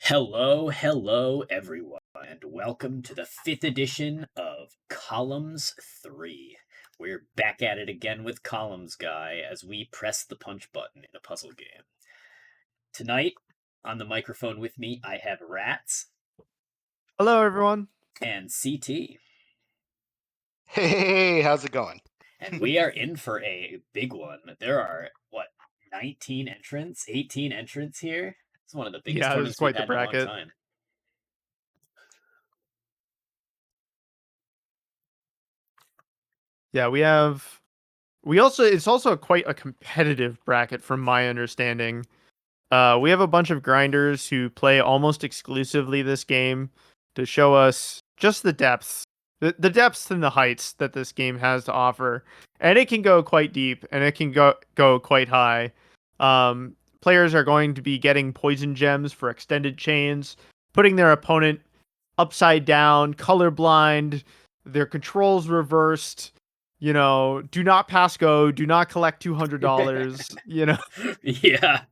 Hello, everyone, and welcome to the fifth edition of Columns 3. We're back at it again with Columns Guy as we press the punch button in a puzzle game. Tonight, on the microphone with me, I have Rats Hello, everyone. and CT. Hey, how's it going? And we are in for a big one. There are, 19 entrants, 18 entrants here? It's one of the biggest Yeah, this is tournaments we've quite the had in a long bracket. time. Yeah, it's also quite a competitive bracket from my understanding. We have a bunch of grinders who play almost exclusively this game to show us just the depths, the depths and the heights that this game has to offer. And it can go quite deep and it can go quite high. Players are going to be getting poison gems for extended chains, putting their opponent upside down, colorblind, their controls reversed. Do not pass go, do not collect $200. Yeah.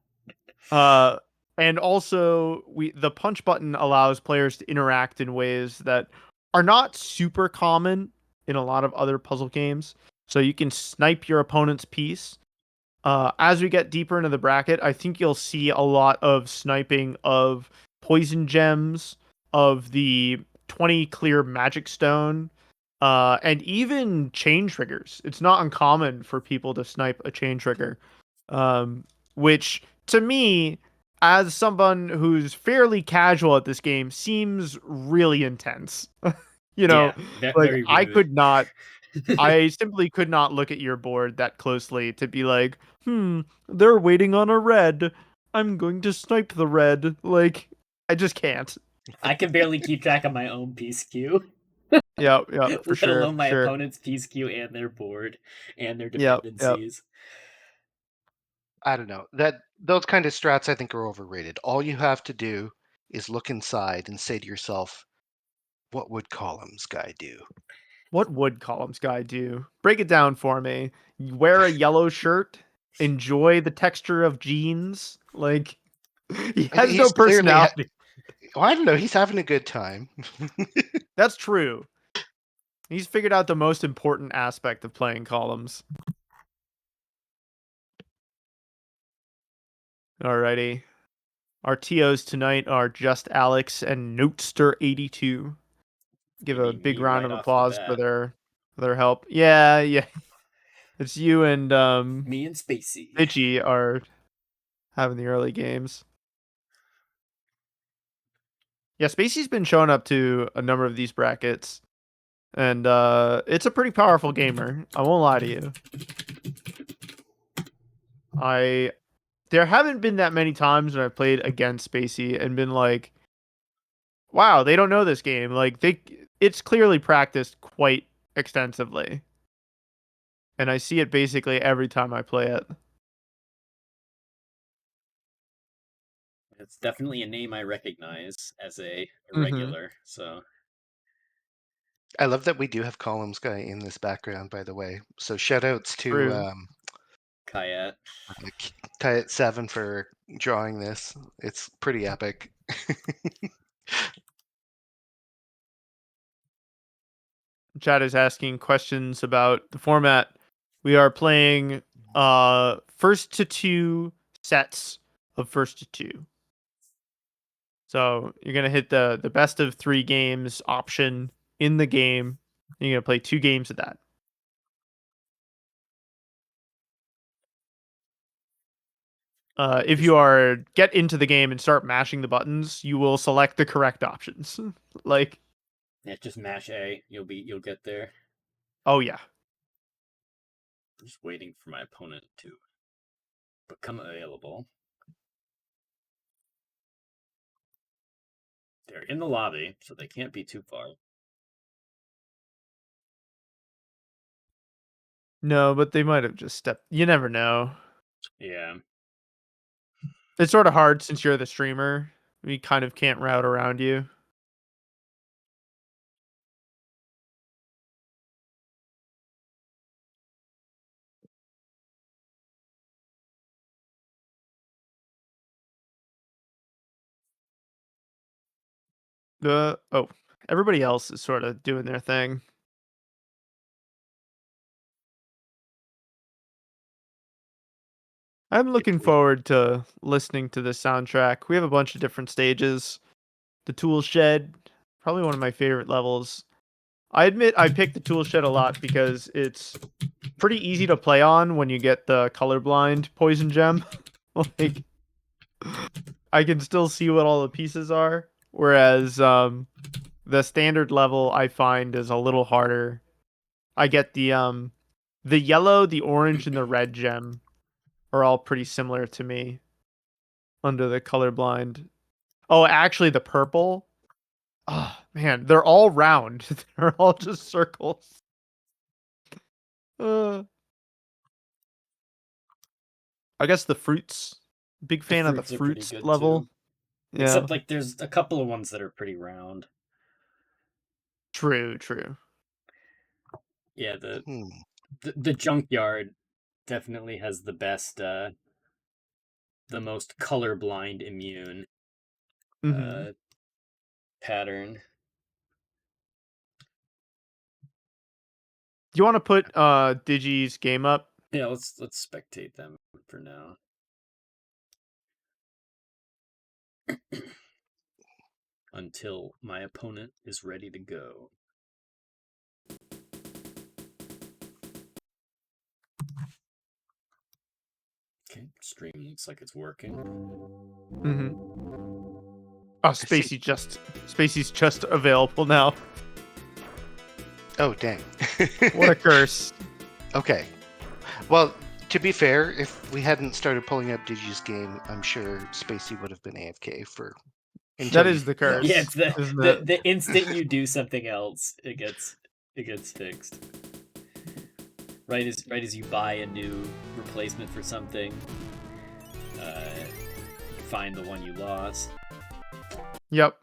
Uh, and also the punch button allows players to interact in ways that are not super common in a lot of other puzzle games. So you can snipe your opponent's piece. As we get deeper into the bracket, I think you'll see a lot of sniping of poison gems, of the 20 clear magic stone, and even chain triggers. It's not uncommon for people to snipe a chain trigger, which to me, as someone who's fairly casual at this game, seems really intense. you know, Yeah, very I rude. could not I simply could not look at your board that closely to be like, they're waiting on a red. I'm going to snipe the red. Like, I just can't. I can barely keep track of my own piece queue, Yeah, for let sure, alone for my sure. opponent's piece queue and their board and their Yep. dependencies. I don't know. That those kind of strats I think are overrated. All you have to do is look inside and say to yourself, what would Columns Guy do? What would Columns Guy do? Break it down for me. Wear a yellow shirt. Enjoy the texture of jeans. Like, he has no He's clearly personality. well, I don't know, he's having a good time. That's true. He's figured out the most important aspect of playing columns. Alrighty. Our TOs tonight are Just Alex and Notester82. Give a Maybe big me round right of off the applause for bat. their help. Yeah. It's you and Me and Spacey. Itchy are having the early games. Yeah, Spacey's been showing up to a number of these brackets, and it's a pretty powerful gamer. I won't lie to you. There haven't been that many times when I've played against Spacey and been like, wow, they don't know this game. Like it's clearly practiced quite extensively. And I see it basically every time I play it. It's definitely a name I recognize as a Mm-hmm. regular, so. I love that we do have Columns Guy in this background, by the way. So shout outs to True. Kayat. Tiet7 for drawing this. It's pretty epic. Chat is asking questions about the format. We are playing first to two sets of first to two. So you're gonna hit the best of three games option in the game. You're gonna play two games of that. If you are get into the game and start mashing the buttons, you will select the correct options. Like, Yeah, just mash A. You'll get there. oh yeah, I'm just waiting for my opponent to become available. They're in the lobby, so they can't be too far. no, but they might have just stepped. You never know. Yeah. It's sort of hard since you're the streamer. We kind of can't route around you. Everybody else is sort of doing their thing. I'm looking forward to listening to this soundtrack. We have a bunch of different stages. The tool shed, probably one of my favorite levels. I admit I picked the tool shed a lot because it's pretty easy to play on when you get the colorblind poison gem. Like, I can still see what all the pieces are, whereas the standard level I find is a little harder. I get the yellow, the orange, and the red gem are all pretty similar to me under the colorblind. Oh, actually, the purple. Oh man, they're all round. They're all just circles. Uh, I guess the fruits. Big The fan of the fruits are pretty fruits good level. too. Yeah. Except like there's a couple of ones that are pretty round. True. Yeah, Hmm. the junkyard definitely has the best, the most colorblind immune Mm-hmm. pattern. Do you want to put Digi's game up? Yeah, let's spectate them for now. Until my opponent is ready to go. Okay, stream looks like it's working. Mm-hmm. Oh, Spacey's just available now. Oh, dang. What a curse. Okay. Well, to be fair, if we hadn't started pulling up Digi's game, I'm sure Spacey would have been AFK for. That is the curse. Yeah, it's isn't it? the instant you do something else, it gets fixed. Right as you buy a new replacement for something, you find the one you lost. Yep.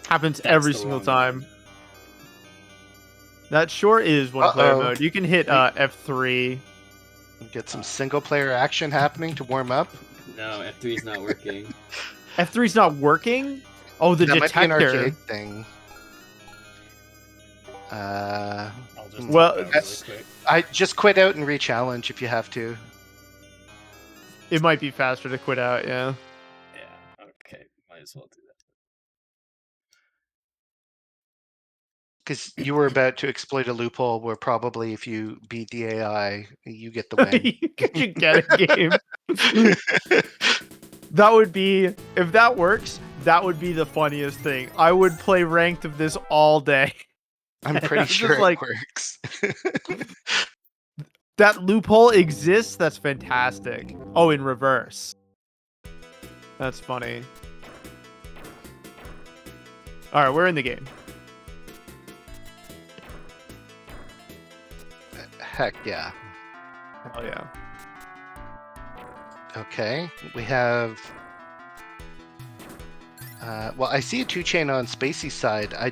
Happens That's every the single wrong time. one. That sure is one-player Uh-oh. mode. You can hit F3. Get some single-player action happening to warm up. No, F3 is not working. F3's not working? Oh, the That detector. might be an arcade thing. I'll just Well, tap out really quick. I just quit out and re-challenge if you have to. It might be faster to quit out, yeah. Yeah, okay, might as well do that. Because you were about to exploit a loophole where probably if you beat the AI, you get the win. You get a game. That would be, if that works, that would be the funniest thing. I would play ranked of this all day. I'm pretty It's sure just it like- works. That loophole exists? That's fantastic. Oh, in reverse. That's funny. Alright, we're in the game. Heck yeah. Oh yeah. Okay, we have. Well, I see a 2-chain on Spacey's side. I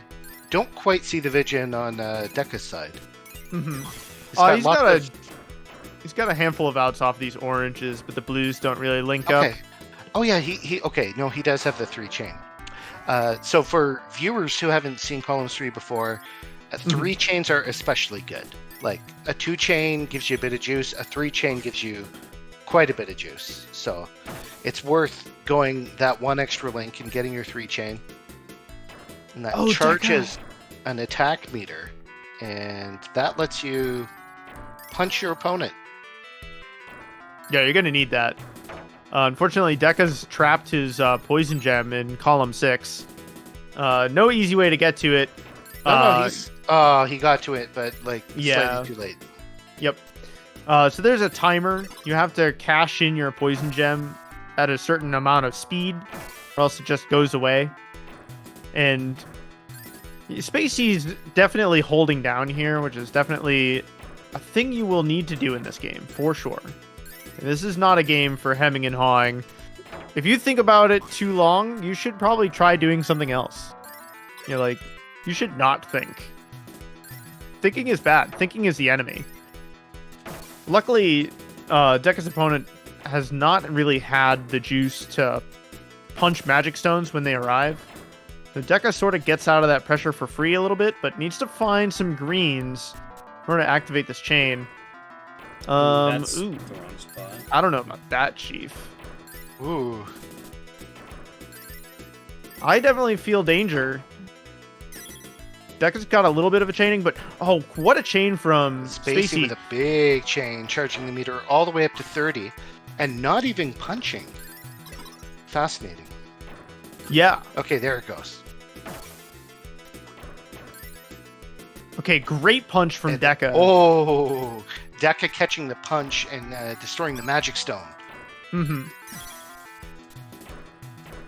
don't quite see the Vision on Deca's side. Mm-hmm. He's He's got a handful of outs off these oranges, but the blues don't really link Okay. up. Oh yeah, he okay. No, he does have the 3-chain. So for viewers who haven't seen Columns 3 before, 3 chains are especially good. Like a 2-chain gives you a bit of juice, a 3-chain gives you quite a bit of juice. So it's worth going that one extra link and getting your 3-chain. And that charges an attack meter, and that lets you punch your opponent. Yeah, you're gonna need that. Unfortunately, Deca's trapped his poison gem in column 6. No easy way to get to it. He got to it, but like Yeah. slightly too late. Yep. So there's a timer. You have to cash in your poison gem at a certain amount of speed, or else it just goes away. And Spacey's definitely holding down here, which is definitely a thing you will need to do in this game, for sure. This is not a game for hemming and hawing. If you think about it too long, you should probably try doing something else. You're like, you should not think. Thinking is bad. Thinking is the enemy. Luckily, Deca's opponent has not really had the juice to punch magic stones when they arrive. The Deca sort of gets out of that pressure for free a little bit, but needs to find some greens in order to activate this chain. That's the wrong spot. I don't know about that, Chief. Ooh. I definitely feel danger. Deca's got a little bit of a chaining, but oh, what a chain from Spacey with a big chain, charging the meter all the way up to 30, and not even punching. Fascinating. Yeah. Okay, there it goes. Okay, great punch from Deca. Oh, Deca catching the punch and destroying the magic stone. Mm-hmm.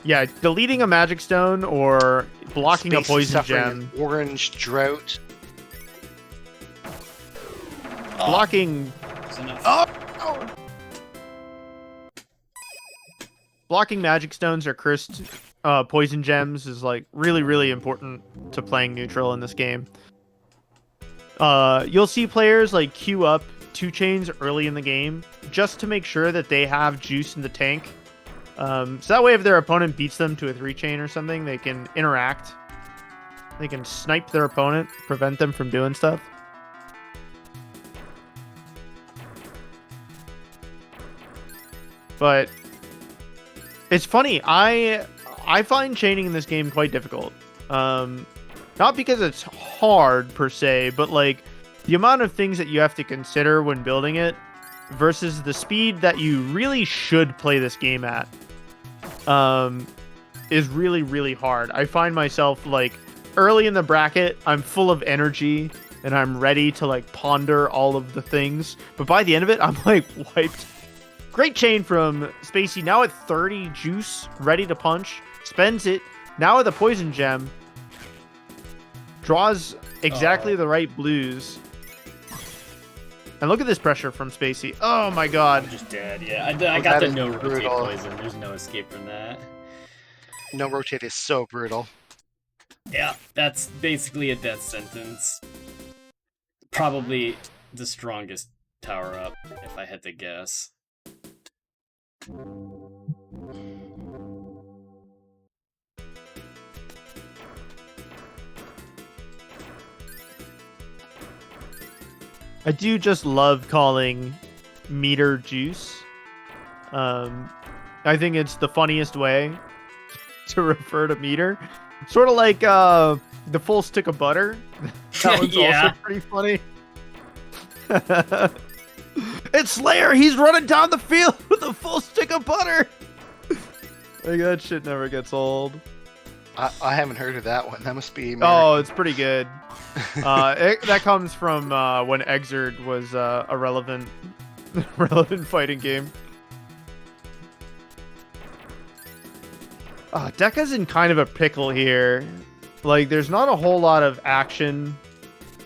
Yeah, deleting a magic stone or blocking a Spacey poison suffering gem. an orange drought. Blocking. That's enough. Oh! Blocking magic stones or cursed poison gems is like really, really important to playing neutral in this game. You'll see players like queue up 2 chains early in the game just to make sure that they have juice in the tank. So that way if their opponent beats them to a 3 chain or something, they can interact. They can snipe their opponent, prevent them from doing stuff. But it's funny, I find chaining in this game quite difficult. Not because it's hard per se, but like the amount of things that you have to consider when building it versus the speed that you really should play this game at is really, really hard. I find myself like early in the bracket, I'm full of energy and I'm ready to like ponder all of the things. But by the end of it, I'm like wiped. Great chain from Spacey, now at 30 juice, ready to punch. Spends it, now with a poison gem. Draws exactly the right blues. And look at this pressure from Spacey. Oh my god. I'm just dead, yeah. I got that the is no rotate brutal. poison. There's no escape from that. No rotate is so brutal. Yeah, that's basically a death sentence. Probably the strongest tower up, if I had to guess. I do just love calling meter juice. I think it's the funniest way to refer to meter. Sort of like the full stick of butter. That one's Yeah. also pretty funny. It's Slayer! He's running down the field with a full stick of butter! Like, that shit never gets old. I haven't heard of that one. That must be American. Oh, it's pretty good. That comes from when Exerd was a relevant fighting game. Deca's in kind of a pickle here. Like, there's not a whole lot of action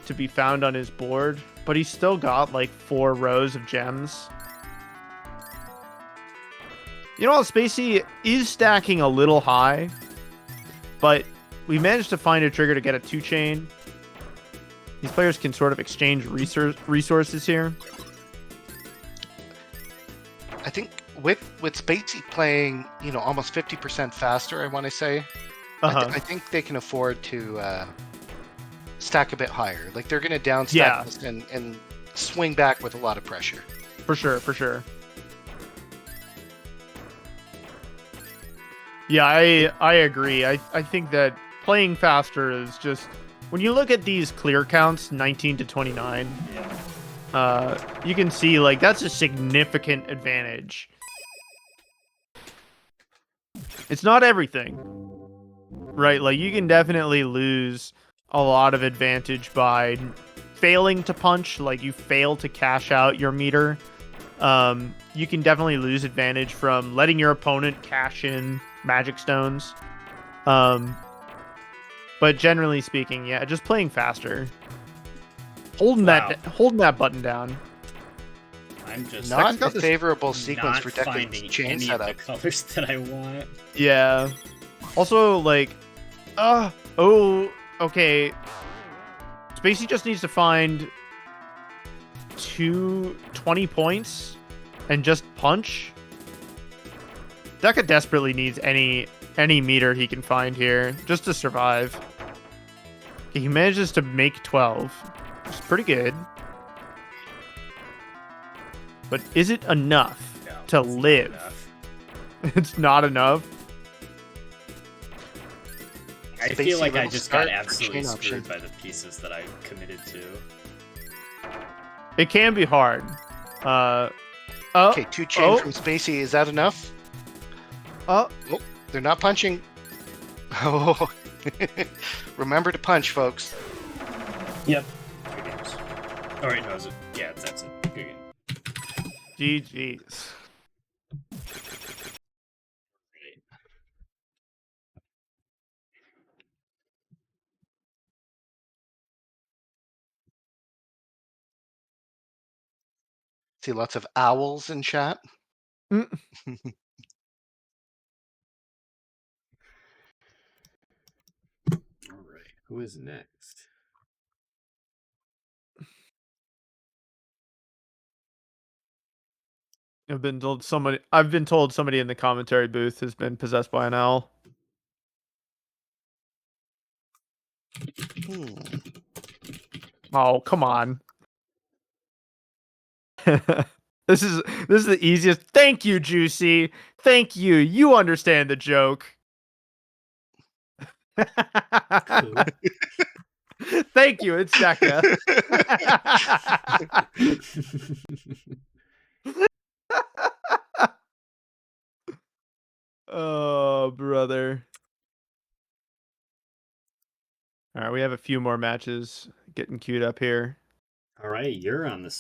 to be found on his board, but he's still got like 4 rows of gems. You know, Spacey is stacking a little high, but we managed to find a trigger to get a 2 chain. These players can sort of exchange resources here. I think with Spacey playing, you know, almost 50% faster, I want to say, I think they can afford to stack a bit higher. Like, they're going to down stack this and swing back with a lot of pressure. For sure, for sure. Yeah, I agree. I think that playing faster is just... When you look at these clear counts, 19 to 29, you can see, like, that's a significant advantage. It's not everything, right? Like, you can definitely lose a lot of advantage by failing to punch, like, you fail to cash out your meter. You can definitely lose advantage from letting your opponent cash in magic stones. But generally speaking, yeah, just playing faster. Holding that button down. I'm just Not a favorable sequence not for Deca's finding chain any setup. of the colors that I want. Yeah. Also, like, okay. Spacey just needs to find 20 points and just punch. Deca desperately needs any any meter he can find here just to survive. Okay, he manages to make 12. Which is pretty good. But is it enough to live? It's not enough. I feel like I just got absolutely screwed by the pieces that I committed to. It can be hard. Okay, 2 chain from Spacey. Is that enough? Oh, they're not punching. Oh, remember to punch, folks. Yep. Good games. All right, no, is it? Yeah, that's it. Good game. GG's. See lots of owls in chat. Mm. All right, who is next? I've been told somebody in the commentary booth has been possessed by an owl. Oh, come on. This is the easiest. Thank you, Juicy. Thank you. You understand the joke. Thank you. It's Deca. Oh, brother. All right, we have a few more matches getting queued up here. All right, you're on the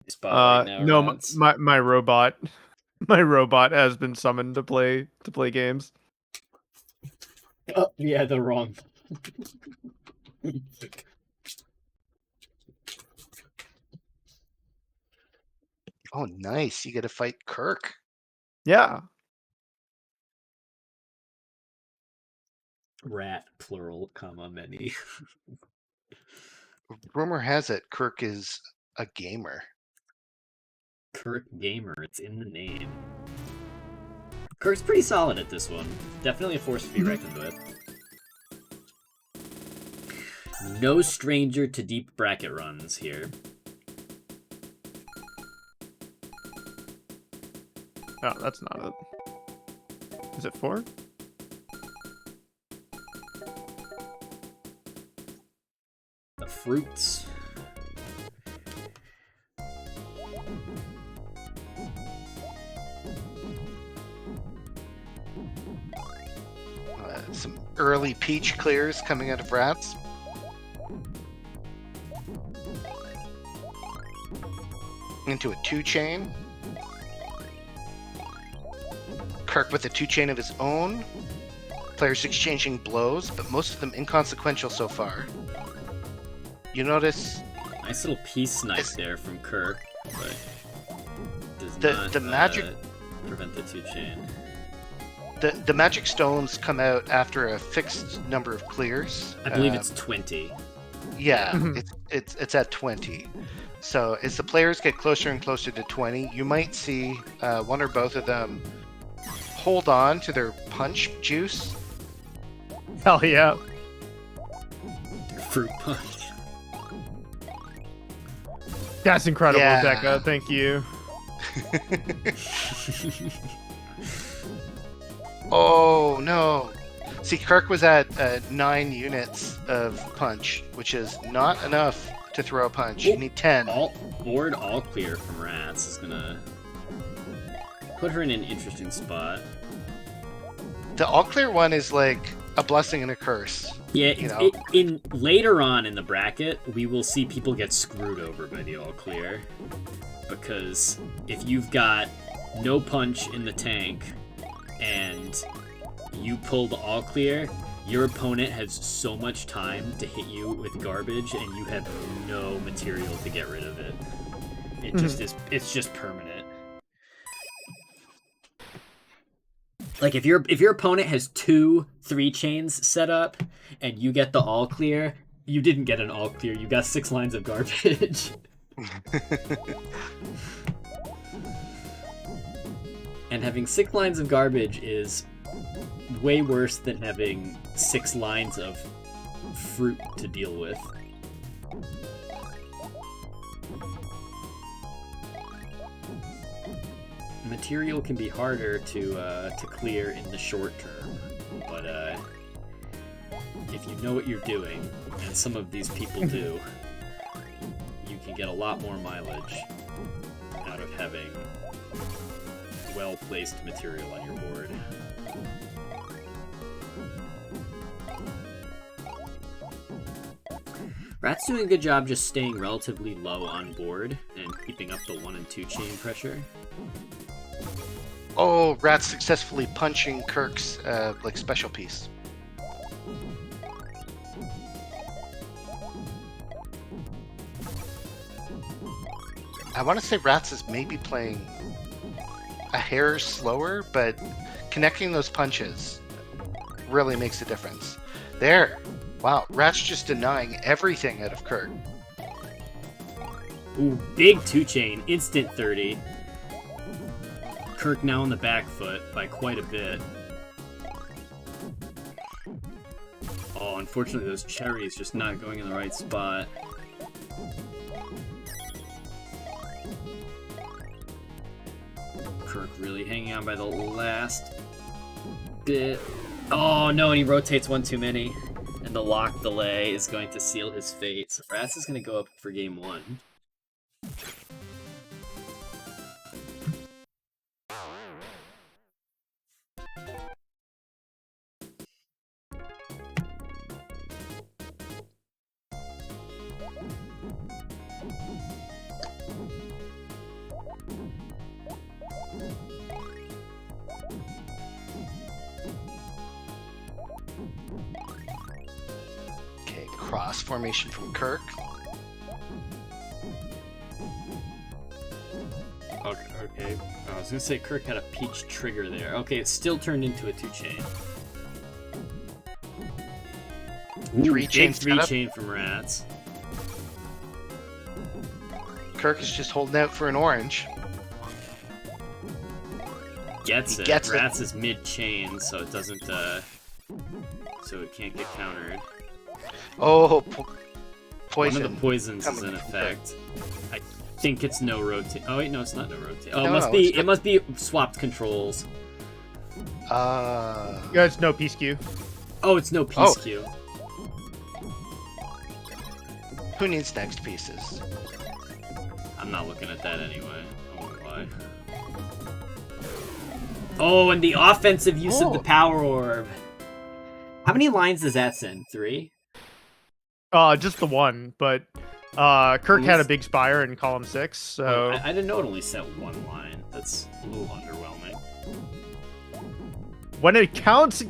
spot right now. No, Rats. my robot, my robot has been summoned to play games. Oh, yeah, the wrong. Oh, nice. You get to fight Kirk. Yeah. Rat, plural, comma, many. Rumor has it Kirk is a gamer. Kirk Gamer, it's in the name. Kirk's pretty solid at this one. Definitely a force to be reckoned with. No stranger to deep bracket runs here. Oh, that's not it. Is it 4? The fruits. Some early peach clears coming out of Rats. Into a 2 chain. Kirk with a 2 chain of his own. Players exchanging blows, but most of them inconsequential so far. You notice Nice little piece snipe there from Kirk, but does the not magic prevent the 2 chain. The magic stones come out after a fixed number of clears. I believe it's 20. Yeah, it's at 20. So as the players get closer and closer to 20, you might see one or both of them hold on to their punch juice. Hell yeah. Fruit punch. That's incredible, Yeah. Deca. Thank you. Oh no! See, Kirk was at 9 units of punch, which is not enough to throw a punch. You need 10. All clear from Rats is gonna put her in an interesting spot. The all clear one is like a blessing and a curse. Yeah, You know? in later on in the bracket, we will see people get screwed over by the all clear, because if you've got no punch in the tank and you pull the all clear, your opponent has so much time to hit you with garbage, and you have no material to get rid of it. It just is. It's just permanent. Like if your opponent has 2 3 chains set up, and you get the all clear, you didn't get an all clear. You got 6 lines of garbage. And having 6 lines of garbage is way worse than having 6 lines of fruit to deal with. Material can be harder to clear in the short term, but if you know what you're doing, and some of these people do, you can get a lot more mileage out of having well-placed material on your board. Rat's doing a good job just staying relatively low on board and keeping up the 1 and 2 chain pressure. Oh, Rat's successfully punching Kirk's like special piece. I want to say Rats is maybe playing a hair slower, but connecting those punches really makes a difference. There. Wow, Rat's just denying everything out of Kirk. Ooh, big 2 chain, instant 30. Kirk now on the back foot by quite a bit. Oh, unfortunately those cherries just not going in the right spot. Kirk really hanging on by the last bit. Oh no, and he rotates 1 too many. And the lock delay is going to seal his fate. So Rats is going to go up for game 1. Cross formation from Kirk. Okay. I was gonna say Kirk had a peach trigger there. Okay, it still turned into a 2 chain. Ooh, 3 chain big 3 setup. chain from Rats. Kirk is just holding out for an orange. Gets He it. gets it. Rats is mid chain, so it doesn't. So it can't get countered. Oh, poison. One of the poisons is coming in from effect. I think it's no rotate. Oh wait, no, it's not no rotate. Oh, No, it must no, be. it's It must be swapped controls. You guys know Peace Q. Oh, it's no piece queue. Who needs next pieces? I'm not looking at that anyway. I won't lie. Oh, and the offensive use of the power orb. How many lines does that send? 3? Just the 1, but Kirk had a big spire in column 6, so Oh, I didn't know it only sent 1 line. That's a little underwhelming. when it counts,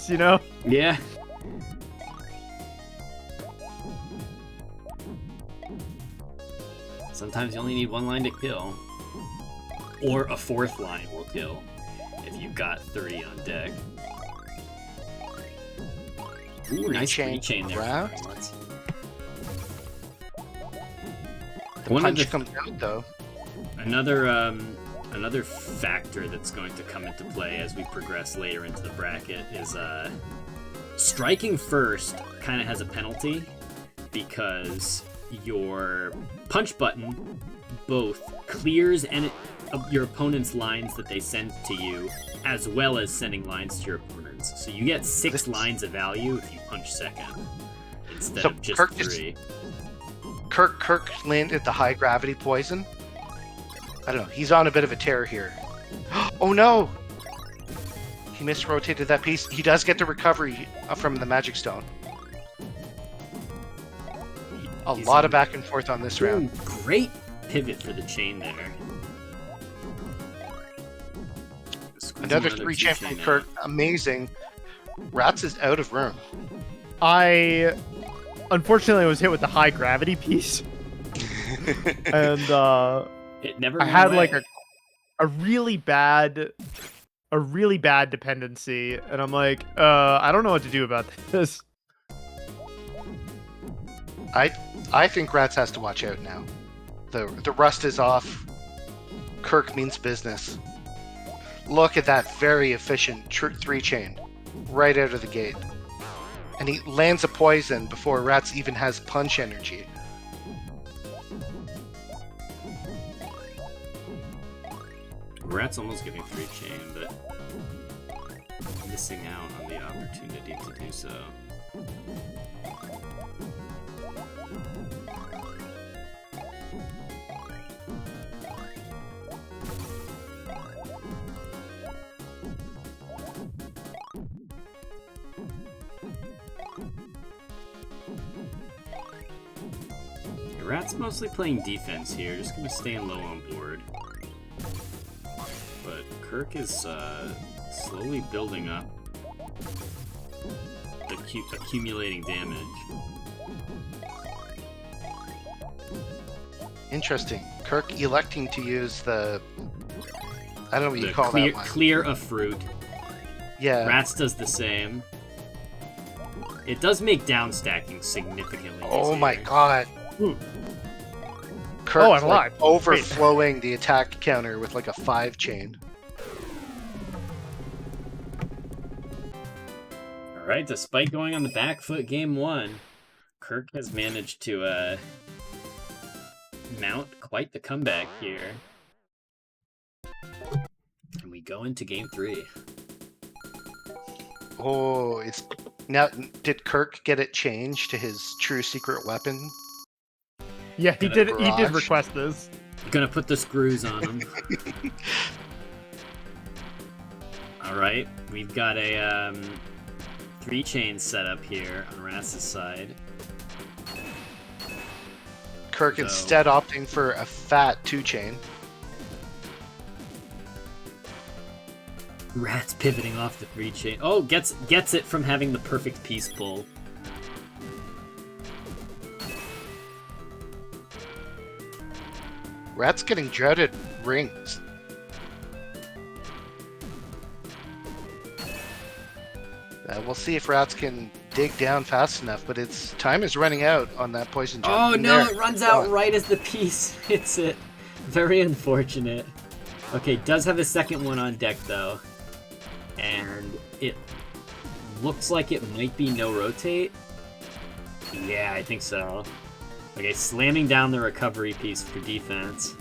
you know? Yeah. Sometimes you only need 1 line to kill. Or a 4th line will kill if you've got 3 on deck. Ooh, nice chain 3 chain there. grab. The One of punch the- comes out though. Another factor that's going to come into play as we progress later into the bracket is striking first kind of has a penalty because your punch button both clears your opponent's lines that they send to you, as well as sending lines to your opponents. So you get 6 lines of value if you punch second instead So of just Kirk 3. Kirk landed the high gravity poison. I don't know. He's on a bit of a tear here. Oh no! He misrotated that piece. He does get the recovery from the magic stone. A He's lot on- of back and forth on this round. Ooh, great pivot for the chain there. Squeezing Another 3 chain from now. Kirk. Amazing. Rats is out of room. I unfortunately was hit with the high gravity piece, and It never I went had away. like a really bad dependency, and I'm like, I don't know what to do about this. I think Rats has to watch out now. The rust is off. Kirk means business. Look at that very efficient 3-chain right out of the gate. And he lands a poison before Rats even has punch energy. Rat's almost getting 3-chain, but missing out on the opportunity to do so. Rat's mostly playing defense here, just gonna stay low on board. But Kirk is slowly building up, accumulating damage. Interesting. Kirk electing to use the... I don't know what you call that one. Clear a fruit. Yeah. Rats does the same. It does make down stacking significantly easier. Oh my god. Ooh. Kirk's I'm alive. Overflowing the attack counter with like a 5-chain. Alright, despite going on the back foot game 1, Kirk has managed to mount quite the comeback here. And we go into game 3. Oh, it's... Now, did Kirk get it changed to his true secret weapon? Yeah, he did request this. Gonna put the screws on him. Alright, we've got a 3-chain setup here on Rass's side. Kirk instead opting for a fat 2-chain. Rat's pivoting off the 3-chain. Oh, gets it from having the perfect piece pull. Rat's getting dreaded rings. We'll see if Rats can dig down fast enough, but its time is running out on that poison jump. Oh no, it runs out right as the piece hits it. Very unfortunate. Okay, does have a second one on deck though. And it looks like it might be no rotate. Yeah, I think so. Okay, slamming down the recovery piece for defense.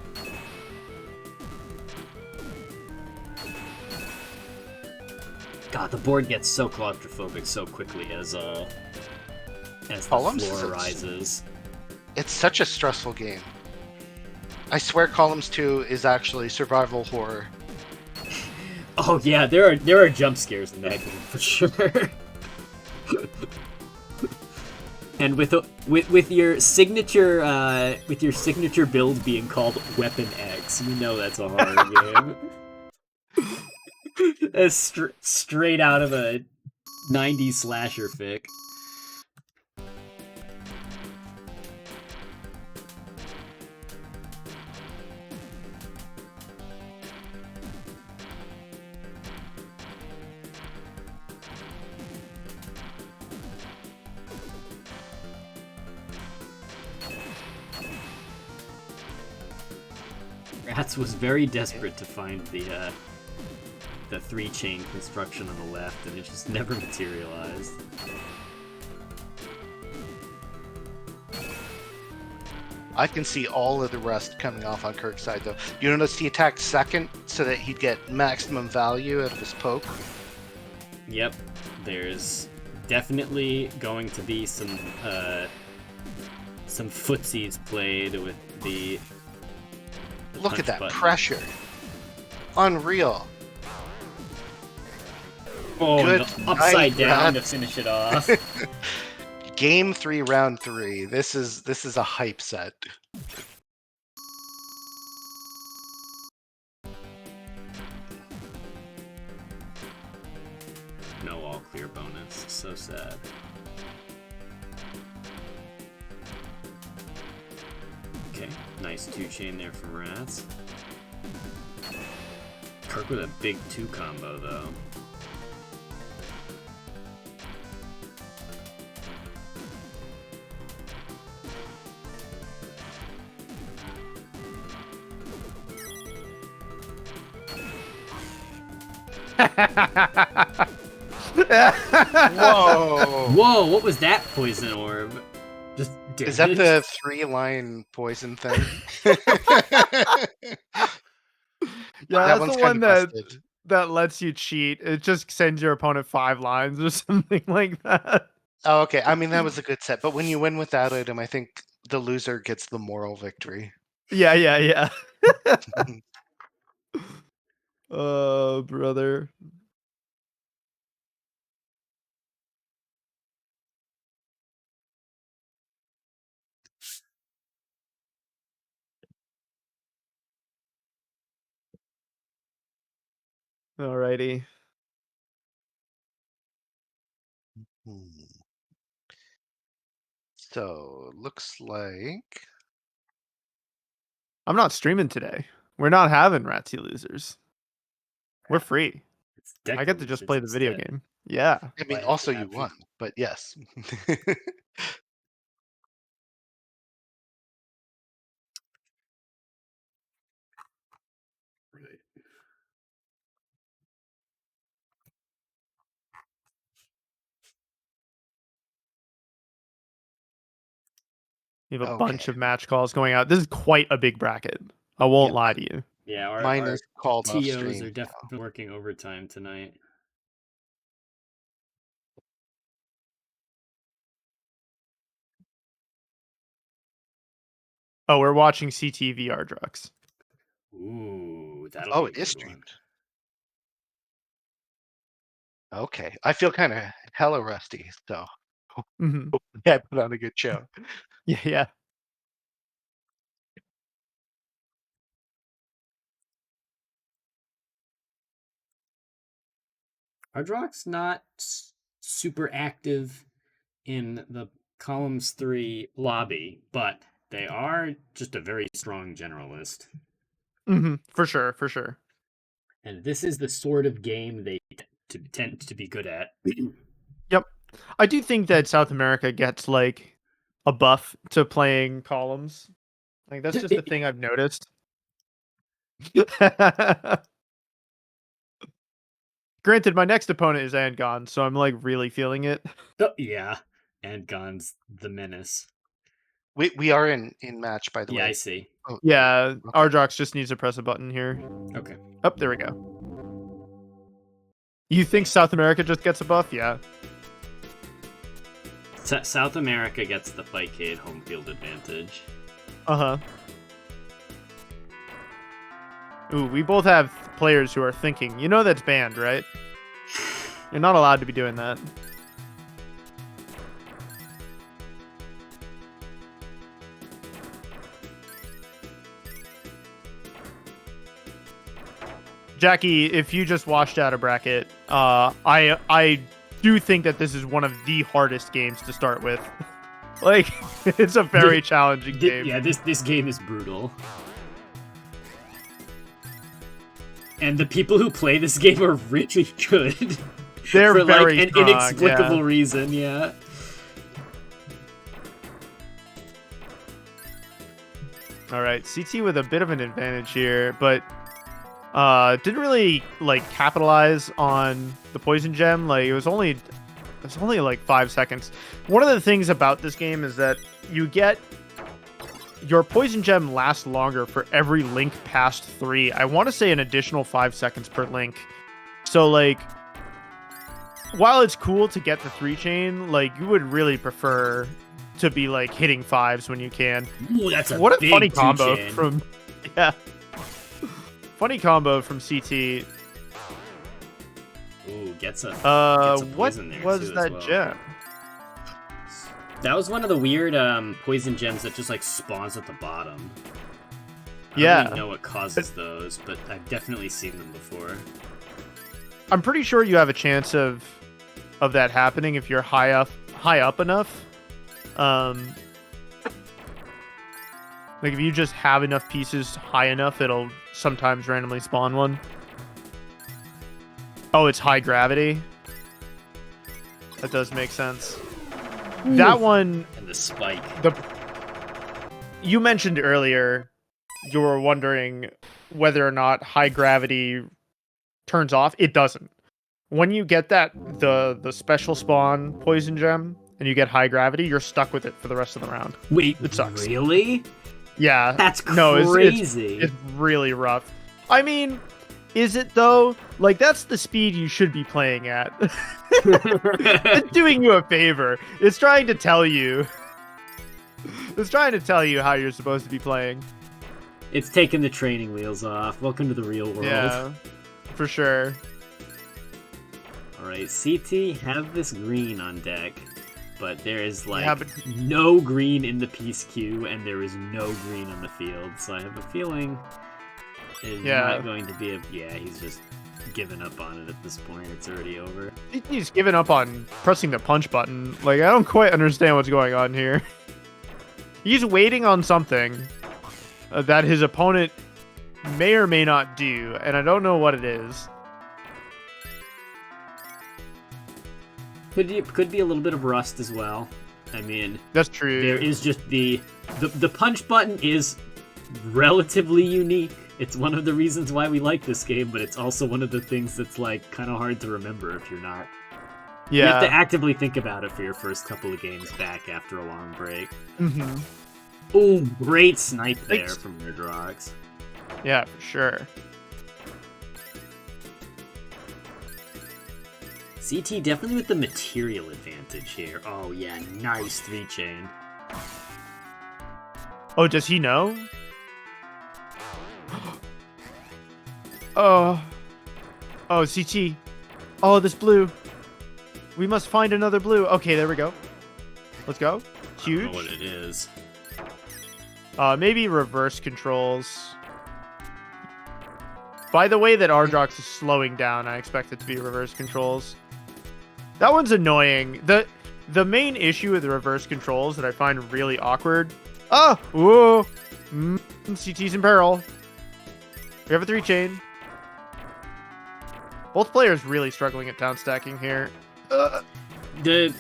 God, the board gets so claustrophobic so quickly as the floor rises. It's such a stressful game. I swear Columns 2 is actually survival horror. Oh yeah, there are jump scares in that game for sure. And with your signature build being called Weapon X, you know that's a horror game. That's straight out of a 90s slasher fic. Rats was very desperate to find the 3-chain construction on the left, and it just never materialized. I can see all of the rest coming off on Kirk's side, though. You notice he attacked second so that he'd get maximum value out of his poke? Yep, there's definitely going to be some footsies played with the Look at that button. pressure. Unreal. Oh, Good upside night, down Rats. to finish it off. Game 3, round 3. This is a hype set. No all clear bonus. So sad. Okay, nice 2-chain there from Rats. Kirk with a big 2 combo though. Whoa! Whoa, what was that poison orb? Just Is that damage? the 3-line poison thing? Yeah, That that's one's the kind one of that busted. that lets you cheat. It just sends your opponent 5 lines or something like that. Oh, okay. I mean, that was a good set, but when you win with that item, I think the loser gets the moral victory. Yeah. Oh, brother. Alrighty. Hmm. So, looks like... I'm not streaming today. We're not having Ratsy losers. We're free. It's deck I get to just losers play the video instead. game. Yeah. I mean, Life also you happy. won, but yes. Right. You have a Okay. bunch of match calls going out. This is quite a big bracket. I won't Yeah. lie to you. Yeah, Mine our is called off TOs stream. are definitely working overtime tonight. Oh, we're watching CTVR drugs. Ooh, that'll Oh, be a it is good one. streamed. Okay. I feel kind of hella rusty, so Hmm. yeah, I put on a good show. Yeah. Ardrock's not super active in the columns 3 lobby, but they are just a very strong generalist. For sure. And this is the sort of game they tend to be good at. Yep. I do think that South America gets like a buff to playing columns. Like that's just a thing I've noticed. Granted, my next opponent is Angon, so I'm like really feeling it. Oh, yeah, and Gon's the menace. We are in match, by the Yeah, I way. see. Oh, Yeah, okay. Ardrox just needs to press a button here. Okay. Oh, there we go. You think South America just gets a buff? Yeah. South America gets the Fightcade home field advantage. Uh-huh. Ooh, we both have players who are thinking. You know that's banned, right? You're not allowed to be doing that. Jackie, if you just washed out a bracket, I do think that this is one of the hardest games to start with. Like, it's a very challenging game. Yeah, this game is brutal. And the people who play this game are really good. They're for very like an strong, inexplicable yeah. reason, yeah. All right, CT with a bit of an advantage here, but didn't really like capitalize on the poison gem. Like it was only like 5 seconds. One of the things about this game is that you get your poison gem lasts longer for every link past 3. I want to say an additional 5 seconds per link. So like, while it's cool to get the 3 chain, like you would really prefer to be like hitting 5s when you can. Ooh, that's a What a big funny combo two-chain. from yeah. Funny combo from CT. Ooh, gets a What poison there was too, as that well. gem? That was one of the weird poison gems that just like spawns at the bottom. I Yeah. don't really know what causes those, but I've definitely seen them before. I'm pretty sure you have a chance of that happening if you're high up enough. Like if you just have enough pieces high enough, it'll sometimes randomly spawn one. Oh, it's high gravity. That does make sense. That one, And the spike. you mentioned earlier, you were wondering whether or not high gravity turns off. It doesn't. When you get the special spawn poison gem and you get high gravity, you're stuck with it for the rest of the round. Wait, It sucks. really? Yeah. That's No, crazy. it's really rough. I mean, is it though? Like, that's the speed you should be playing at. It's doing you a favor. It's trying to tell you. It's trying to tell you how you're supposed to be playing. It's taking the training wheels off. Welcome to the real world. Yeah, for sure. Alright, CT, have this green on deck. But there is, like, Yeah, but- no green in the peace queue, and there is no green on the field. So I have a feeling it's not going to be a... Yeah, he's just given up on it at this point. It's already over. He's given up on pressing the punch button. Like, I don't quite understand what's going on here. He's waiting on something that his opponent may or may not do, and I don't know what it is. Could be a little bit of rust as well. I mean, That's true. there is just the punch button is relatively unique. It's one of the reasons why we like this game, but it's also one of the things that's, like, kind of hard to remember if you're not. You have to actively think about it for your first couple of games back after a long break. Mm-hmm. Ooh, great snipe there Thanks. from Weirdrox. Yeah, for sure. CT definitely with the material advantage here. Oh yeah, nice 3-chain. Oh, does he know? Oh, CT. Oh, this blue. We must find another blue. Okay, there we go. Let's go. I Huge. don't know what it is. Maybe reverse controls. By the way that Ardrox is slowing down, I expect it to be reverse controls. That one's annoying. The main issue with the reverse controls that I find really awkward. Oh! Whoa! CT's in peril. We have a 3-chain. Both players really struggling at down stacking here. The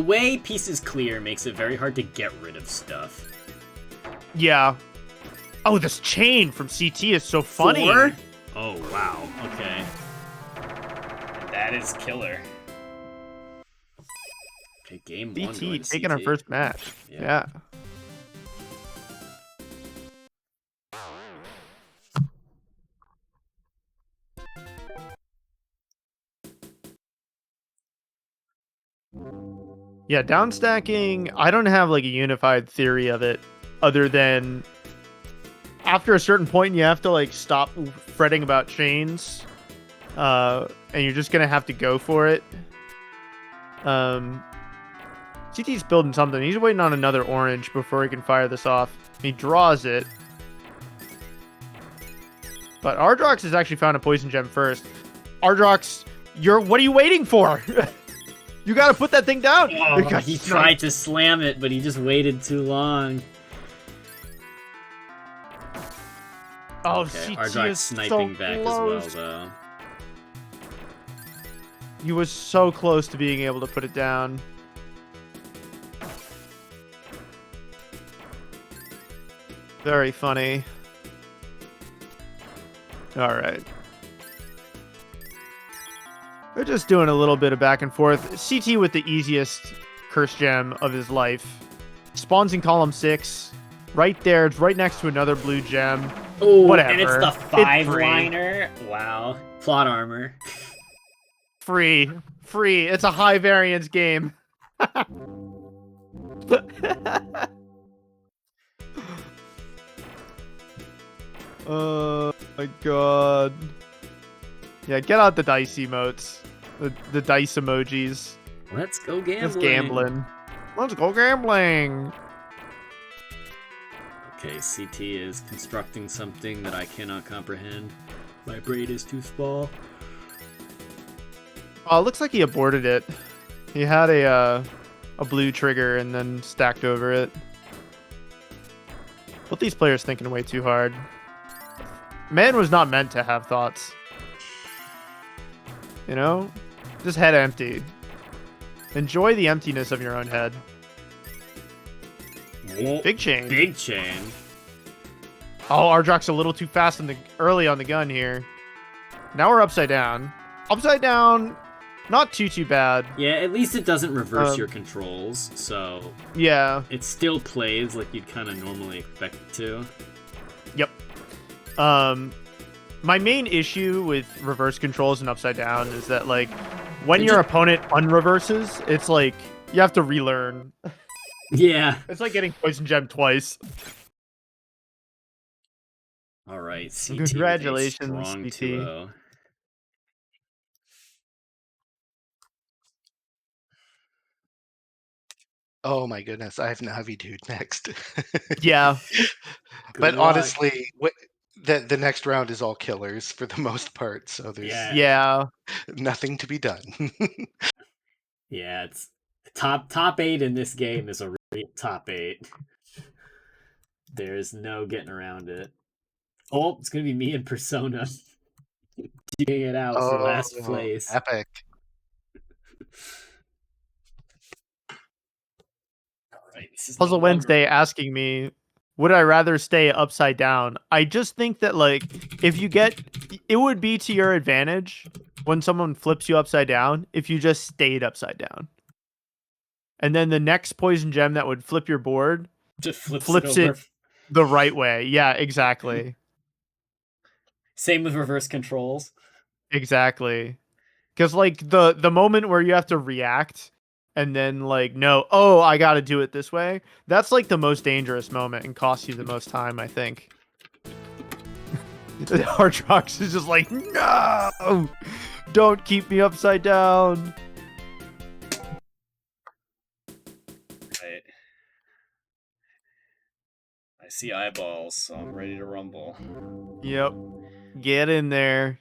way pieces clear makes it very hard to get rid of stuff. Yeah. Oh, this chain from CT is so funny. 4? Oh wow. Okay. That is killer. Okay, game 1 going CT to taking CT. our first match. Yeah. Yeah, downstacking, I don't have like a unified theory of it other than after a certain point you have to like stop fretting about chains. And you're just gonna have to go for it. CT's building something. He's waiting on another orange before he can fire this off. He draws it. But Ardrox has actually found a poison gem first. Ardrox, what are you waiting for? You gotta put that thing down. Oh, he tried to slam it, but he just waited too long. Oh, Okay, CT Ardrox is sniping so back close. as well, though. He was so close to being able to put it down. Very funny. All right. We're just doing a little bit of back and forth. CT with the easiest curse gem of his life. Spawns in column 6. Right there. It's right next to another blue gem. Oh, Whatever. and it's the free. 5-liner. Wow. Plot armor. Free. It's a high variance game. Oh my god. Yeah, get out the dice emotes. The dice emojis. Let's go gambling. Let's gambling. Let's go gambling. Okay, CT is constructing something that I cannot comprehend. My brain is too small. Oh, it looks like he aborted it. He had a blue trigger and then stacked over it. Both these players thinking way too hard. Man was not meant to have thoughts. You know? Just head empty. Enjoy the emptiness of your own head. Big chain. Big chain. Oh, Ardrox a little too fast early on the gun here. Now we're upside down. Upside down, not too bad. Yeah, at least it doesn't reverse Um, your controls, so Yeah. it still plays like you'd kind of normally expect it to. Yep. My main issue with reverse controls and upside down is that like when your opponent unreverses, it's like you have to relearn. Yeah. It's like getting poison gem twice. All right, CT Congratulations, with a strong CT. 2-0. Oh my goodness, I have Navi Dude next. Yeah. But luck. honestly, the next round is all killers for the most part, so there's Yeah. nothing to be done. Yeah, it's top 8 in this game is a real top 8. There's no getting around it. Oh, it's gonna be me and Persona duking it out for last place. Epic. All right, this is Puzzle no longer- Wednesday asking me, would I rather stay upside down? I just think that like if you get, it would be to your advantage when someone flips you upside down if you just stayed upside down. And then the next poison gem that would flip your board just flips it over. it the right way. Yeah, exactly. Same with reverse controls. Exactly. Because like the moment where you have to react and then like no, oh, I got to do it this way. That's like the most dangerous moment and costs you the most time, I think. Hardrox is just like, no, don't keep me upside down. Right. I see eyeballs, so I'm ready to rumble. Yep. Get in there.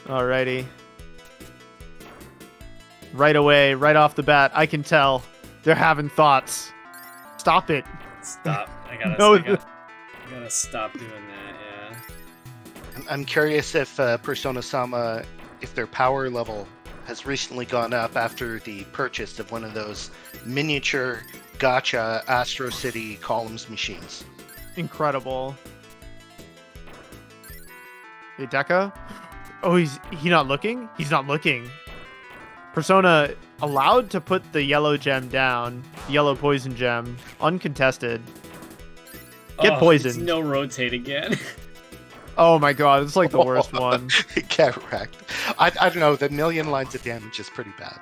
Alrighty. Right away, right off the bat, I can tell they're having thoughts. Stop it. Stop. I gotta, No, I gotta stop doing that, yeah. I'm curious if Persona-sama, if their power level has recently gone up after the purchase of one of those miniature gacha Astro City columns machines. Incredible. Hey, Deca? Oh, he not looking? He's not looking. Persona allowed to put the yellow gem down, the yellow poison gem, uncontested. Get poisoned. It's no rotate again. Oh my god, it's like the worst one. Get wrecked. I don't know, the million lines of damage is pretty bad.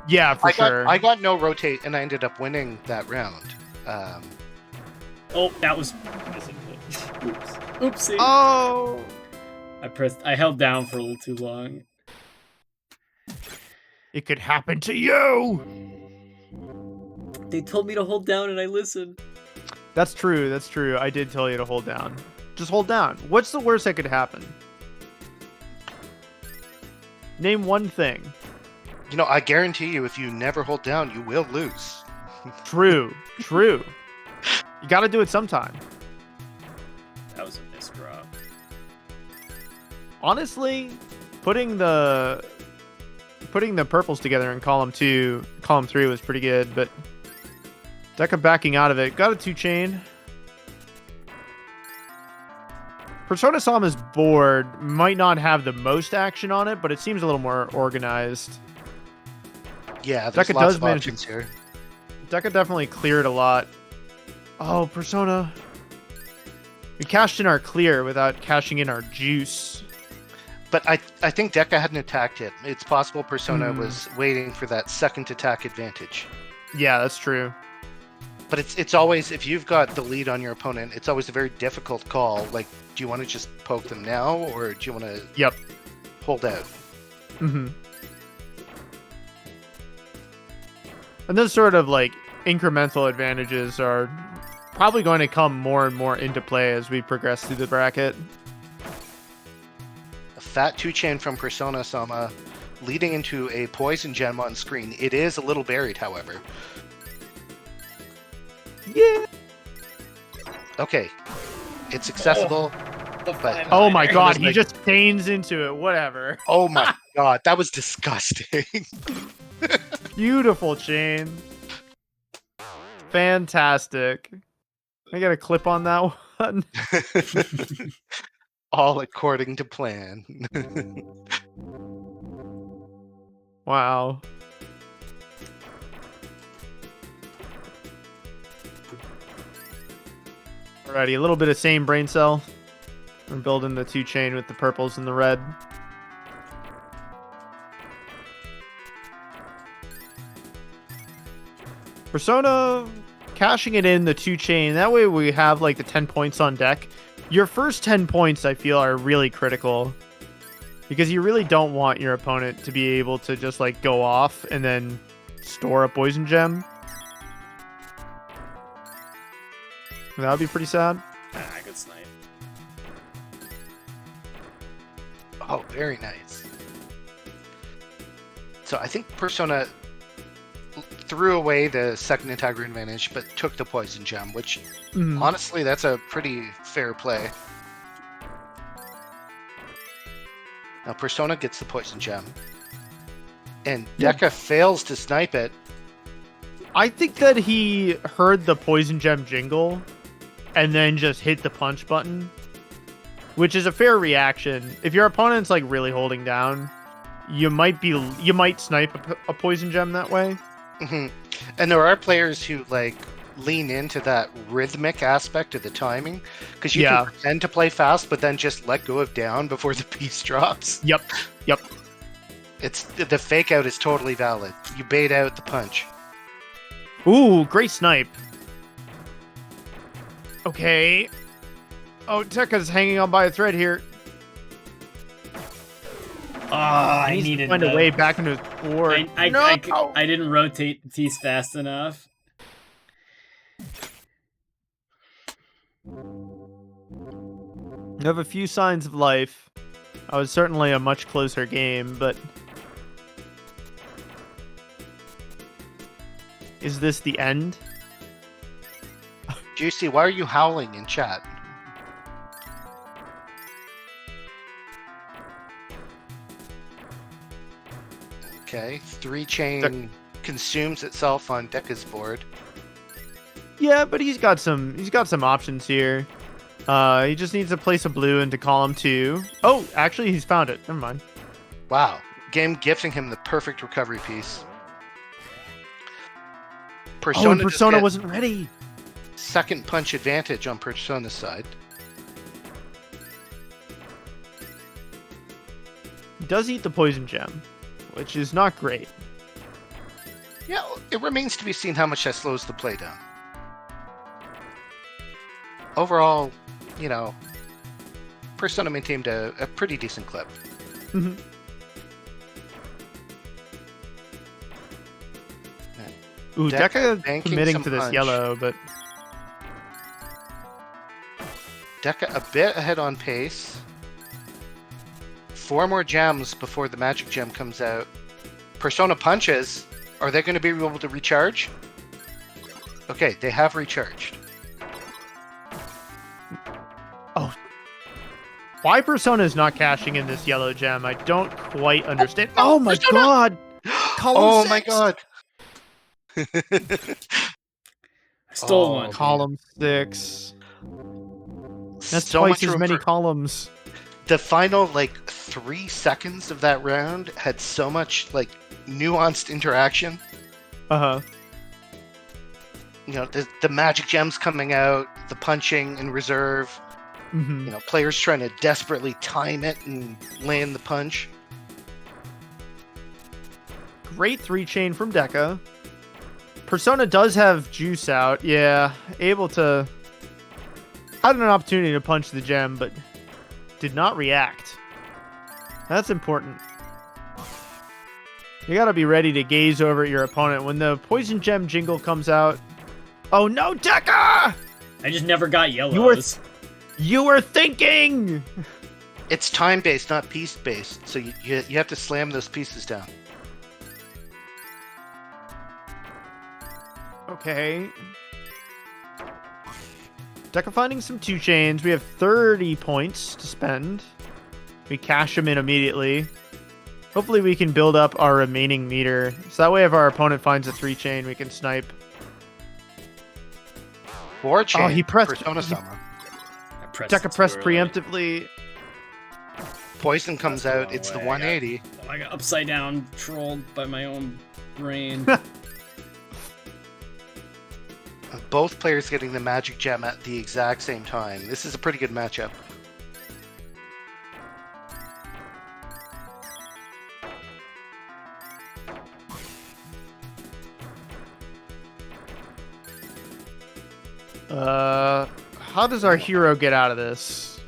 Yeah, for sure. I got no rotate and I ended up winning that round. Oh, that was... Oops. Oopsie. Oh! I held down for a little too long. It could happen to you! They told me to hold down and I listened. That's true, that's true. I did tell you to hold down. Just hold down. What's the worst that could happen? Name one thing. You know, I guarantee you, if you never hold down, you will lose. True, true. You gotta do it sometime. That was a misdrop. Honestly, putting the purples together in column 3 was pretty good, but Deca backing out of it. Got a 2-chain. Persona-sama's board might not have the most action on it, but it seems a little more organized. Yeah, there's Deca lots does of manage options here. Deca definitely cleared a lot. Oh, Persona. We cashed in our clear without cashing in our juice. But I think Deca hadn't attacked it. It's possible Persona was waiting for that second attack advantage. Yeah, that's true. But it's always, if you've got the lead on your opponent, it's always a very difficult call. Like, do you want to just poke them now, or do you want to hold out? Mm-hmm. And those sort of like incremental advantages are probably going to come more and more into play as we progress through the bracket. A fat 2-chain from Persona-sama leading into a poison gem on screen. It is a little buried, however. Yeah. Okay. It's accessible. But, oh my god, he just stains into it. Whatever. Oh my god, that was disgusting. Beautiful chain. Fantastic. I got a clip on that one. button. All according to plan. Wow. Alrighty, a little bit of same brain cell. I'm building the 2-chain with the purples and the red. Persona, cashing it in the 2-chain. That way we have like the 10 points on deck. Your first 10 points, I feel, are really critical. Because you really don't want your opponent to be able to just like go off and then store a poison gem. That would be pretty sad. I could snipe. Oh, very nice. So I think Persona threw away the second attacker advantage, but took the poison gem, which honestly, that's a pretty fair play. Now Persona gets the poison gem, and Deca fails to snipe it. I think that he heard the poison gem jingle and then just hit the punch button, which is a fair reaction. If your opponent's like really holding down, you might snipe a poison gem that way. Mm-hmm. And there are players who like lean into that rhythmic aspect of the timing, because you can pretend to play fast, but then just let go of down before the piece drops. Yep. It's the fake out is totally valid. You bait out the punch. Ooh, great snipe. Okay. Oh, Tekka's hanging on by a thread here. I needs needed to find a way back into his board. I didn't rotate the piece fast enough. You have a few signs of life. I was certainly a much closer game, but is this the end? Juicy, why are you howling in chat? Okay, 3-chain consumes itself on Deca's board. Yeah, but he's got some options here. He just needs to place a blue into column 2. Oh, actually, he's found it. Never mind. Wow, game gifting him the perfect recovery piece. Persona wasn't ready. Second punch advantage on Persona's side. He does eat the poison gem, which is not great. Yeah, it remains to be seen how much that slows the play down. Overall, you know, Persona maintained a pretty decent clip. Mm-hmm. Ooh, Deca committing to this punch. yellow, but Deca a bit ahead on pace. 4 more gems before the magic gem comes out. Persona punches. Are they going to be able to recharge? Okay, they have recharged. Oh. Why Persona is not cashing in this yellow gem, I don't quite understand. Oh my god! Oh my god! I stole one. Column 6. That's So twice much as room many for- columns. The final, 3 seconds of that round had so much, nuanced interaction. Uh-huh. You know, the magic gems coming out, the punching in reserve, Mm-hmm. you know, players trying to desperately time it and land the punch. Great 3-chain from Deca. Persona does have juice out. Yeah, able to... Had an opportunity to punch the gem, but did not react. That's important. You gotta be ready to gaze over at your opponent. When the poison gem jingle comes out... Oh no, Deca! I just never got yellows. You were thinking! It's time-based, not piece-based, so you have to slam those pieces down. Okay. Deca finding some 2-chains. We have 30 points to spend. We cash them in immediately. Hopefully we can build up our remaining meter. So that way if our opponent finds a 3-chain, we can snipe. 4-chain he pressed- Persona Sama. pressed Tekka too pressed early. preemptively. Poison comes That's the out. wrong It's the way. 180. I got upside down trolled by my own brain. Both players getting the magic gem at the exact same time. This is a pretty good matchup. How does our hero get out of this?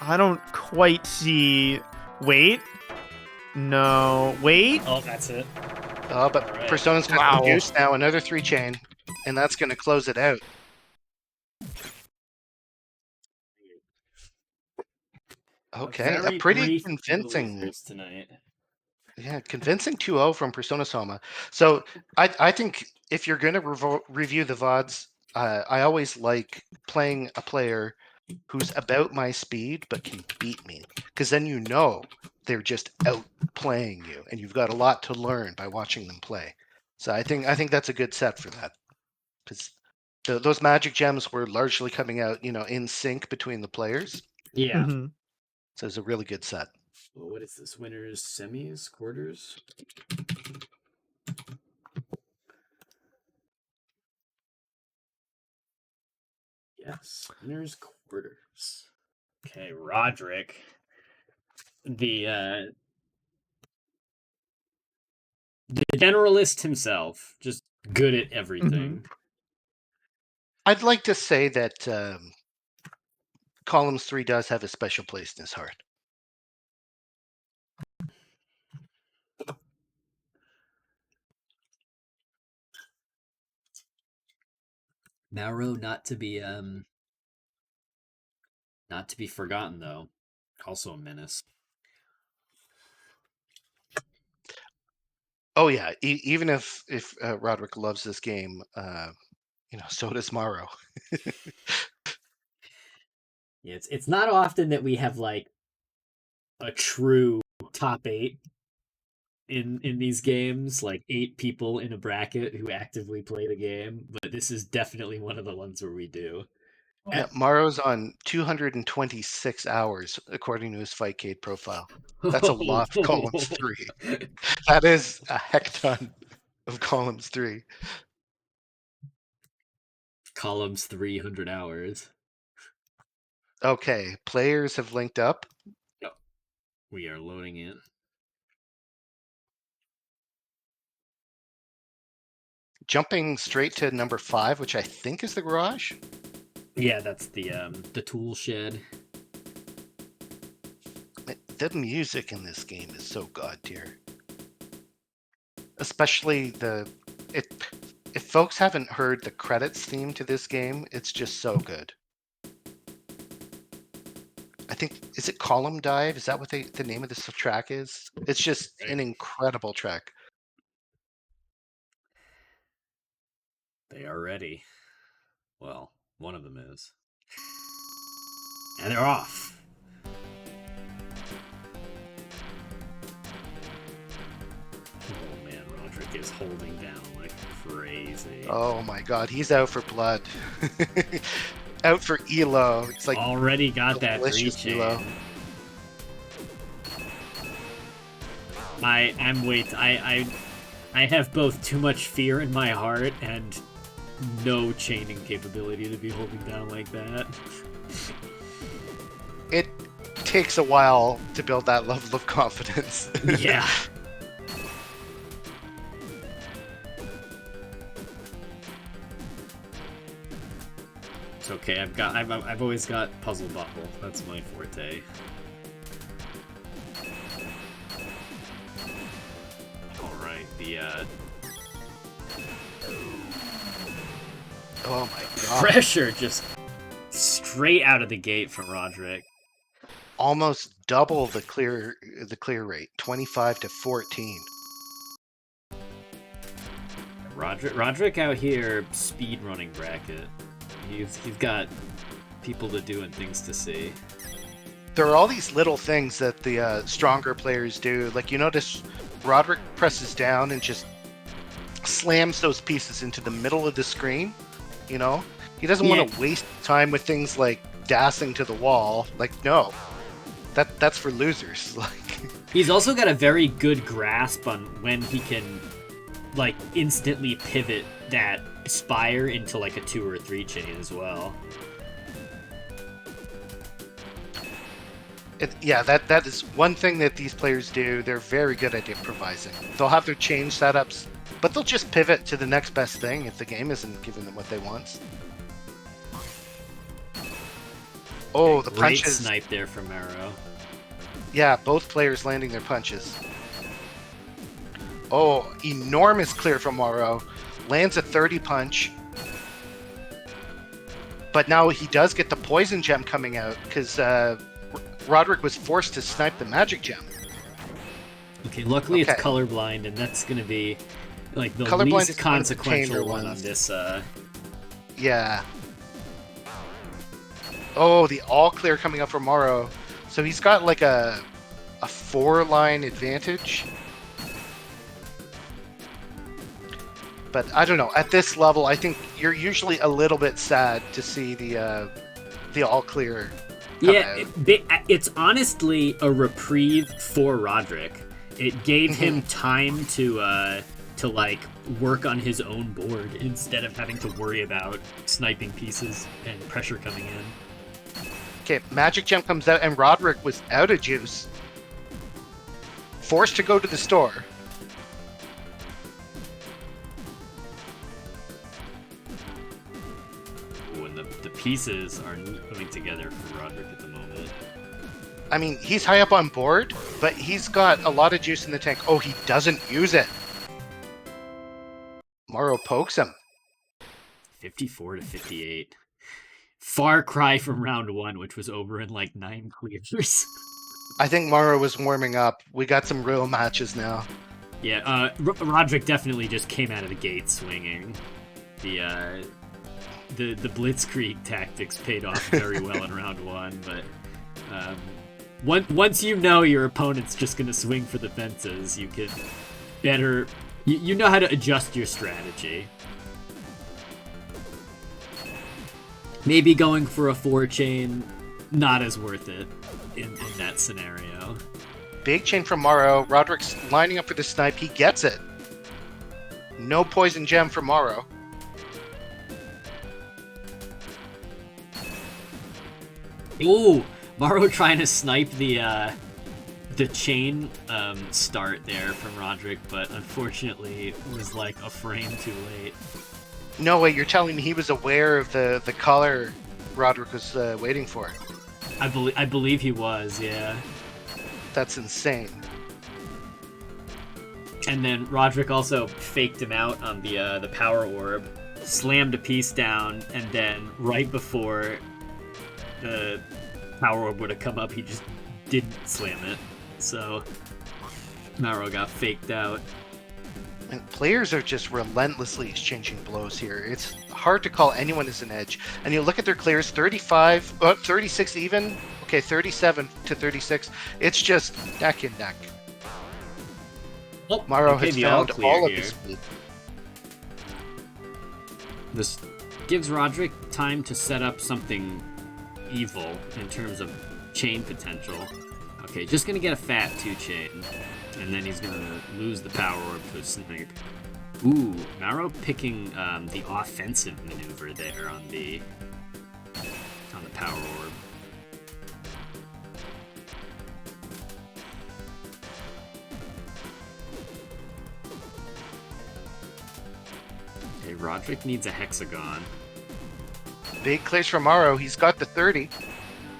I don't quite see. Wait. No. Wait. Oh, that's it. Oh, but Alright. Persona's got Wow. the juice now. Another 3 chain. And that's going to close it out. Okay, a Very pretty brief convincing... losers tonight. Yeah, convincing 2-0 from Persona Soma. So I think if you're going to review the VODs, I always like playing a player who's about my speed but can beat me, because then you know they're just outplaying you, and you've got a lot to learn by watching them play. So I think that's a good set for that, because those magic gems were largely coming out, in sync between the players. Yeah. Mhm. So it's a really good set. Well, what is this? Winners, semis, quarters? Yes, winners, quarters. Okay, Roderick. The generalist himself, just good at everything. I'd like to say that Columns 3 does have a special place in his heart. Nauro not to be forgotten though. Also a menace. Oh yeah, even if Roderick loves this game, so does Morrow. Yeah, it's not often that we have like a true top 8 in these games, like 8 people in a bracket who actively play the game, but this is definitely one of the ones where we do. Yeah, Morrow's on 226 hours according to his Fightcade profile. That's a lot of Columns 3. That is a heck ton of Columns 3. Columns 300 hours. Okay, players have linked up. Yep. We are loading in. Jumping straight to number 5, which I think is the garage. Yeah, that's the tool shed. The music in this game is so god tier. Especially if folks haven't heard the credits theme to this game, it's just so good. I think, is it Column Dive? Is that what the name of this track is? It's just an incredible track. They are ready. Well, one of them is. And they're off. Oh man, Roderick is holding down like crazy. Oh my god, he's out for blood. Out for Elo. It's like already got that delicious reach. Elo. I have both too much fear in my heart and no chaining capability to be holding down like that. It takes a while to build that level of confidence. Yeah. It's okay. I've always got puzzle bubble. That's my forte. All right, Oh my god. pressure just straight out of the gate from Roderick. Almost double the clear rate, 25 to 14. Roderick out here speed running bracket. He's got people to do and things to see. There are all these little things that the stronger players do. Like, you notice Roderick presses down and just slams those pieces into the middle of the screen, He doesn't want to waste time with things like dancing to the wall. Like, no, that's for losers. Like, he's also got a very good grasp on when he can, like, instantly pivot that Spire into like a 2 or 3 chain as well. That is one thing that these players do. They're very good at improvising. They'll have their chain setups, but they'll just pivot to the next best thing if the game isn't giving them what they want. Oh, the Great punches! snipe there from Maro. Yeah, both players landing their punches. Oh, enormous clear from Morrow. Lands a 30 punch. But now he does get the poison gem coming out because Roderick was forced to snipe the magic gem. Okay, luckily it's colorblind, and that's going to be like the colorblind least consequential one on this. Yeah. Oh, the all clear coming up for Morrow. So he's got like a 4-line advantage. But I don't know. At this level, I think you're usually a little bit sad to see the all clear. Yeah, it's honestly a reprieve for Roderick. It gave him time to like work on his own board instead of having to worry about sniping pieces and pressure coming in. Okay, magic gem comes out, and Roderick was out of juice. Forced to go to the store. Ooh, and the pieces are neat coming together for Roderick at the moment. I mean, he's high up on board, but he's got a lot of juice in the tank. Oh, he doesn't use it. Morrow pokes him. 54 to 58. Far cry from round 1, which was over in like 9 clears. I think Morrow was warming up. We got some real matches now. Yeah, Roderick definitely just came out of the gate swinging. The Blitzkrieg tactics paid off very well in round 1, but once you know your opponent's just going to swing for the fences, you can better... You know how to adjust your strategy. Maybe going for a 4-chain, not as worth it in that scenario. Big chain from Morrow. Roderick's lining up for the snipe. He gets it. No poison gem for Morrow. Ooh, Morrow trying to snipe the chain start there from Roderick, but unfortunately was like a frame too late. No way, you're telling me he was aware of the color Roderick was waiting for? I believe he was, yeah. That's insane. And then Roderick also faked him out on the power orb, slammed a piece down, and then right before the power orb would have come up, he just didn't slam it. So Maro got faked out. And players are just relentlessly exchanging blows here. It's hard to call anyone as an edge. And you look at their clears, 36 even. Okay, 37 to 36. It's just neck and neck. Oh, Maro okay, has found all of his here. speed. This gives Roderick time to set up something evil in terms of chain potential. Okay, just gonna get a fat 2-chain, and then he's gonna lose the power orb to a snipe. Ooh, Maro picking the offensive maneuver there on the power orb. Okay, Roderick needs a hexagon. Big clears from Morrow. He's got the 30.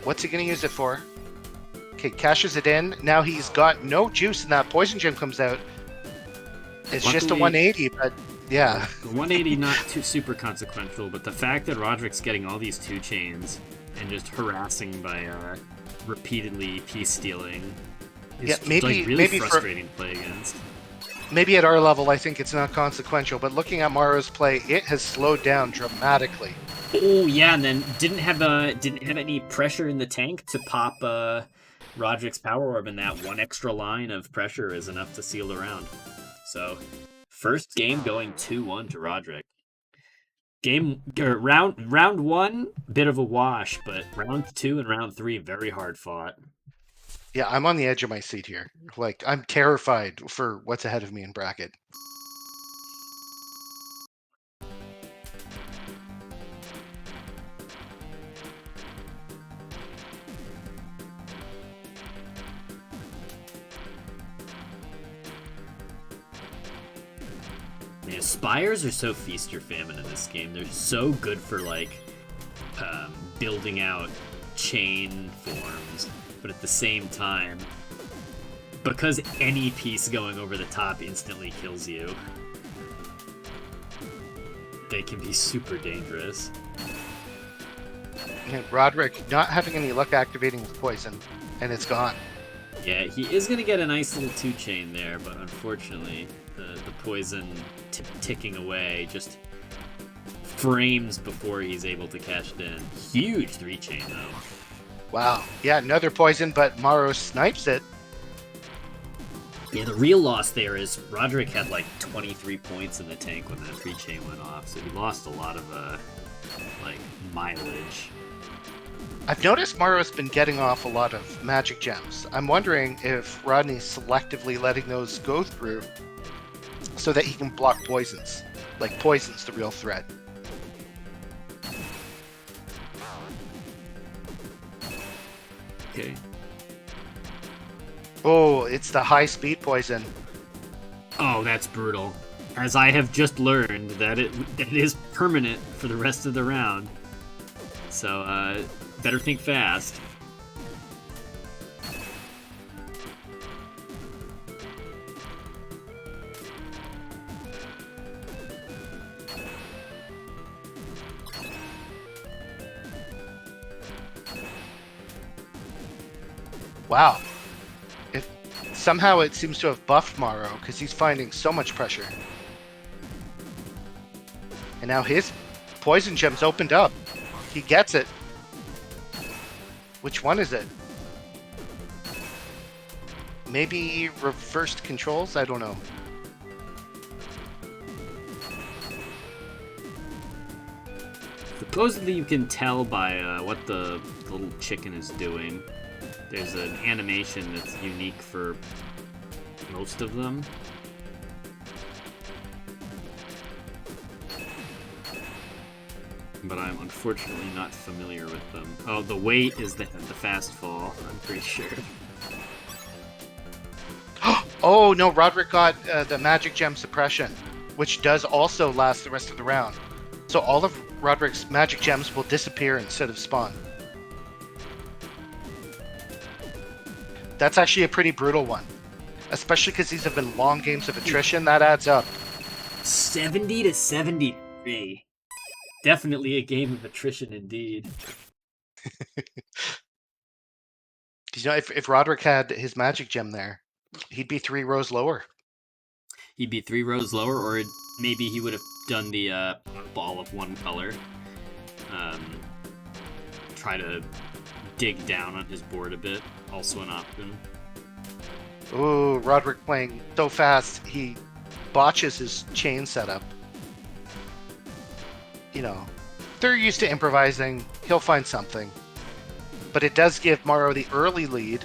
What's he going to use it for? Okay, cashes it in. Now he's got no juice, and that poison gem comes out. It's just a 180, but yeah. The 180 not too super consequential, but the fact that Roderick's getting all these 2-chains and just harassing by repeatedly piece stealing is like really frustrating to play against. Maybe at our level, I think it's not consequential, but looking at Morrow's play, it has slowed down dramatically. Oh yeah, and then didn't have any pressure in the tank to pop Roderick's power orb, and that one extra line of pressure is enough to seal the round. So, first game going 2-1 to Roderick. Round one, bit of a wash, but round two and round three, very hard fought. Yeah, I'm on the edge of my seat here. Like, I'm terrified for what's ahead of me in bracket. The spires are so feast or famine in this game. They're so good for like building out chain forms, but at the same time, because any piece going over the top instantly kills you, they can be super dangerous. And Roderick not having any luck activating with poison, and it's gone. Yeah, he is going to get a nice little 2-chain there, but unfortunately, the poison ticking away just frames before he's able to cash it in. Huge 3-chain, though. Wow. Yeah, another poison, but Morrow snipes it. Yeah, the real loss there is Roderick had like 23 points in the tank when that 3-chain went off, so he lost a lot of like mileage. I've noticed Morrow's been getting off a lot of magic gems. I'm wondering if Rodney's selectively letting those go through so that he can block poisons. Like, poison's the real threat. Okay. Oh, it's the high-speed poison. Oh, that's brutal. As I have just learned that it is permanent for the rest of the round. So, better think fast. Wow. Somehow it seems to have buffed Morrow, because he's finding so much pressure. And now his poison gem's opened up. He gets it. Which one is it? Maybe reversed controls? I don't know. Supposedly you can tell by what the little chicken is doing. There's an animation that's unique for most of them. But I'm unfortunately not familiar with them. Oh, the weight is the fast fall, I'm pretty sure. Oh, no, Roderick got the magic gem suppression, which does also last the rest of the round. So all of Roderick's magic gems will disappear instead of spawn. That's actually a pretty brutal one. Especially because these have been long games of attrition, that adds up. 70 to 73. Definitely a game of attrition indeed. You know, if Roderick had his magic gem there, he'd be 3 rows lower. He'd be 3 rows lower, or maybe he would have done the ball of one color. Try to dig down on his board a bit. Also an option. Ooh, Roderick playing so fast, he botches his chain setup. You know, they're used to improvising. He'll find something. But it does give Morrow the early lead.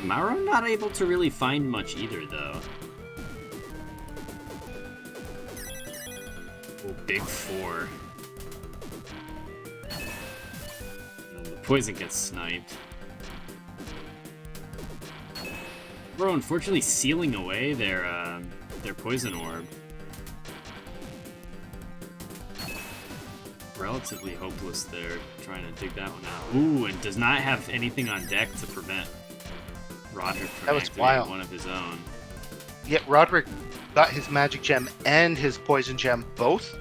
Morrow not able to really find much either, though. Oh, big 4. And the poison gets sniped. Bro, unfortunately sealing away their poison orb. Relatively hopeless there, trying to dig that one out. Ooh, and does not have anything on deck to prevent Roderick from activating one of his own. Yet Roderick got his magic gem and his poison gem both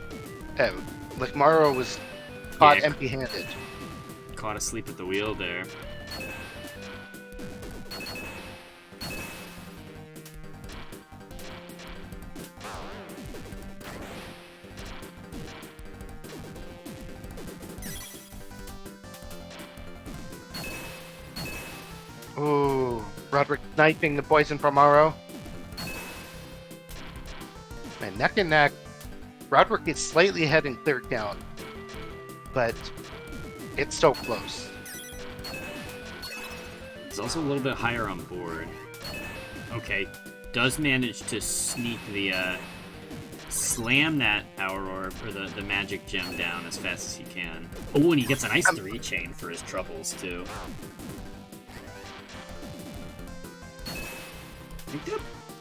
out. Like, Morrow was caught empty-handed. Caught asleep at the wheel there. Ooh, Roderick sniping the poison from Morrow. neck and neck. Roderick is slightly ahead in clear count, but it's so close. He's also a little bit higher on board. Okay, does manage to sneak the, slam that power orb, or the magic gem down as fast as he can. Oh, and he gets a nice 3-chain for his troubles, too.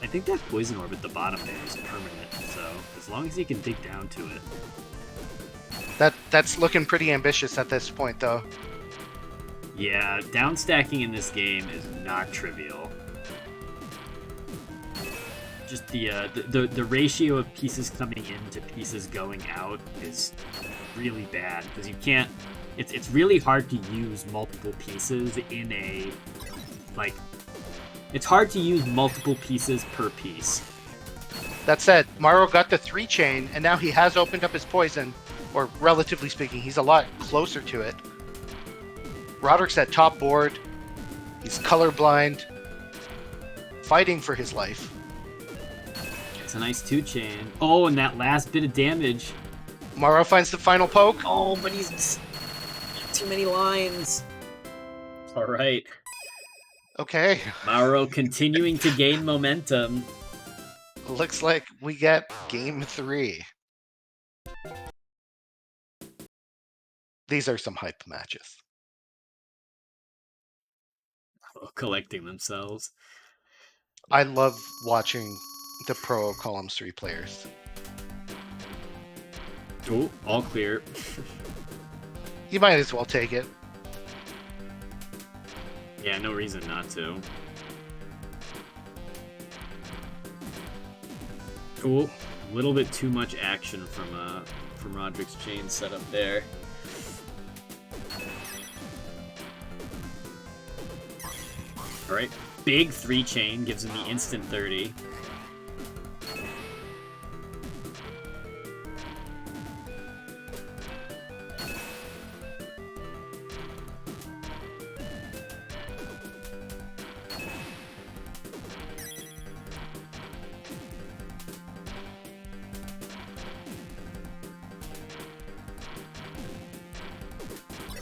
I think that poison orb at the bottom there is permanent, so as long as he can dig down to it. That's looking pretty ambitious at this point, though. Yeah, downstacking in this game is not trivial. Just the ratio of pieces coming in to pieces going out is really bad, because you can't... It's really hard to use multiple pieces in a... Like... It's hard to use multiple pieces per piece. That said, Maro got the 3-chain, and now he has opened up his poison, or relatively speaking, he's a lot closer to it. Roderick's at top board. He's colorblind, fighting for his life. It's a nice 2-chain. Oh, and that last bit of damage. Maro finds the final poke. Oh, but he's too many lines. All right. Okay. Mauro continuing to gain momentum. Looks like we get game 3. These are some hype matches. Collecting themselves. I love watching the pro Columns 3 players. Oh, all clear. You might as well take it. Yeah, no reason not to. Cool. A little bit too much action from Roderick's chain setup there. All right, big 3-chain gives him the instant 30.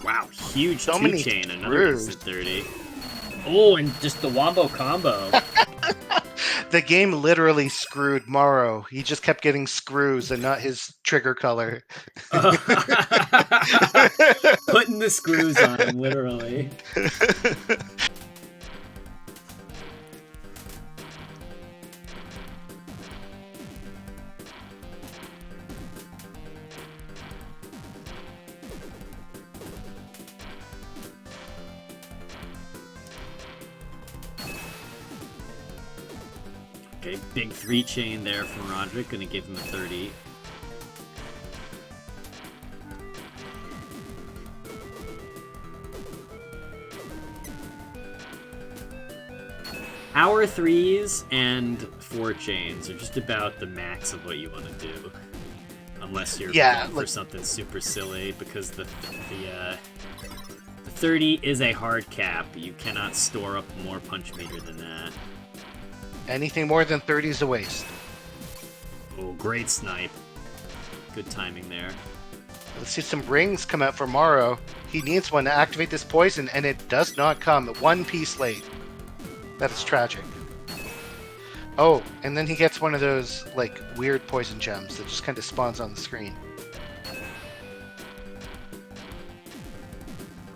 Wow, huge So many 2-chain, another screws. instant 30. Oh, and just the wombo combo. The game literally screwed Morrow. He just kept getting screws and not his trigger color. Putting the screws on him, literally. Okay, big 3-chain there from Roderick, gonna give him a 30. Power 3s and 4-chains are just about the max of what you want to do. Unless you're going for something super silly, because the 30 is a hard cap. You cannot store up more punch meter than that. Anything more than 30 is a waste. Oh, great snipe. Good timing there. Let's see some rings come out for Morrow. He needs one to activate this poison, and it does not come. One piece late. That is tragic. Oh, and then he gets one of those, like, weird poison gems that just kind of spawns on the screen.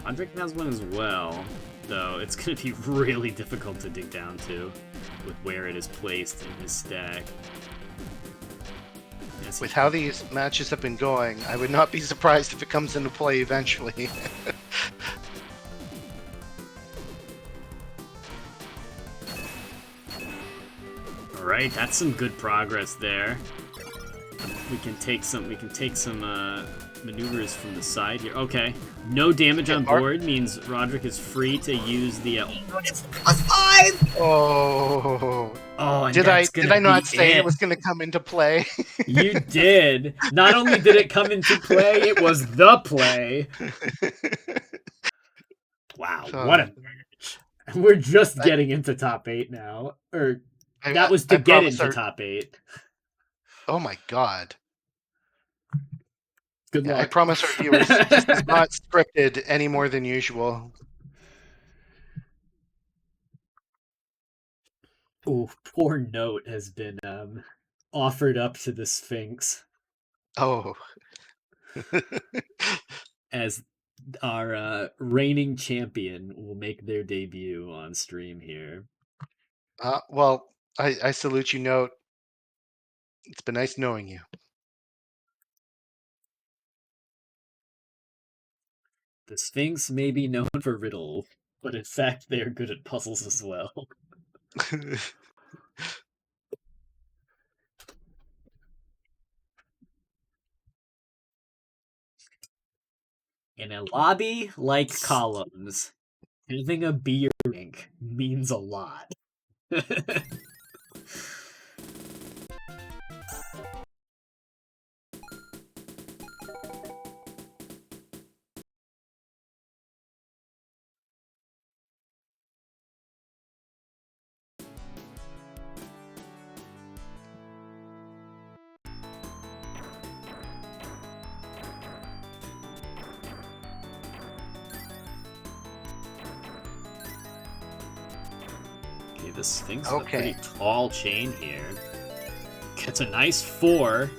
Roderick has one as well, though it's going to be really difficult to dig down to with where it is placed in his stack. Yes, With how these matches have been going, I would not be surprised if it comes into play eventually. All right, that's some good progress there. We can take some maneuvers from the side here. Okay, no damage on board means Roderick is free to use the. +5. Oh. Oh, and did I not say it was going to come into play? You did. Not only did it come into play, it was the play. Wow, what a match. We're just getting into top 8 now. Or that was to get into top 8. Oh my god. Good Yeah, I luck. promise our viewers this is not scripted any more than usual. Oh, poor Note has been offered up to the Sphinx Oh. as our reigning champion will make their debut on stream here. Well, I salute you, Note. It's been nice knowing you. The Sphinx may be known for riddle, but in fact they are good at puzzles as well. In a lobby like Columns, having a beer drink means a lot. Okay, the Sphinx is a pretty tall chain here. Gets a nice 4.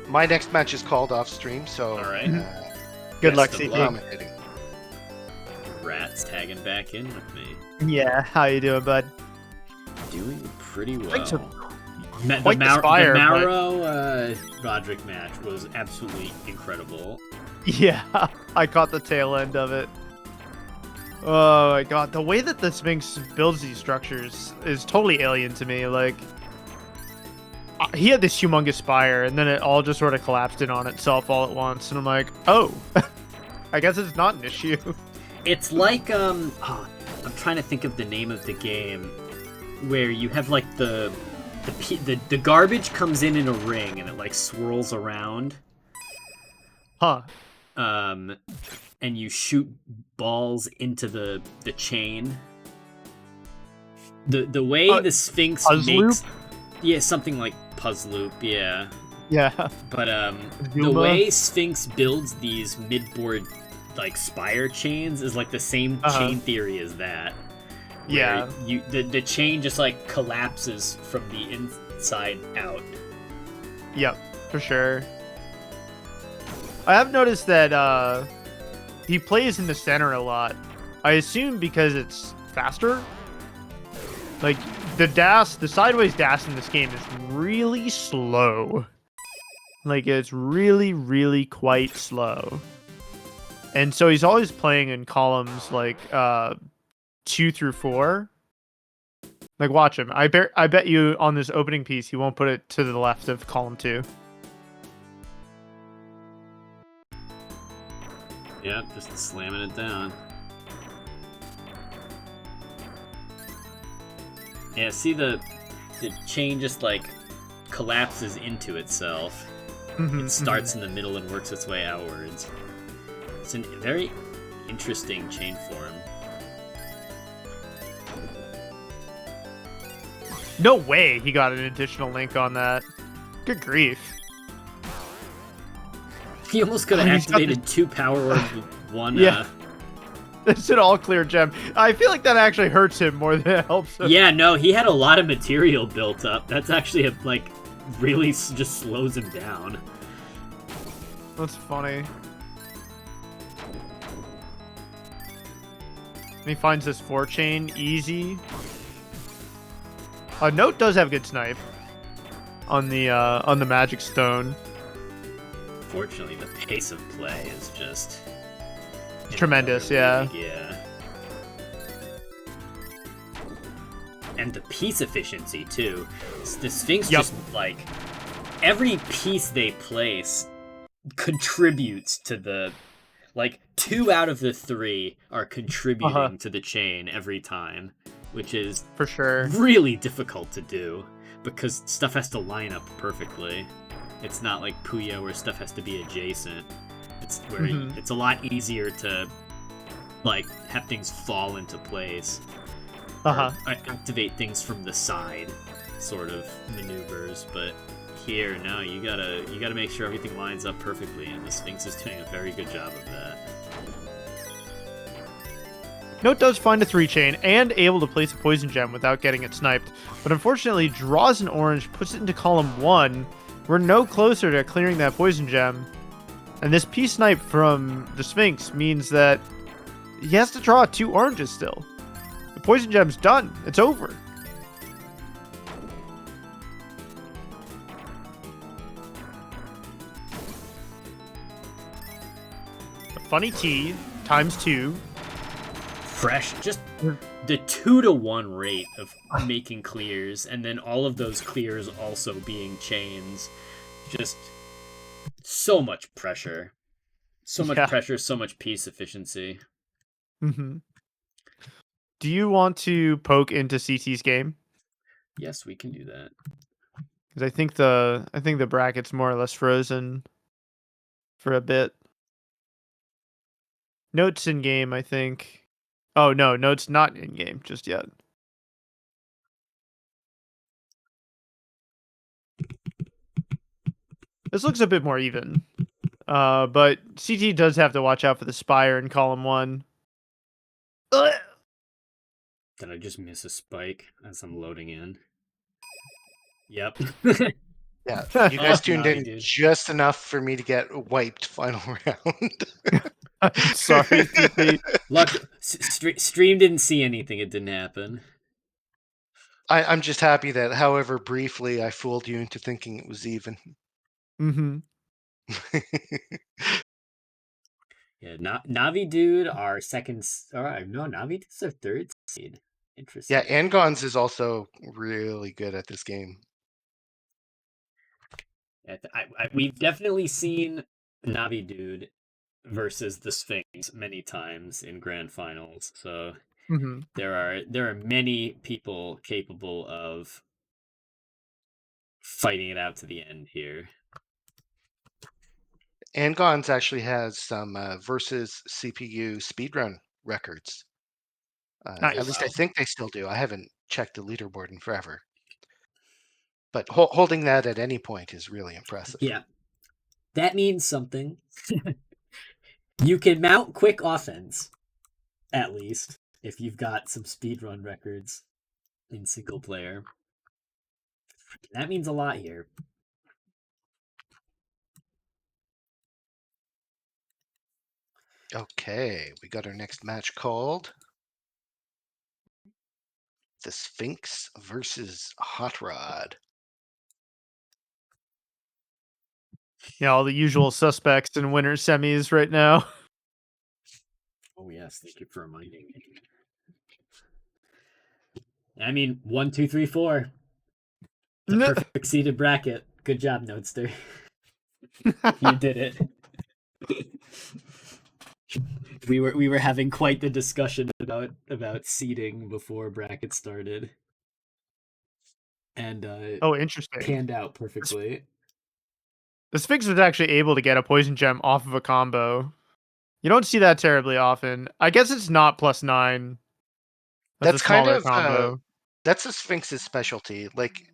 My next match is called off stream, so all right. Good luck, CP. CP. Rat's tagging back in with me. Yeah, how you doing, bud? Doing pretty well. Thanks for The Mauro Roderick match was absolutely incredible. Yeah, I caught the tail end of it. Oh my god, the way that the Sphinx builds these structures is totally alien to me. Like, he had this humongous spire, and then it all just sort of collapsed in on itself all at once, and I'm like, oh, I guess it's not an issue. It's like, I'm trying to think of the name of the game, where you have like the garbage comes in a ring and it like swirls around. Huh. And you shoot balls into the chain. The way the Sphinx makes... Yeah, something like Puzzle Loop, yeah. Yeah. But the way Sphinx builds these mid-board like spire chains is like the same chain theory as that. Yeah. The chain just like collapses from the inside out. Yep, for sure. I have noticed that he plays in the center a lot. I assume because it's faster. Like, the sideways dash in this game is really slow. Like, it's really, really quite slow. And so he's always playing in columns like 2 through 4. Like, watch him. I bet you on this opening piece he won't put it to the left of column 2. Yeah, just slamming it down. Yeah, see the chain just like collapses into itself. It starts in the middle and works its way outwards. It's a very interesting chain form. No way he got an additional link on that. Good grief. He almost could have activated 2 power orbs with 1. Yeah. It's an all-clear gem. I feel like that actually hurts him more than it helps him. Yeah, no, he had a lot of material built up. That's actually, like, really just slows him down. That's funny. And he finds this 4 chain easy. Note does have good snipe on the magic stone. Fortunately, the pace of play is just tremendous. Yeah. Yeah. And the piece efficiency too. The Sphinx just like every piece they place contributes to the like 2 out of the 3 are contributing to the chain every time, which is for sure really difficult to do because stuff has to line up perfectly. It's not like Puyo where stuff has to be adjacent. It's where it's a lot easier to like have things fall into place. Or activate things from the side sort of maneuvers, but here. No, you gotta make sure everything lines up perfectly, and the Sphinx is doing a very good job of that. Note does find a 3-chain and able to place a poison gem without getting it sniped, but unfortunately draws an orange, puts it into column 1. We're no closer to clearing that poison gem. And this P-snipe from the Sphinx means that he has to draw 2 oranges still. The poison gem's done. It's over. A funny T times 2. Fresh, just the 2-to-1 rate of making clears, and then all of those clears also being chains. Just so much pressure. So much pressure, so much piece efficiency. Mm-hmm. Do you want to poke into CT's game? Yes, we can do that. Because I think the bracket's more or less frozen for a bit. Notes in game, I think. Oh no, Notes not in game just yet. This looks a bit more even. But CT does have to watch out for the Spire in column 1. Ugh! Did I just miss a spike as I'm loading in? Yep. Yeah, you guys tuned Naughty in dude. just enough for me to get wiped final round. I'm sorry, CT. Look, stream didn't see anything. It didn't happen. I'm just happy that, however briefly, I fooled you into thinking it was even. Mm-hmm. Yeah, Navi dude, our second. Or no, Navi dude's our third seed. Interesting. Yeah, Angons is also really good at this game. We've definitely seen Navi dude versus the Sphinx many times in grand finals. So Mm-hmm. there are many people capable of fighting it out to the end here. Angons actually has some versus CPU speedrun records. Nice. At least I think they still do. I haven't checked the leaderboard in forever. But holding that at any point is really impressive. Yeah. That means something. You can mount quick offense, at least, if you've got some speedrun records in single player. That means a lot here. Okay, we got our next match called the Sphinx versus Hot Rod. Yeah, all the usual suspects in winter semis right now. Oh yes, thank you for reminding me. I mean, 1, 2, 3, 4. The perfect seeded bracket. Good job, Notester. You did it. We were having quite the discussion about seeding before bracket started, and Oh, interesting. panned out perfectly. The Sphinx was actually able to get a poison gem off of a combo. You don't see that terribly often. I guess it's not +9. That's a kind smaller of combo. that's the Sphinx's specialty. Like,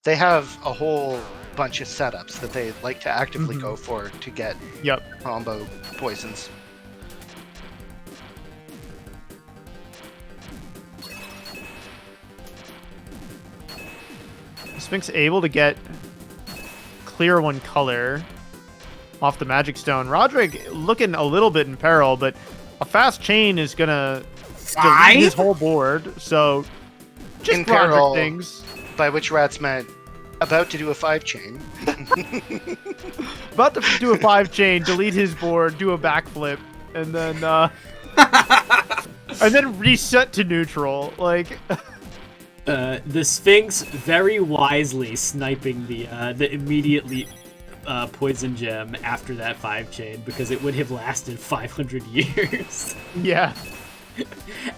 they have a whole bunch of setups that they like to actively go for to get combo poisons. The Sphinx able to get clear 1 color off the Magic Stone. Roderick looking a little bit in peril, but a fast chain is gonna delete his whole board. So just In Roderick peril, things. by which Rats meant about to do a 5-chain. About to do a 5-chain, delete his board, do a backflip, and then reset to neutral. Like the Sphinx very wisely sniping the immediately poison gem after that 5-chain, because it would have lasted 500 years. Yeah.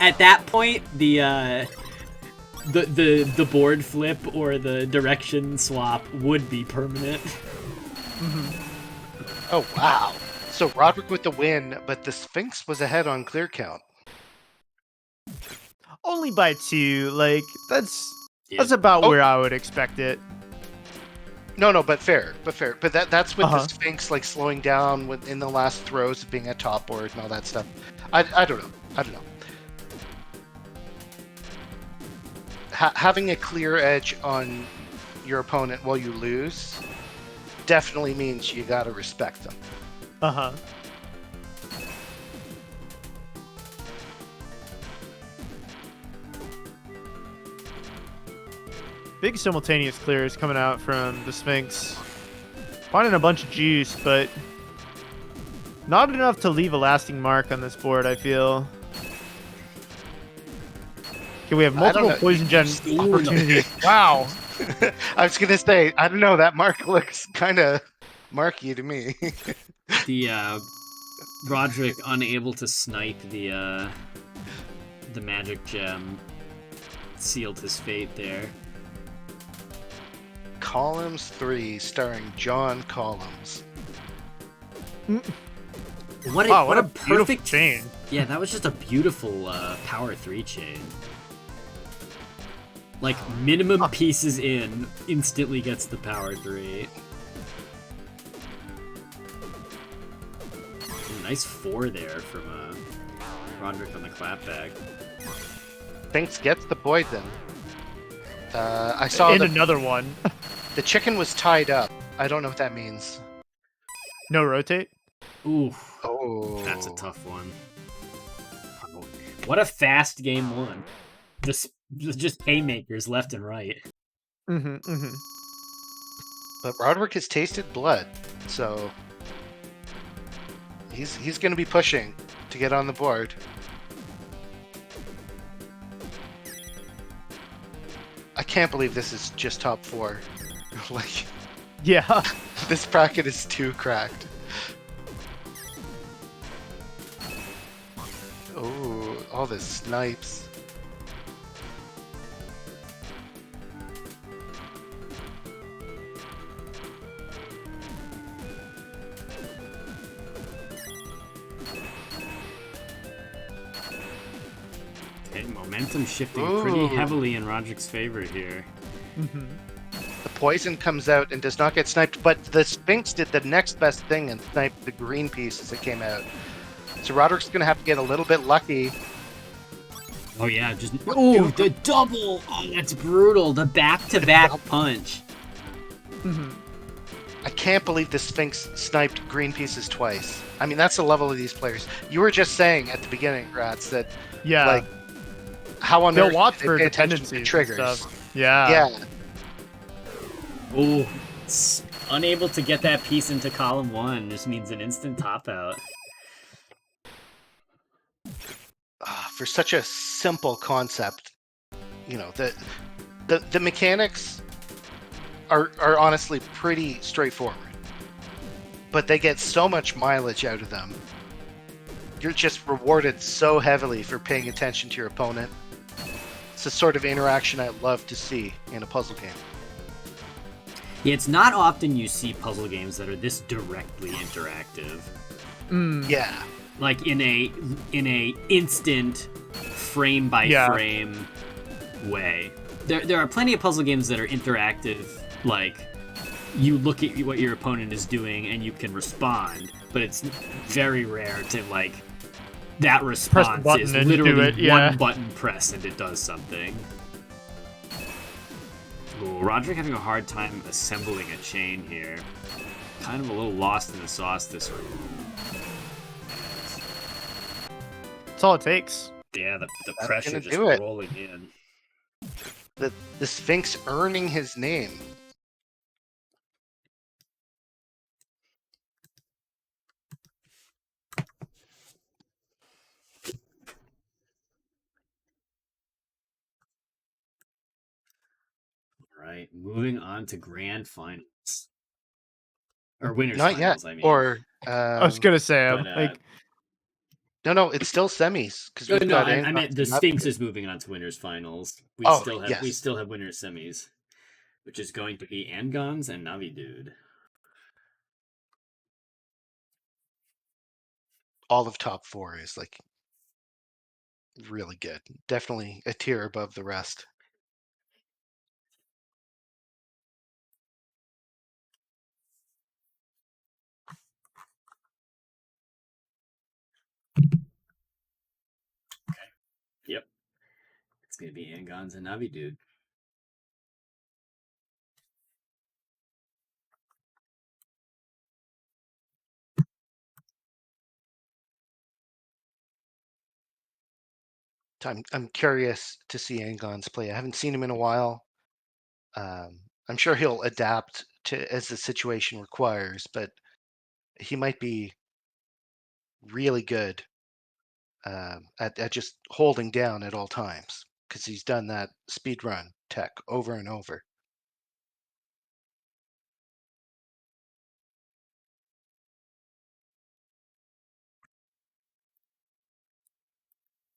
At that point, the board flip or the direction swap would be permanent. Oh wow! So Roderick with the win, but the Sphinx was ahead on clear count. Only by 2. Like that's about where I would expect it. No, but fair. But that's with the Uh-huh. Sphinx like slowing down in the last throws of being a top board and all that stuff. I don't know. I don't know. Having a clear edge on your opponent while you lose definitely means you gotta respect them. Uh-huh. Big simultaneous clears coming out from the Sphinx. Finding a bunch of juice, but not enough to leave a lasting mark on this board, I feel. Okay, we have multiple poison gen opportunities. Wow. I was gonna say, I don't know, that mark looks kind of marky to me. The Roderick unable to snipe the magic gem sealed his fate there. Columns 3, starring John Columns. What a perfect chain. Yeah, that was just a beautiful power 3 chain. Like, minimum pieces in, instantly gets the power 3. Nice 4 there from Roderick on the clapback. Sphinx gets the poison. I saw another one. The chicken was tied up. I don't know what that means. No rotate? Ooh. Oh. That's a tough one. What a fast game 1. Just haymakers left and right. But Roderick has tasted blood, so he's going to be pushing to get on the board. I can't believe this is just top 4. Like, yeah, this bracket is too cracked. Oh, all the snipes. Okay, momentum shifting pretty heavily in Roderick's favor here. The poison comes out and does not get sniped, but the Sphinx did the next best thing and sniped the green piece as it came out. So Roderick's going to have to get a little bit lucky. Oh yeah, just the double! Oh, that's brutal. The back-to-back punch. I can't believe the Sphinx sniped green pieces twice. I mean, that's the level of these players. You were just saying at the beginning, Rats, that like how on they'll earth watch they for pay attention dependencies to triggers. and stuff. Yeah. Oh, unable to get that piece into column 1 just means an instant top out. For such a simple concept, you know, the mechanics are honestly pretty straightforward, but they get so much mileage out of them. You're just rewarded so heavily for paying attention to your opponent. It's the sort of interaction I love to see in a puzzle game. Yeah, it's not often you see puzzle games that are this directly interactive. Yeah. Like in a instant frame by frame way. There are plenty of puzzle games that are interactive, like you look at what your opponent is doing and you can respond, but it's very rare to like that response is literally one button press and it does something. Ooh, Roderick having a hard time assembling a chain here. Kind of a little lost in the sauce this room. That's all it takes. Yeah, the pressure just rolling in. The Sphinx earning his name. Right, moving on to grand finals. Or winners Not finals, yet. I mean. Or I was gonna say, but, no, it's still semis because we've got. I meant the Sphinx is moving on to winners finals. We still have winners semis, which is going to be Angons and Navi Dude. All of top 4 is like really good. Definitely a tier above the rest. gonna be Angons and Navi Dude. I'm curious to see Angons play. I haven't seen him in a while. I'm sure he'll adapt to as the situation requires, but he might be really good at just holding down at all times because he's done that speed run tech over and over.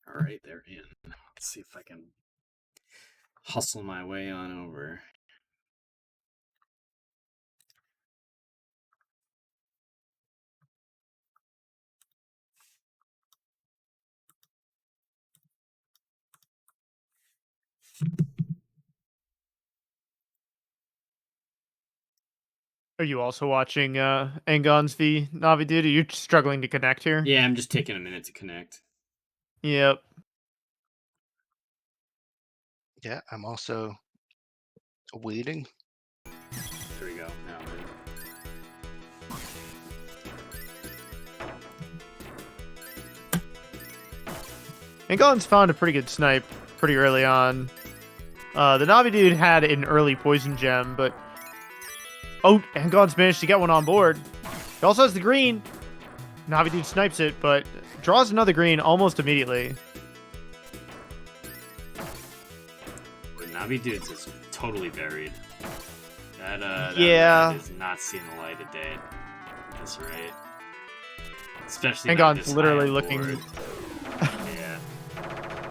All right, they're in. Let's see if I can hustle my way on over. Are you also watching Angons v Navi Dude? Are you struggling to connect here? Yeah, I'm just taking a minute to connect. Yep. Yeah, I'm also waiting. Here we go. Now, Angons found a pretty good snipe pretty early on. The Navi Dude had an early poison gem, but Angons managed to get one on board. He also has the green. Navi Dude snipes it, but draws another green almost immediately. but Navi Dude's is totally buried. That Yeah. red is not seeing the light of day. That's right. Especially not Angons this literally high up looking. board. Yeah.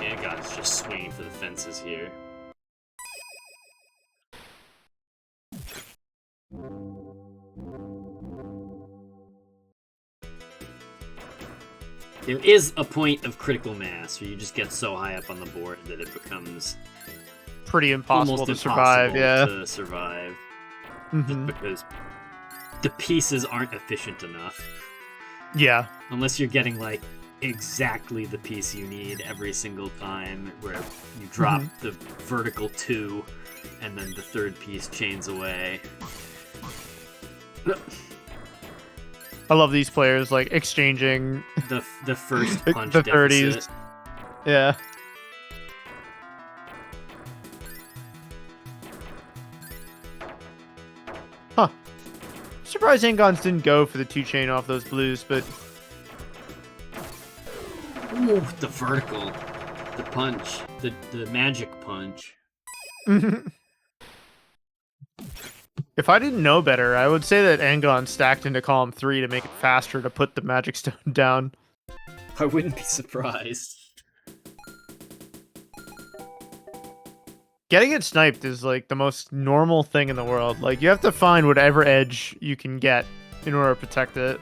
Angon's just swinging for the fences here. There is a point of critical mass where you just get so high up on the board that it becomes Pretty impossible almost to survive. Yeah. to survive Mhm. because the pieces aren't efficient enough. Yeah. Unless you're getting like exactly the piece you need every single time, where you drop the vertical 2 and then the third piece chains away. I love these players like exchanging The first punch the deficit. 30s. Yeah. Huh. Surprised Angons didn't go for the 2-chain off those blues, but Ooh, the vertical, the punch, the magic punch. if I didn't know better, I would say that Angon stacked into column 3 to make it faster to put the magic stone down. I wouldn't be surprised. Getting it sniped is like the most normal thing in the world. Like you have to find whatever edge you can get in order to protect it.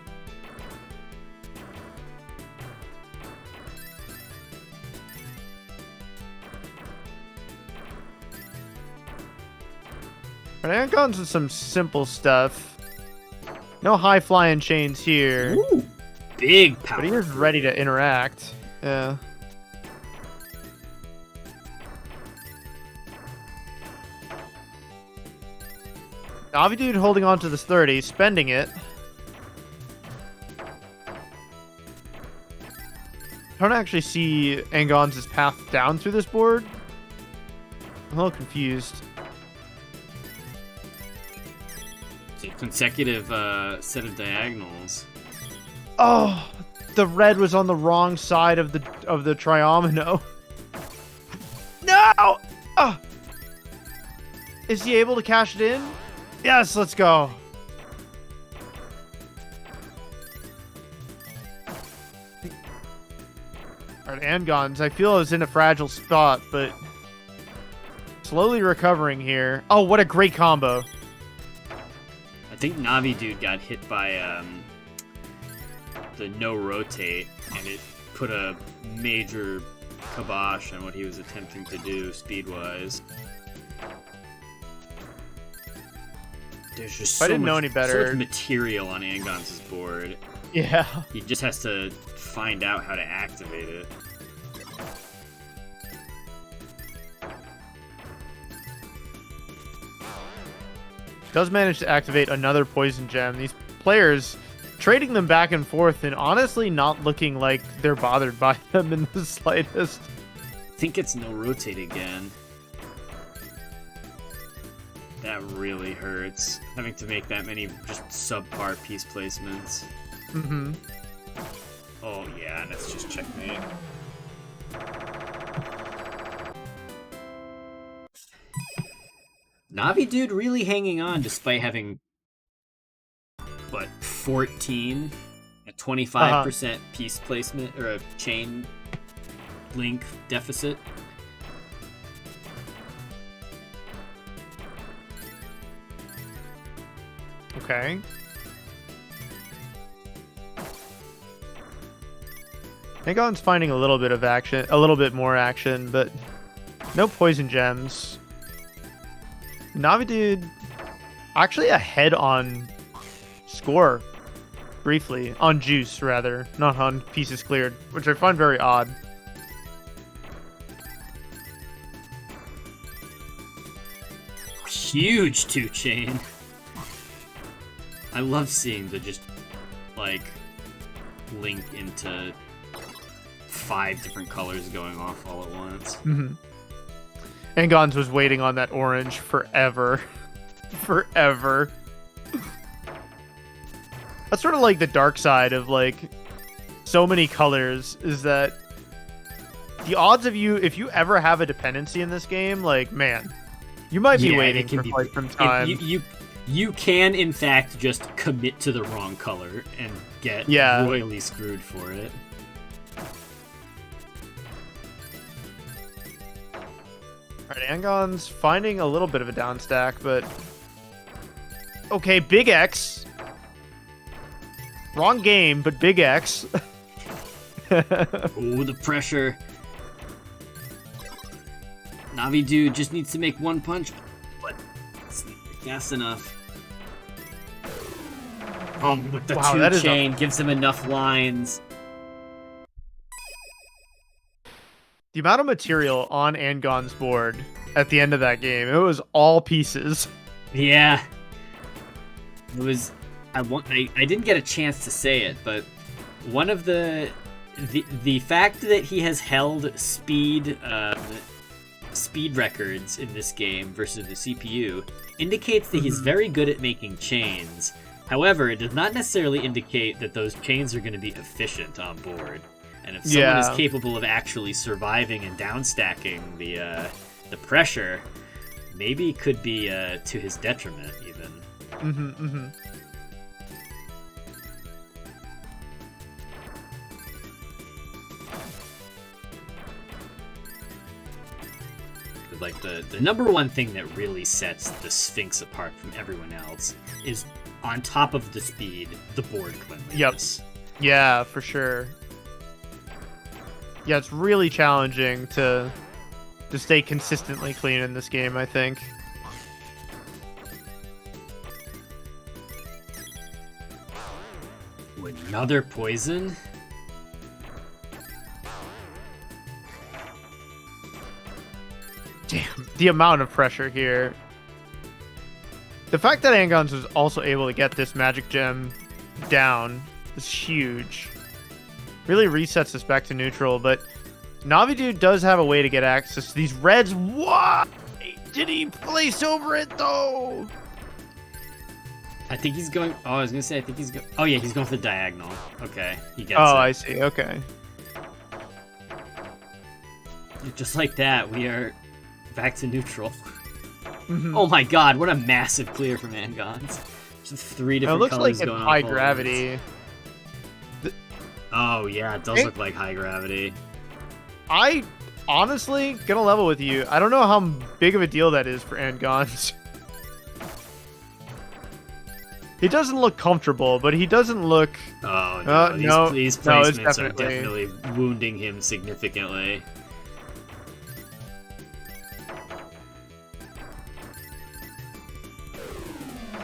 But Angons with some simple stuff. No high flying chains here. Ooh, big power. But he is ready to interact. Yeah. Navi Dude holding on to this 30, spending it. I don't actually see Angons' path down through this board. I'm a little confused. It's a consecutive set of diagonals. Oh, the red was on the wrong side of the triomino. No! Oh. Is he able to cash it in? Yes, let's go. Alright, Angons, I feel is in a fragile spot, but slowly recovering here. Oh, what a great combo. I think Navi Dude got hit by the no rotate, and it put a major kibosh on what he was attempting to do speed-wise. There's just If I didn't know any so better- much material on Angons' board. Yeah. He just has to find out how to activate it. does manage to activate another poison gem. These players trading them back and forth and honestly not looking like they're bothered by them in the slightest. I think it's no rotate again. That really hurts, having to make that many just subpar piece placements. Mm-hmm. Oh yeah, and it's just checkmate. Navi dude really hanging on despite having, what, 14? A 25% piece placement, or a chain link deficit. Okay. Aegon's finding a little bit of action, a little bit more action, but no poison gems. Navi dude actually ahead on score, briefly. On juice, rather. Not on pieces cleared, which I find very odd. Huge 2-chain. I love seeing the just, like, link into 5 different colors going off all at once. Mm-hmm. Aegon's was waiting on that orange forever. Forever. That's sort of like the dark side of, like, so many colors, is that the odds of you, if you ever have a dependency in this game, like, man, you might be waiting for quite some time. You can, in fact, just commit to the wrong color and get royally screwed for it. Alright, Aegon's finding a little bit of a down stack, but... Okay, Big X. Wrong game, but Big X. Oh, the pressure. Navi dude just needs to make one punch, but it's not fast enough. With the Wow, 2-chain, gives him enough lines. The amount of material on Aegon's board at the end of that game, it was all pieces. Yeah. It was... I didn't get a chance to say it, but one of the fact that he has held speed records in this game versus the CPU indicates that he's very good at making chains. However, it does not necessarily indicate that those chains are going to be efficient on board. And if someone is capable of actually surviving and downstacking the pressure, maybe it could be to his detriment even. Mm-hmm, mm-hmm. Like the number one thing that really sets the Sphinx apart from everyone else is, on top of the speed, the board cleanliness. Yep. Yeah, for sure. Yeah, it's really challenging to stay consistently clean in this game, I think. Another poison? Damn, the amount of pressure here. The fact that Aegon's was also able to get this magic gem down is huge. Really resets this back to neutral, but Navi dude does have a way to get access to these reds. Why did he place over it though? I think he's going... Oh, I was going to say, I think he's going... Oh, yeah, he's going for the diagonal. Okay, he gets it. Oh, I see. Okay. Just like that, we are back to neutral. Mm-hmm. Oh my god, what a massive clear from Aegon's. Just 3 different colors going on. It looks like it's high gravity. Oh, yeah, it does look like high gravity. I honestly, gonna level with you, I don't know how big of a deal that is for Aegon's. He doesn't look comfortable, but he doesn't look... Oh, no. No, these placements are definitely wounding him significantly.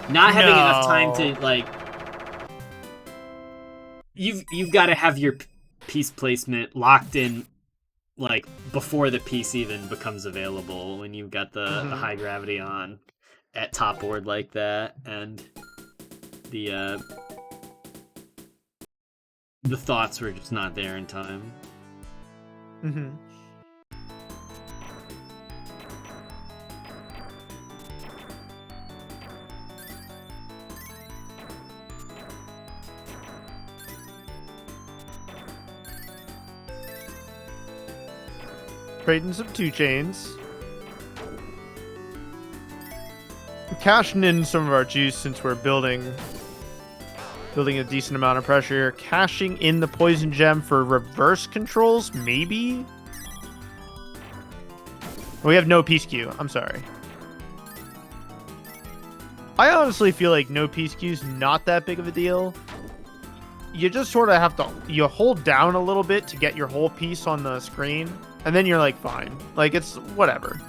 Not having enough time to, like... You've got to have your piece placement locked in, like, before the piece even becomes available when you've got the high gravity on. at top board like that, and the thoughts were just not there in time. Mm-hmm. Trading some 2 chains. We're cashing in some of our juice since we're building a decent amount of pressure here. Cashing in the poison gem for reverse controls, maybe? We have no peace queue. I'm sorry. I honestly feel like no peace queue is not that big of a deal. You just sort of have to... You hold down a little bit to get your whole piece on the screen, and then you're like, fine. Like, it's whatever.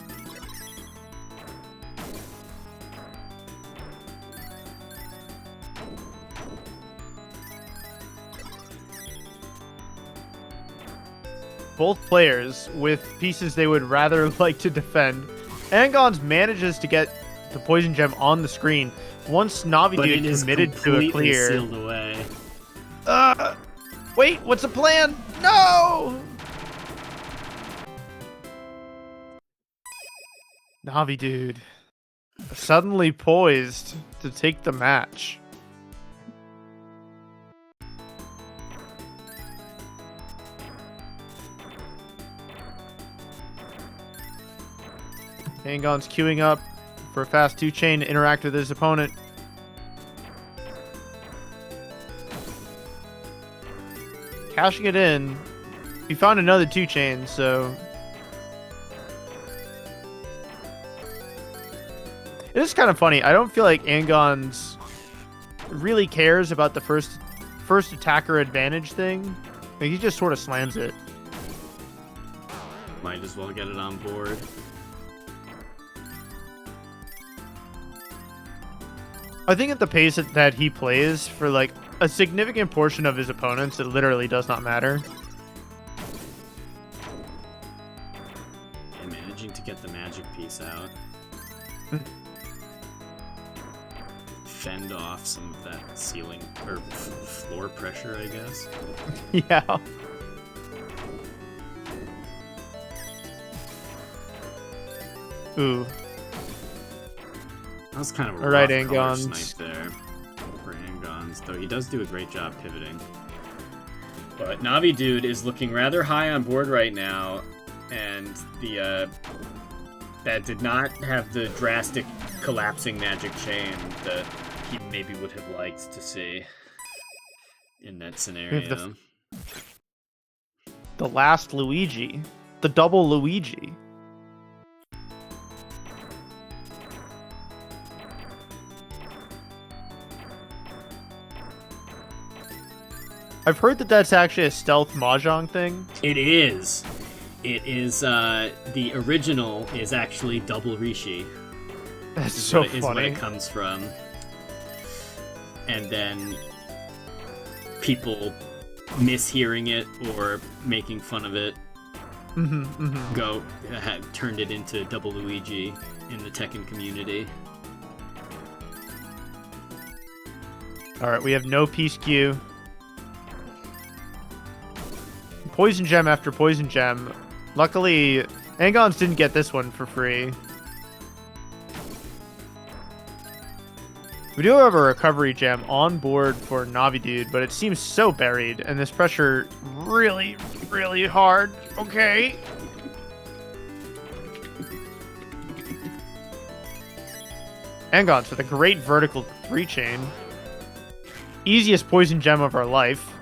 Both players with pieces they would rather like to defend. Angons manages to get the poison gem on the screen once Navidude committed to a clear. Sealed away. Wait, what's the plan? No! Navidude suddenly poised to take the match. Angon's queuing up for a fast 2-chain to interact with his opponent. Cashing it in. He found another 2-chain, so... It is kind of funny. I don't feel like Angon's really cares about the first attacker advantage thing. Like, he just sort of slams it. Might as well get it on board. I think at the pace that he plays for like a significant portion of his opponents, it literally does not matter. And managing to get the magic piece out. Fend off some of that ceiling or floor pressure, I guess. Yeah. Ooh. That was kind of a All right, rough color Angons. snipe there for Angons, though he does do a great job pivoting. But Navidude is looking rather high on board right now, and the that did not have the drastic collapsing magic chain that he maybe would have liked to see in that scenario. The last Luigi. The double Luigi. I've heard that that's actually a stealth mahjong thing. It is. It is, the original is actually double Rishi. That's so Is what funny. it comes from. And then people mishearing it or making fun of it turned it into double Luigi in the Tekken community. Alright, we have no peace queue. Poison gem after poison gem. Luckily, Angons didn't get this one for free. We do have a recovery gem on board for Navidude, but it seems so buried, and this pressure really, really hard. Okay. Angons with a great vertical 3-chain. Easiest poison gem of our life.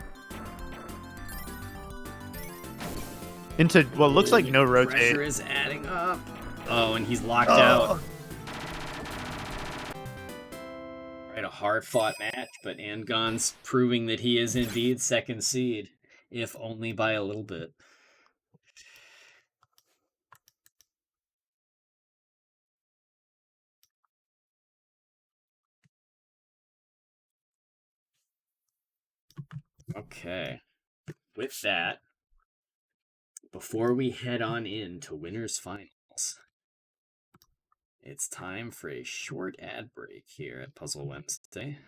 Into what looks like no rotate. Pressure is adding up. Oh, and he's locked out. Right, a hard-fought match, but Angon's proving that he is indeed second seed, if only by a little bit. Okay. With that, before we head on in to winners finals, It's time for a short ad break here at Puzzle Wednesday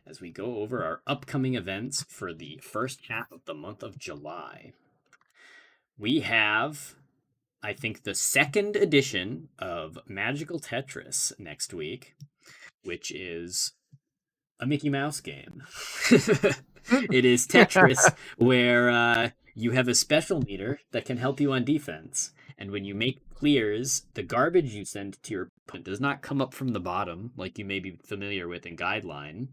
as we go over our upcoming events for the first half of the month of July. We have, I think, the second edition of Magical Tetris next week, which is a Mickey Mouse game. It is Tetris where you have a special meter that can help you on defense. And when you make clears, the garbage you send to your opponent does not come up from the bottom like you may be familiar with in Guideline.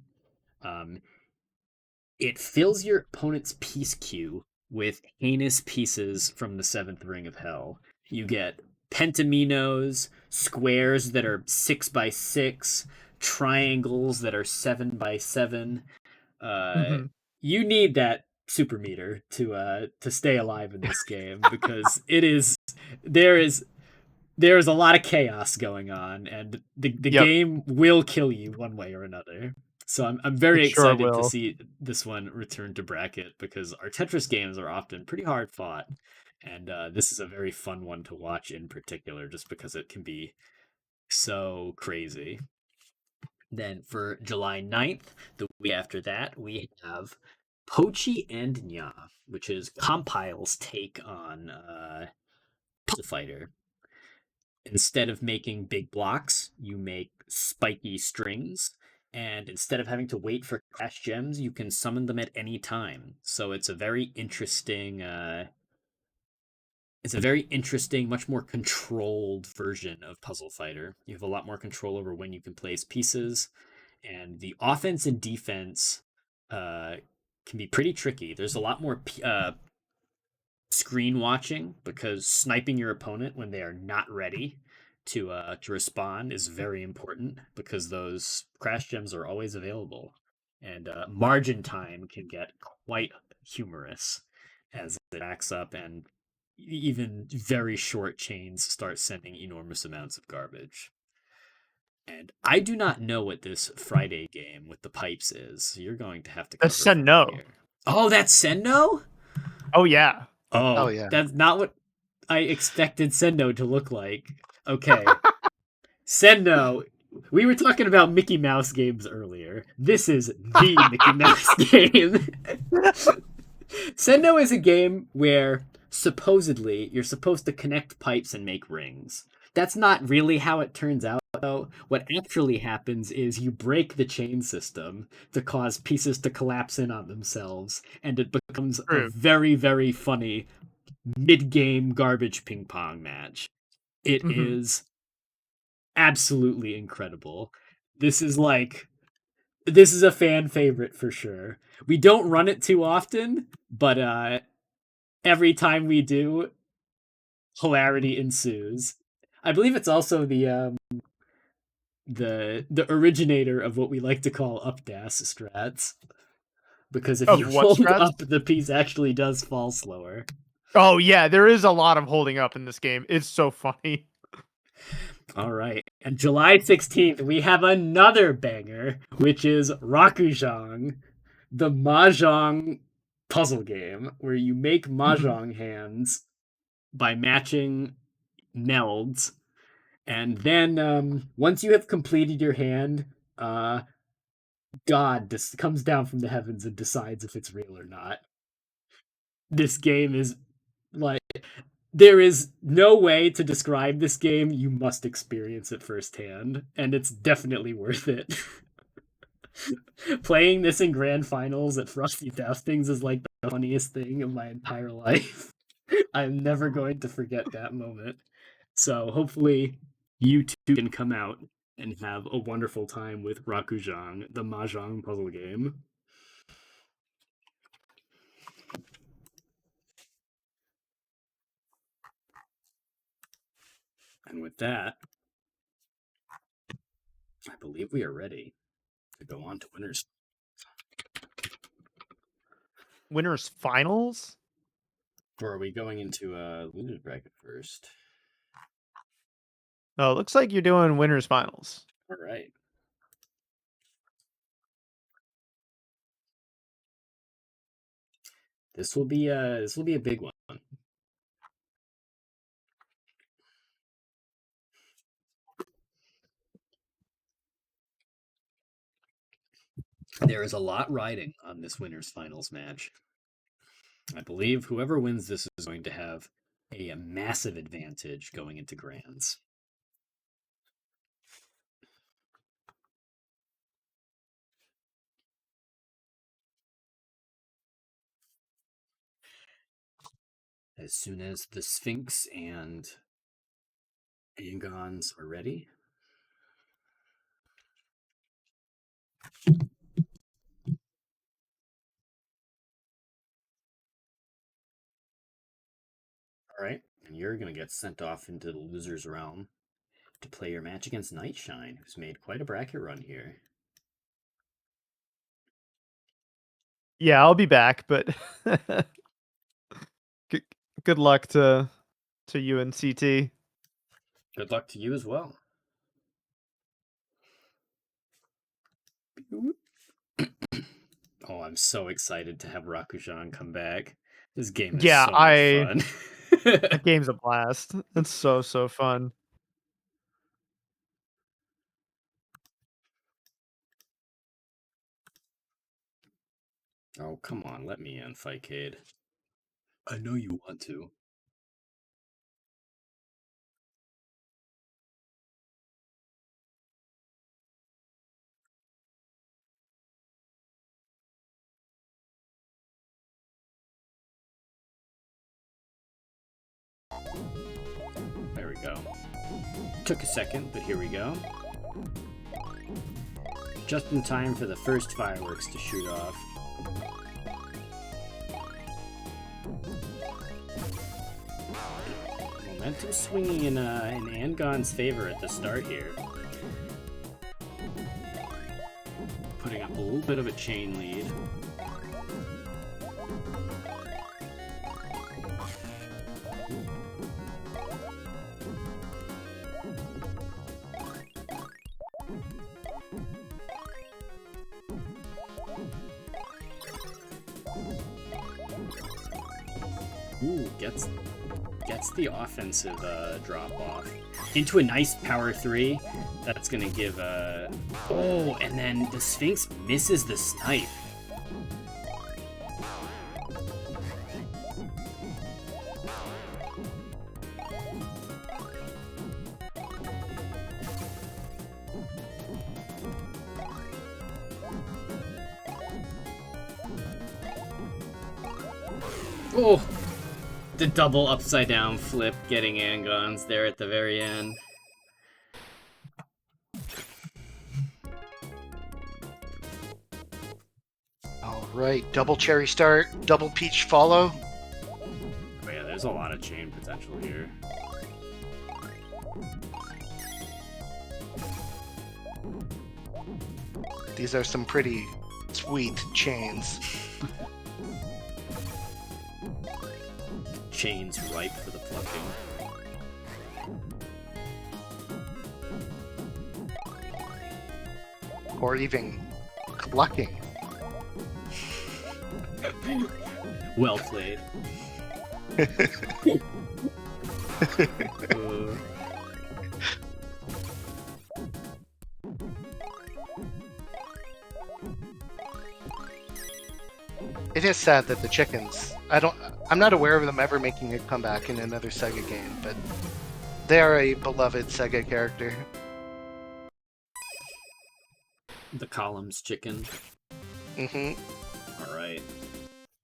It fills your opponent's piece queue with heinous pieces from the seventh ring of hell. You get pentaminos, squares that are 6x6, triangles that are 7x7. Mm-hmm. You need that super meter to stay alive in this game because there is a lot of chaos going on, and the Yep, game will kill you one way or another. So I'm it very sure excited to will. see this one return to bracket because our Tetris games are often pretty hard fought, and this is a very fun one to watch in particular, just because it can be so crazy. Then for July 9th, the week after that, we have Pochi and Nya, which is Compile's take on Puzzle Fighter. Instead of making big blocks, you make spiky strings. And instead of having to wait for crash gems, you can summon them at any time. So it's a very interesting, much more controlled version of Puzzle Fighter. You have a lot more control over when you can place pieces, and the offense and defense can be pretty tricky. There's a lot more screen watching because sniping your opponent when they are not ready to respond is very important because those crash gems are always available, and margin time can get quite humorous as it backs up, and even very short chains start sending enormous amounts of garbage. And I do not know what this Friday game with the pipes is. So you're going to have to That's cover said for me no. here. Oh, that's Sendo? Oh yeah. Oh, Oh, yeah. that's not what I expected Sendo to look like. Okay. Sendo. We were talking about Mickey Mouse games earlier. This is the Mickey Mouse game. Sendo is a game where supposedly you're supposed to connect pipes and make rings. That's not really how it turns out, though. What actually happens is you break the chain system to cause pieces to collapse in on themselves, and it becomes a True. very, very funny mid-game garbage ping pong match. It Mm-hmm. is absolutely incredible. This is a fan favorite for sure. We don't run it too often, but every time we do, hilarity ensues. I believe it's also the originator of what we like to call updas strats, because if Of you what hold strats? up, the piece actually does fall slower. Oh yeah, there is a lot of holding up in this game. It's so funny. All right, and July 16th we have another banger, which is Rakujang, the mahjong puzzle game where you make Mhm. mahjong hands by matching melds. And then once you have completed your hand, God comes down from the heavens and decides if it's real or not. This game is like, there is no way to describe this game. You must experience it firsthand, and it's definitely worth it. Playing this in grand finals at Frosty Joustings is like the funniest thing of my entire life. I'm never going to forget that moment. So hopefully you too can come out and have a wonderful time with Rakujang, the mahjong puzzle game. And with that, I believe we are ready to go on to winners. Winners finals? Or are we going into losers bracket first? Oh, looks like you're doing winners finals. All right. This will be a big one. There is a lot riding on this winner's finals match. I believe whoever wins this is going to have a massive advantage going into grands. As soon as the Sphinx and Angons are ready. All right, and you're going to get sent off into the loser's realm to play your match against Nightshine, who's made quite a bracket run here. Yeah, I'll be back, but good, good luck to you and CT. Good luck to you as well. Oh, I'm so excited to have Rakujan come back. This game is Yeah, so much fun. that game's a blast. It's so fun. Oh, come on, let me in, Fightcade. I know you want to. There we go. Took a second, but here we go. Just in time for the first fireworks to shoot off. Momentum swinging in Angon's favor at the start here. Putting up a little bit of a chain lead. Ooh, gets the offensive drop off into a nice power 3. That's gonna give oh, and then the Sphinx misses the snipe. Oh, the double upside down flip getting Angons there at the very end. All right, double cherry start, double peach follow. Oh yeah, there's a lot of chain potential here. These are some pretty sweet chains. Chains ripe for the plucking. Or even clucking. Well played. It is sad that the chickens, I'm not aware of them ever making a comeback in another Sega game, but they are a beloved Sega character. The columns chicken. Mm-hmm. Alright.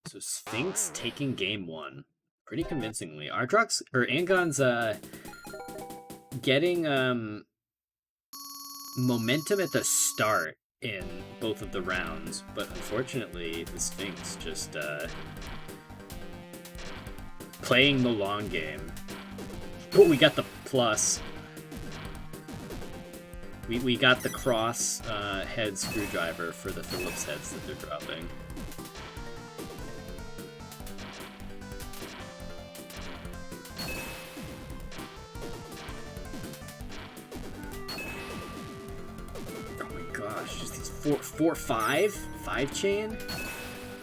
So Sphinx taking game 1. Pretty convincingly. Ardrox or Angon's getting momentum at the start in both of the rounds, but unfortunately the Sphinx just playing the long game. Oh, we got the plus. We got the cross head screwdriver for the Phillips heads that they're dropping. Oh my gosh, just these five chain?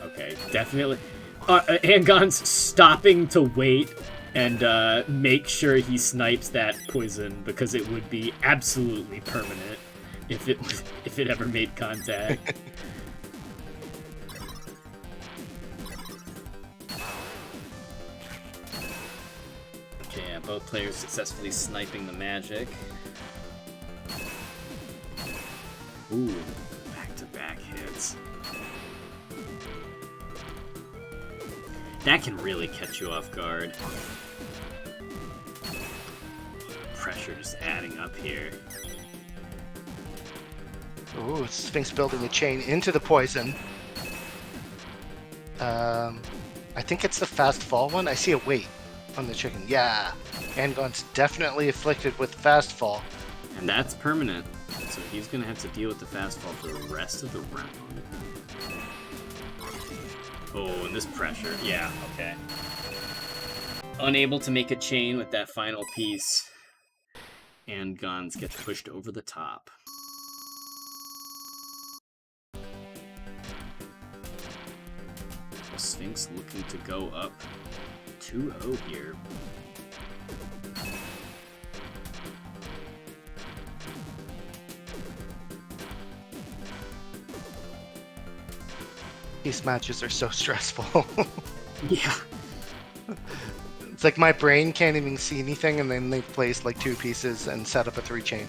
Okay, definitely. Angon's stopping to wait and make sure he snipes that poison because it would be absolutely permanent if it ever made contact. Okay, yeah, both players successfully sniping the magic. Ooh, back-to-back hits. That can really catch you off guard. Pressure just adding up here. Ooh, Sphinx building a chain into the poison. I think it's the fast fall one. I see a weight on the chicken. Yeah, Angon's definitely afflicted with fast fall. And that's permanent. So he's gonna have to deal with the fast fall for the rest of the round. Oh, and this pressure. Yeah, okay. Unable to make a chain with that final piece. And Guns gets pushed over the top. Sphinx looking to go up 2-0 here. These matches are so stressful. Yeah. It's like my brain can't even see anything, and then they've placed like 2 pieces and set up a 3-chain.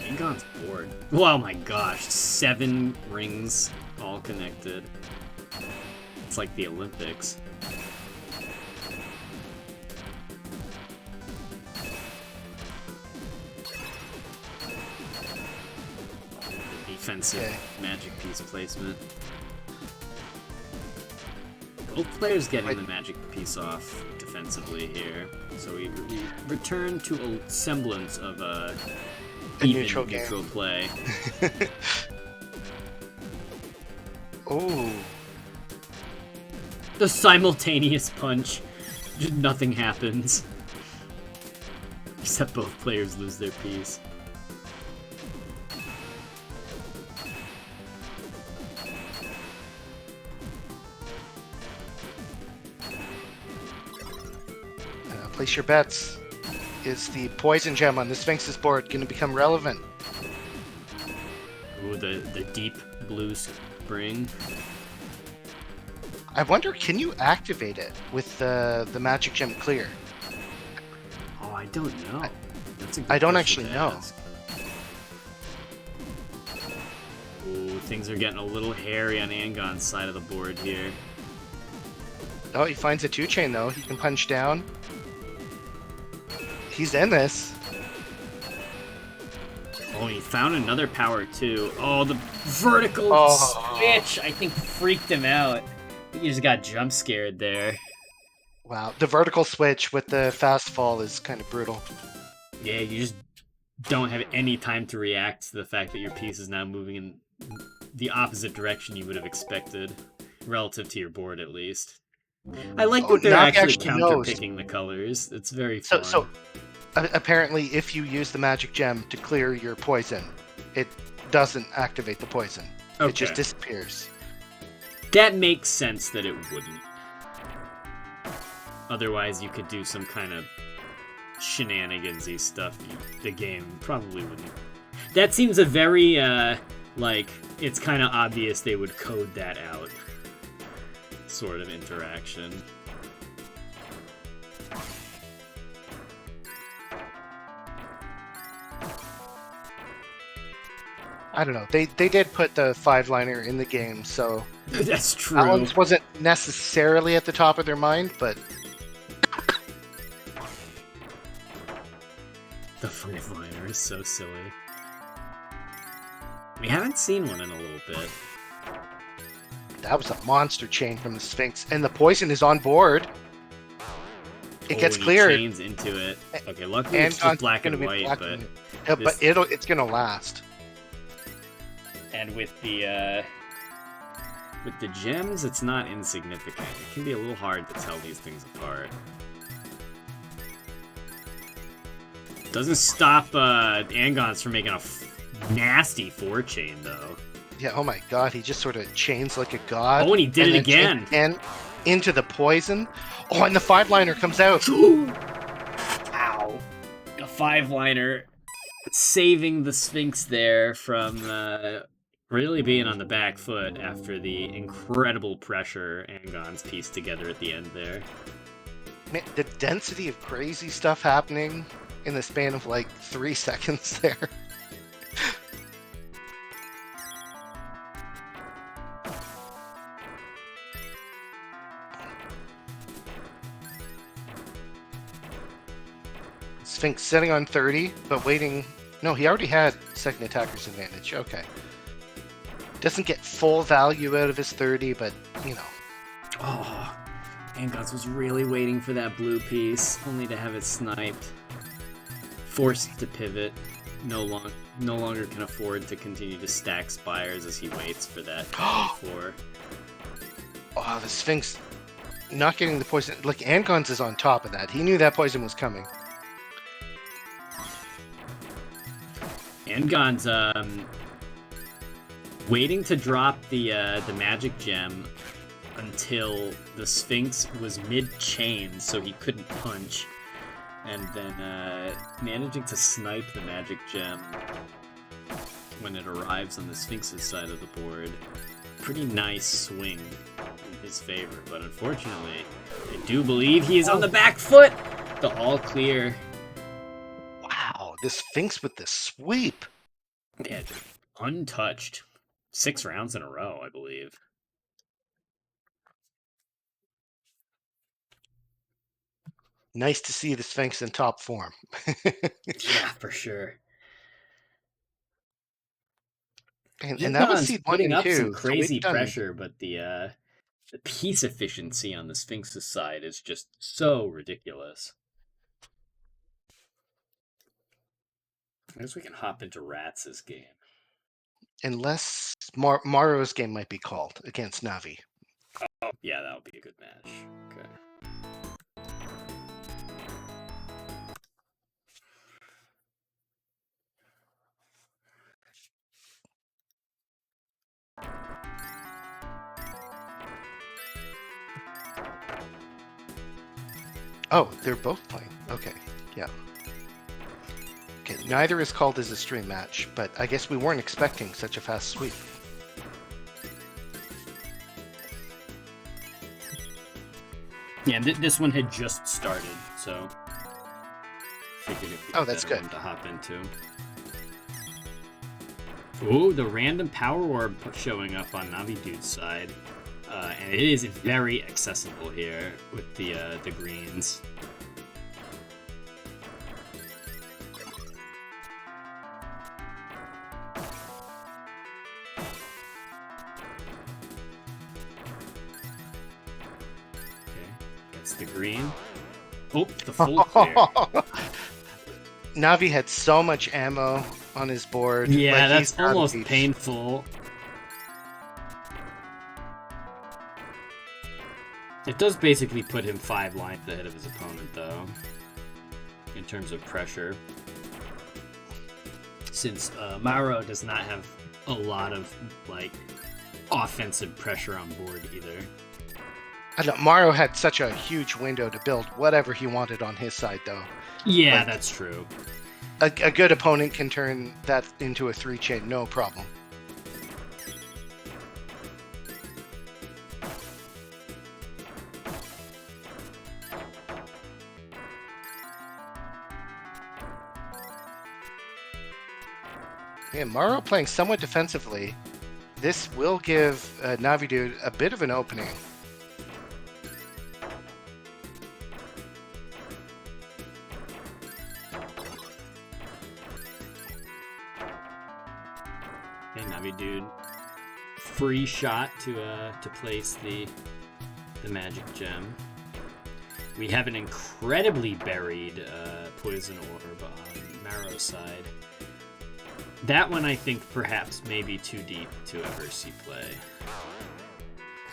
Angon's bored. Oh my gosh, 7 rings all connected. It's like the Olympics. Defensive magic piece placement. Both players getting the magic piece off defensively here. So we return to a semblance of a even neutral play. Oh. The simultaneous punch. Just nothing happens. Except both players lose their piece. Place your bets. Is the poison gem on the Sphinx's board going to become relevant? Ooh, the deep blue spring. I wonder, can you activate it with the magic gem clear? Oh, I don't know. That's a good I don't question actually to know. ask. Ooh, things are getting a little hairy on Angon's side of the board here. Oh, he finds a 2-chain though. He can punch down. He's in this. Oh, he found another power too. Oh, the vertical switch, I think, freaked him out. He just got jump scared there. Wow, the vertical switch with the fast fall is kind of brutal. Yeah, you just don't have any time to react to the fact that your piece is now moving in the opposite direction you would have expected, relative to your board at least. I like that they're Nagi actually knows. counter-picking the colors. It's very fun. So apparently, if you use the magic gem to clear your poison, it doesn't activate the poison. Okay. It just disappears. That makes sense that it wouldn't. Otherwise, you could do some kind of shenanigansy stuff. The game probably wouldn't. That seems a very, like, it's kind of obvious they would code that out sort of interaction. I don't know. They did put the 5-liner in the game, so That's true. that one wasn't necessarily at the top of their mind, but The 5-liner is so silly. We haven't seen one in a little bit. that was a monster chain from the Sphinx, and the poison is on board. It gets and cleared. He chains into it. Okay, luckily And it's just black and white, but but it's gonna last. and with the gems, it's not insignificant. It can be a little hard to tell these things apart. Doesn't stop Angons from making a nasty 4-chain though. Yeah. Oh my God. He just sort of chains like a god. Oh, and he did it then again. And into the poison. Oh, and the 5-liner comes out. Ow! A 5-liner saving the Sphinx there from really being on the back foot after the incredible pressure Angon's pieced together at the end there. Man, the density of crazy stuff happening in the span of like 3 seconds there. Sphinx sitting on 30, but waiting. No, he already had second attacker's advantage. Okay. Doesn't get full value out of his 30, but, you know. Oh, Angon's was really waiting for that blue piece, only to have it sniped. Forced to pivot. No longer can afford to continue to stack spires as he waits for that 4. Oh, the Sphinx not getting the poison. Like, Angon's is on top of that. He knew that poison was coming. Angon's waiting to drop the magic gem until the Sphinx was mid-chain, so he couldn't punch, and then managing to snipe the magic gem when it arrives on the Sphinx's side of the board. Pretty nice swing in his favor, but unfortunately, I do believe he is on the back foot! The all clear. Wow, the Sphinx with the sweep. Yeah, just untouched. 6 rounds in a row, I believe. Nice to see the Sphinx in top form. Yeah, for sure. And that was seed 1 putting and up 2. some So crazy we've done- pressure, but the piece efficiency on the Sphinx's side is just so ridiculous. I guess we can hop into Rats' game. Unless Maro's game might be called against Navi. Oh, yeah, that would be a good match. Okay. Oh, they're both playing. Okay, yeah. Okay, neither is called as a stream match, but I guess we weren't expecting such a fast sweep. Yeah, this one had just started, so figured it'd be a that's better good. one to hop into. Ooh, the random power orb showing up on Navi Dude's side. And it is very accessible here with the greens. Okay, gets the green. Oh, the full clear. Navi had so much ammo on his board. Yeah, like, that's he's out of almost reach. painful. It does basically put him 5 lines ahead of his opponent, though, in terms of pressure. Since Maro does not have a lot of, like, offensive pressure on board either. I don't know, Maro had such a huge window to build whatever he wanted on his side, though. Yeah, Like- that's true. A good opponent can turn that into a 3-chain, no problem. Yeah, Maro playing somewhat defensively. This will give Navi Dude a bit of an opening. Okay, Navi Dude. Free shot to place the magic gem. We have an incredibly buried poison orb on Maro's side. That one, I think, perhaps may be too deep to ever see play.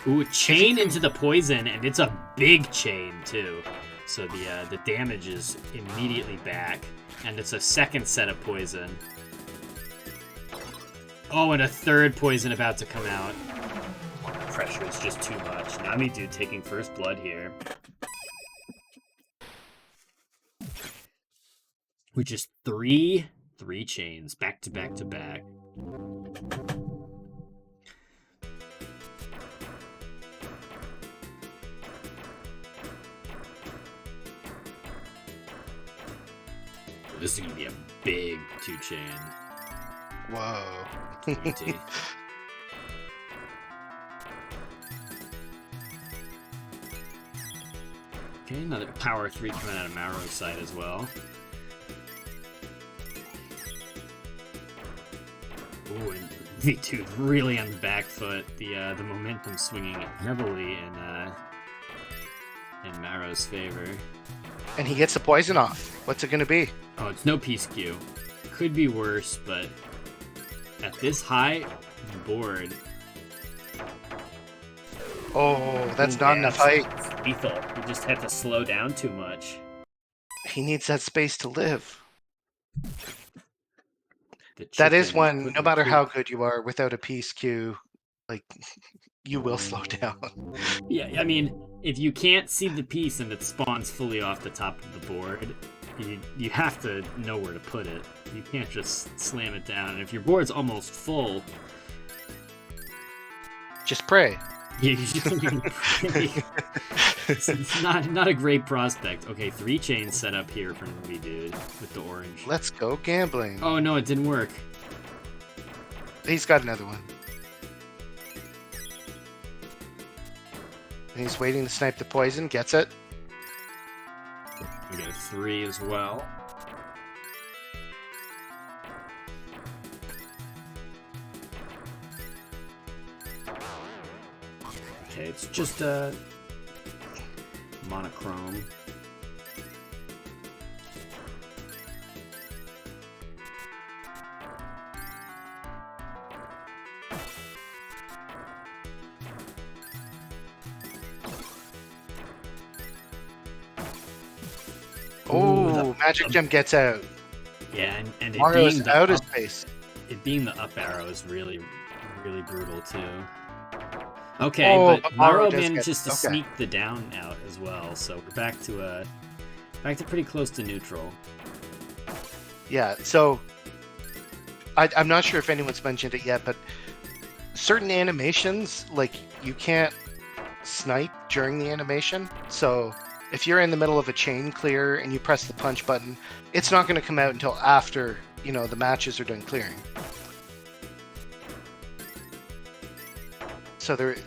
Ooh, chain into the poison, and it's a big chain, too. So the damage is immediately back, and it's a second set of poison. Oh, and a third poison about to come out. The pressure is just too much. Navi Dude taking first blood here. Which is 3 3 chains, back to back to back. This is gonna be a big 2-chain. Whoa. 3D. Okay, another power 3 coming out of Maro's side as well. Ooh, and V2 really on the back foot. The momentum swinging heavily in Maro's favor. And he gets the poison off. What's it gonna be? Oh, it's no peace queue. Could be worse, but at this high board, Oh, that's not enough height. it's lethal. You just have to slow down too much. He needs that space to live. The That is chicken one, no couldn't matter cook. how good you are, without a peace queue, like, you will slow down. Yeah, I mean, if you can't see the piece and it spawns fully off the top of the board, you have to know where to put it. You can't just slam it down. And if your board's almost full, Just pray. you it's not a great prospect. Okay, 3 chains set up here for Movie Dude with the orange. Let's go gambling. Oh no, it didn't work. He's got another one. And he's waiting to snipe the poison. Gets it. We got a 3 as well. Okay, it's just a monochrome. Oh, Magic Gem gets out. Yeah, and it Mario's being the out of up, space. it being the up arrow is really brutal too. Okay, Oh, but Maro Maro does manages to okay. sneak the down out as well, so we're back to pretty close to neutral. Yeah, so I'm not sure if anyone's mentioned it yet, but certain animations, like, you can't snipe during the animation. So if you're in the middle of a chain clear and you press the punch button, it's not going to come out until after, the matches are done clearing. So there is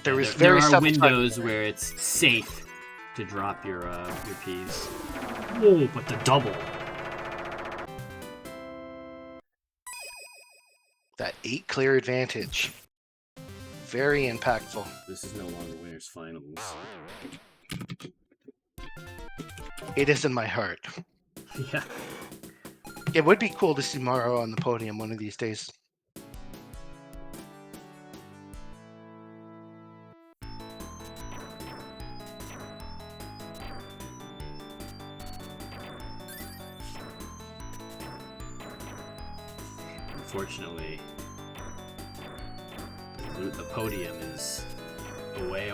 very there are subtle windows time. where it's safe to drop your piece. Oh, but the double. That 8 clear advantage. Very impactful. This is no longer winners finals. It is in my heart. Yeah. It would be cool to see Maro on the podium one of these days. Unfortunately, the podium is away.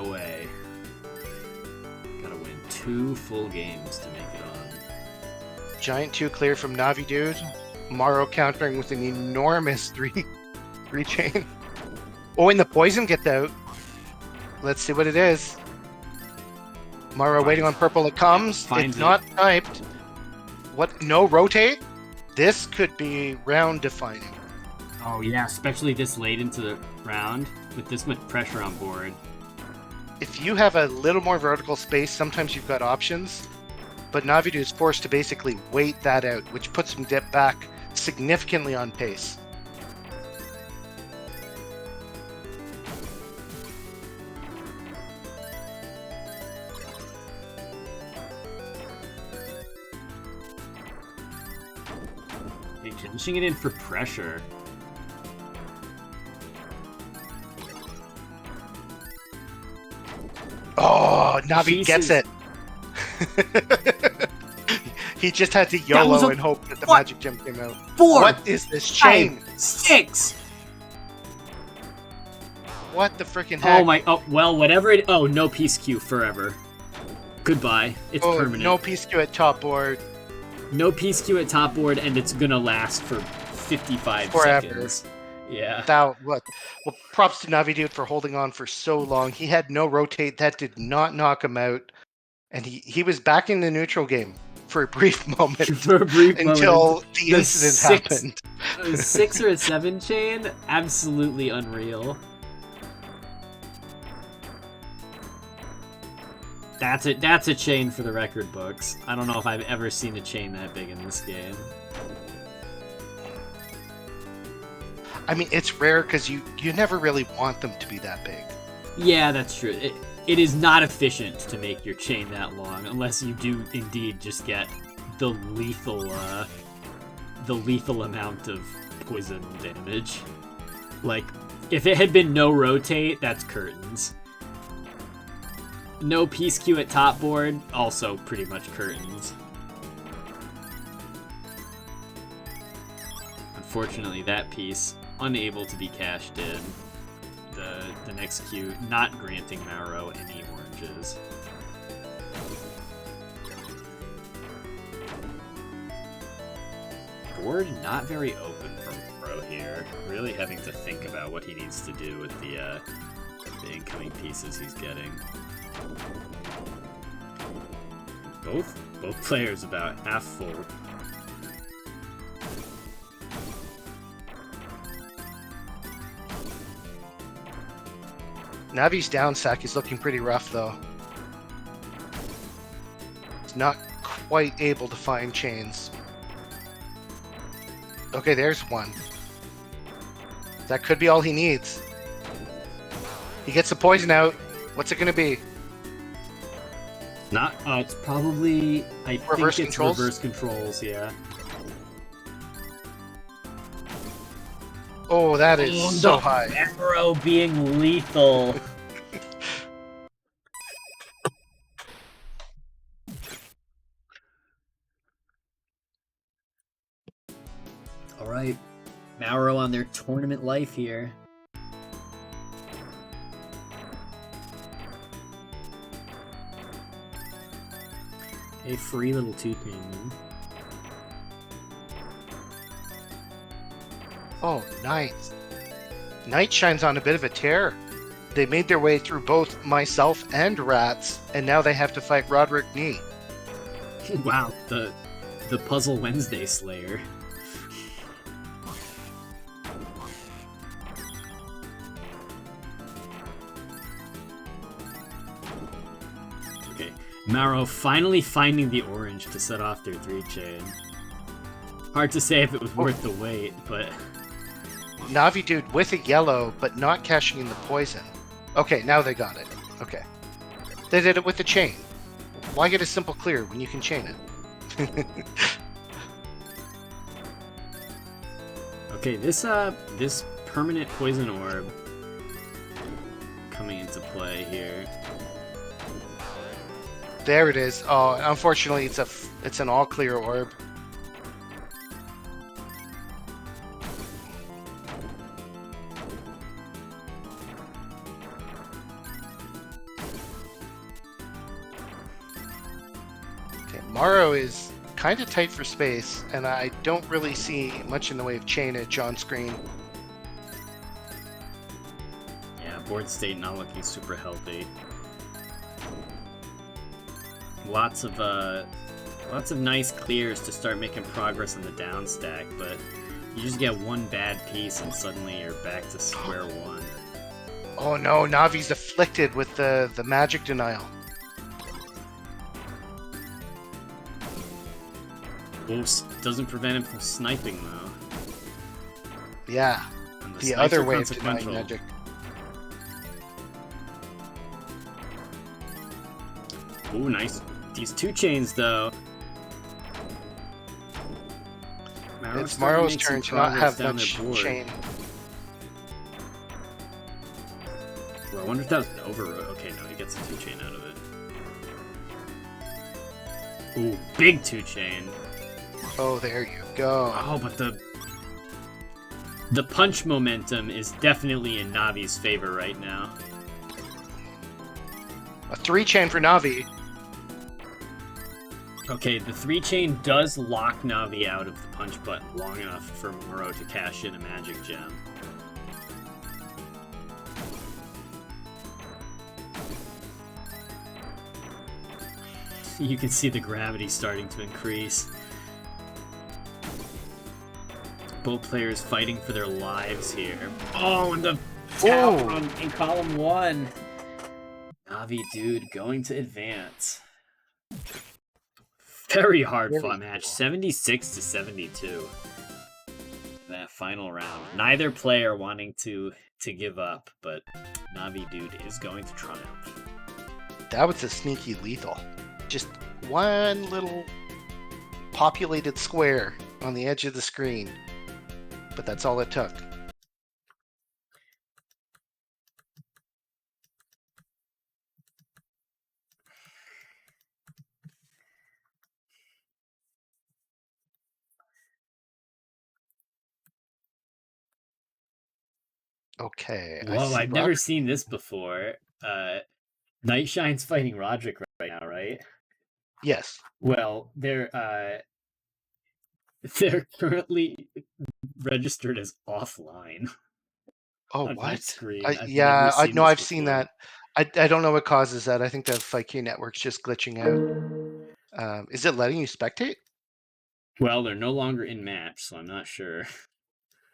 Gotta win 2 full games to make it on. Giant 2 clear from Navi Dude. Maro countering with an enormous 3 chain. Oh, and the poison gets out. Let's see what it is. Maro waiting on purple. It comes. Finds It's it. not typed. What? No rotate? This could be round defining. Oh yeah, especially this late into the round with this much pressure on board. If you have a little more vertical space, sometimes you've got options. But Navidu is forced to basically wait that out, which puts him back significantly on pace. Hey, finishing it in for pressure. Oh, Navi gets Jesus. it. He just had to was YOLO a- and hope that the what? magic gem came out. 4, What is this chain? 6. What the freaking heck? Oh my! Oh well, whatever it. Oh, no peace queue forever. Goodbye. It's Oh, permanent. no peace queue at top board. No peace queue at top board, and it's gonna last for 55 Forever. seconds. Yeah. Well, props to Navi Dude for holding on for so long. He had no rotate. That did not knock him out. And he was back in the neutral game for a brief moment. For a brief until moment. the incident happened. A 6 or a 7 chain? Absolutely unreal. That's a chain for the record books. I don't know if I've ever seen a chain that big in this game. I mean, it's rare because you never really want them to be that big. Yeah, that's true. It is not efficient to make your chain that long unless you do indeed just get the lethal amount of poison damage. Like, if it had been no rotate, that's curtains. No peace queue at top board, also pretty much curtains. Unfortunately, that piece unable to be cashed in. The next queue not granting Mauro any oranges. Board not very open for Mauro here. Really having to think about what he needs to do with the incoming pieces he's getting. Both players about half full. Navi's down sack is looking pretty rough, though. He's not quite able to find chains. Okay, there's one. That could be all he needs. He gets the poison out. What's it gonna be? Not. It's probably. I Reverse think it's controls? reverse controls. Yeah. Oh, that is so high. Mauro being lethal. All right, Mauro on their tournament life here. A free little 2-pin. Oh, nice. Knight shines on a bit of a tear. They made their way through both myself and Rats, and now they have to fight Roderick Nee. Wow, the Puzzle Wednesday Slayer. Okay, Mauro finally finding the orange to set off their 3-chain. Hard to say if it was worth the wait, but... Navi Dude with a yellow, but not cashing in the poison. Okay, now they got it. Okay. They did it with the chain. Why get a simple clear when you can chain it? Okay, this permanent poison orb coming into play here. There it is. Oh, unfortunately, it's an all clear orb. Okay, Mauro is kind of tight for space, and I don't really see much in the way of chainage on screen. Yeah, board state not looking super healthy. Lots of nice clears to start making progress on the down stack, but you just get one bad piece and suddenly you're back to square one. Oh no, Navi's afflicted with the magic denial. Oops, doesn't prevent him from sniping though. Yeah, And the snipes other are way of denying consequential. magic. Ooh, nice. These 2-chains though. It's Mauro's make turn some to not progress have down much their board. chain. Well, I wonder if that was an overroad. Okay, no, he gets a 2-chain out of it. Ooh, big 2-chain. Oh, there you go. Oh, but the punch momentum is definitely in Navi's favor right now. A 3-chain for Navi. Okay, the 3-chain does lock Navi out of the punch button long enough for Moro to cash in a magic gem. You can see the gravity starting to increase. Both players fighting for their lives here. Oh, and the tower in column 1. Navi dude going to advance. Very hard fought match. 76 to 72. That final round. Neither player wanting to give up, but Navi dude is going to triumph. That was a sneaky lethal. Just one little populated square on the edge of the screen. But that's all it took. Okay. Whoa, I've never seen this before. Nightshine's fighting Roderick right now, right? Yes. Well, they're currently registered as offline. Oh, on what? my screen. I've seen that. I don't know what causes that. I think the FIQ network's just glitching out. Is it letting you spectate? Well, they're no longer in match, so I'm not sure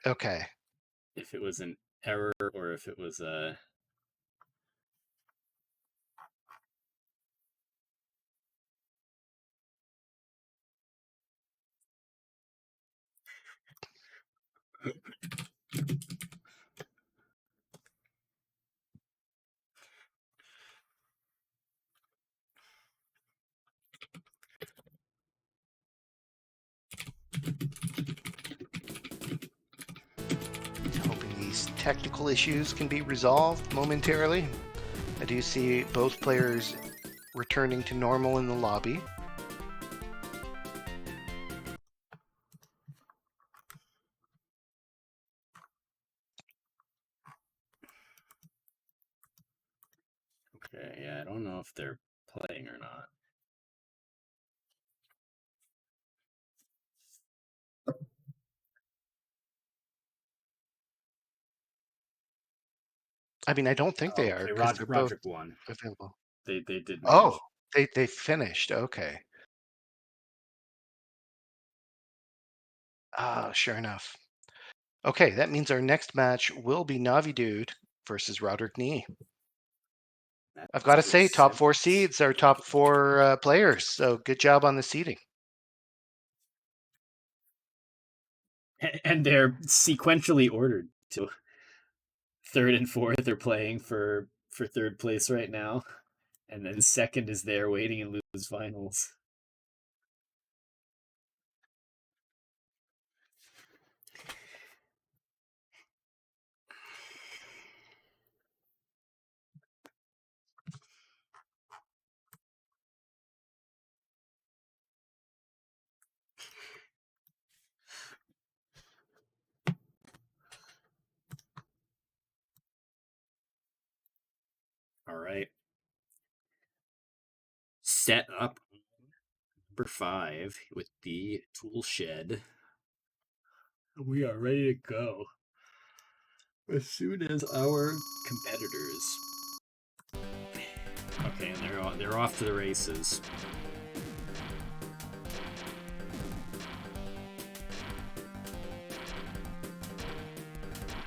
Okay. if it was an error or if it was a. Hoping these technical issues can be resolved momentarily. I do see both players returning to normal in the lobby. Okay, yeah, I don't know if they're playing or not. I mean, I don't think they are because they're both Roderick won. available. They did. Oh, they finished. Okay. Ah, sure enough. Okay, that means our next match will be Navi Dude versus Roderick Nee. I've got to say, top 4 seeds are top 4 players, so good job on the seeding. And they're sequentially ordered to 3rd and 4th are playing for 3rd place right now, and then 2nd is there waiting in lose finals. All right. Set up number 5 with the tool shed. We are ready to go as soon as our competitors. Okay, and they're off to the races.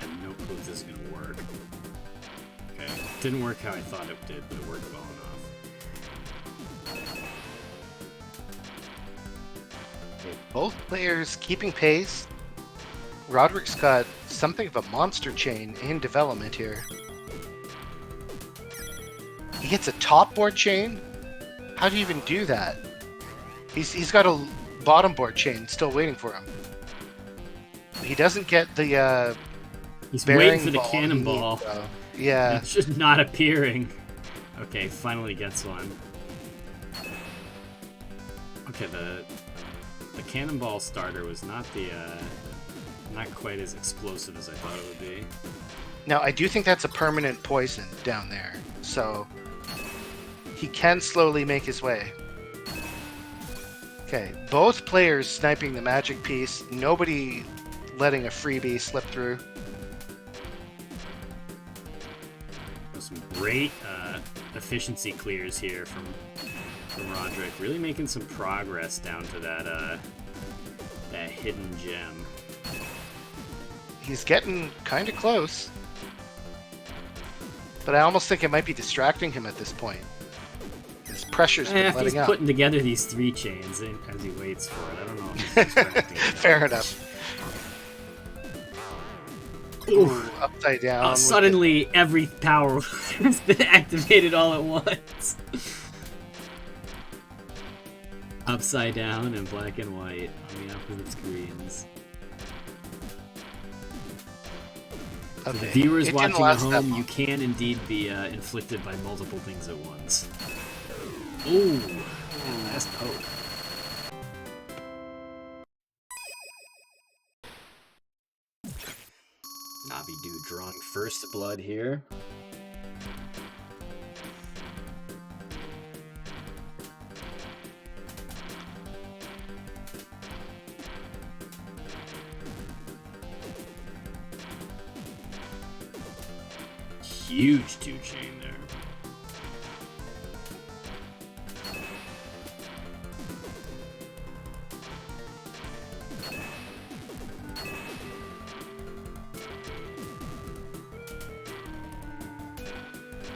I have no clue if this is gonna work. Okay, didn't work how I thought it did, but it worked well enough. Both players keeping pace. Roderick's got something of a monster chain in development here. He gets a top board chain? How do you even do that? He's got a bottom board chain still waiting for him. He doesn't get the He's waiting for the cannonball. Yeah. It's just not appearing. Okay, finally gets one. Okay, the cannonball starter was not quite as explosive as I thought it would be. Now, I do think that's a permanent poison down there, so he can slowly make his way. Okay, both players sniping the magic piece. Nobody letting a freebie slip through. Some great efficiency clears here from Roderick. Really making some progress down to that hidden gem. He's getting kind of close. But I almost think it might be distracting him at this point. His pressure's been If letting he's up. putting together these 3 chains as he waits for it, I don't know if he's distracting him. Fair enough. Ooh, upside down. Suddenly, every power has been activated all at once. Upside down and black and white on the opposite screens. For the viewers watching at home, you can indeed be inflicted by multiple things at once. Ooh, last poke. Navidu drawing first blood here. Huge 2-chain there.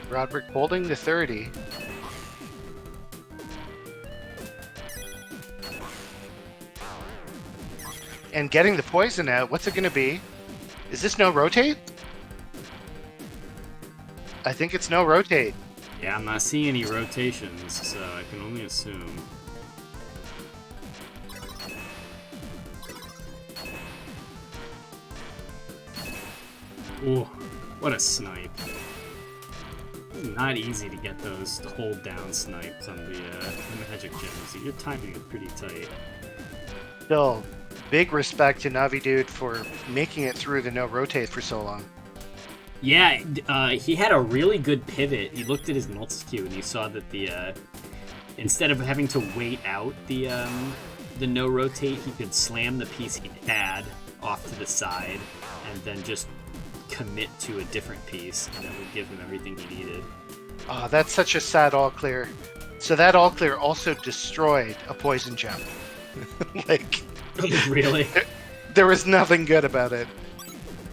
Roderick holding the 30. And getting the poison out. What's it going to be? Is this no rotate? I think it's no rotate. Yeah, I'm not seeing any rotations, so I can only assume. Ooh, what a snipe. Not easy to get those hold down snipes on the magic gems. Your timing is pretty tight. Still, big respect to Navidude for making it through the no rotate for so long. Yeah, he had a really good pivot. He looked at his multi-queue and he saw that the instead of having to wait out the no rotate, he could slam the piece he had off to the side and then just commit to a different piece, and that would give him everything he needed. Oh, that's such a sad all clear. So that all clear also destroyed a poison gem. Like, really? There was nothing good about it.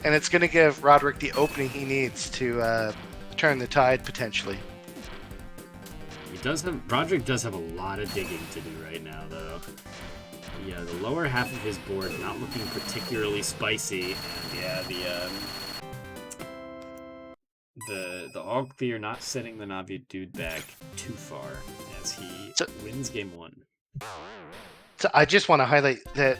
And it's going to give Roderick the opening he needs to turn the tide, potentially. Roderick does have a lot of digging to do right now, though. Yeah, the lower half of his board not looking particularly spicy, and yeah, the all clear not setting the Navi dude back too far as he wins game 1. So I just want to highlight that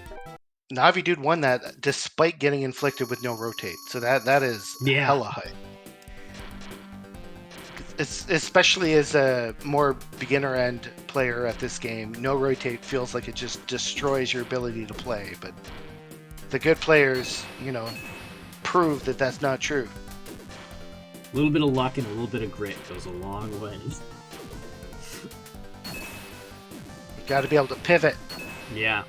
Navi dude won that despite getting inflicted with no rotate. So that is hella high. It's, especially as a more beginner end player at this game, no rotate feels like it just destroys your ability to play. But the good players, prove that that's not true. A little bit of luck and a little bit of grit goes a long way. You got to be able to pivot. Yeah.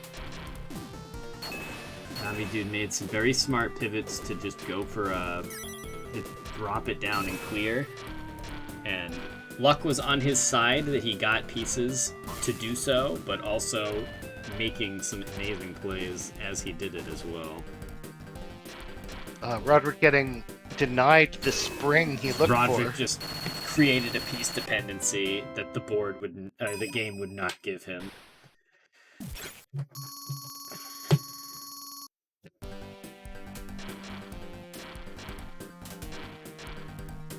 Navi dude made some very smart pivots to just go for to drop it down and clear. And luck was on his side that he got pieces to do so, but also making some amazing plays as he did it as well. Roderick getting denied the spring he looked for. Roderick just created a piece dependency that the game would not give him.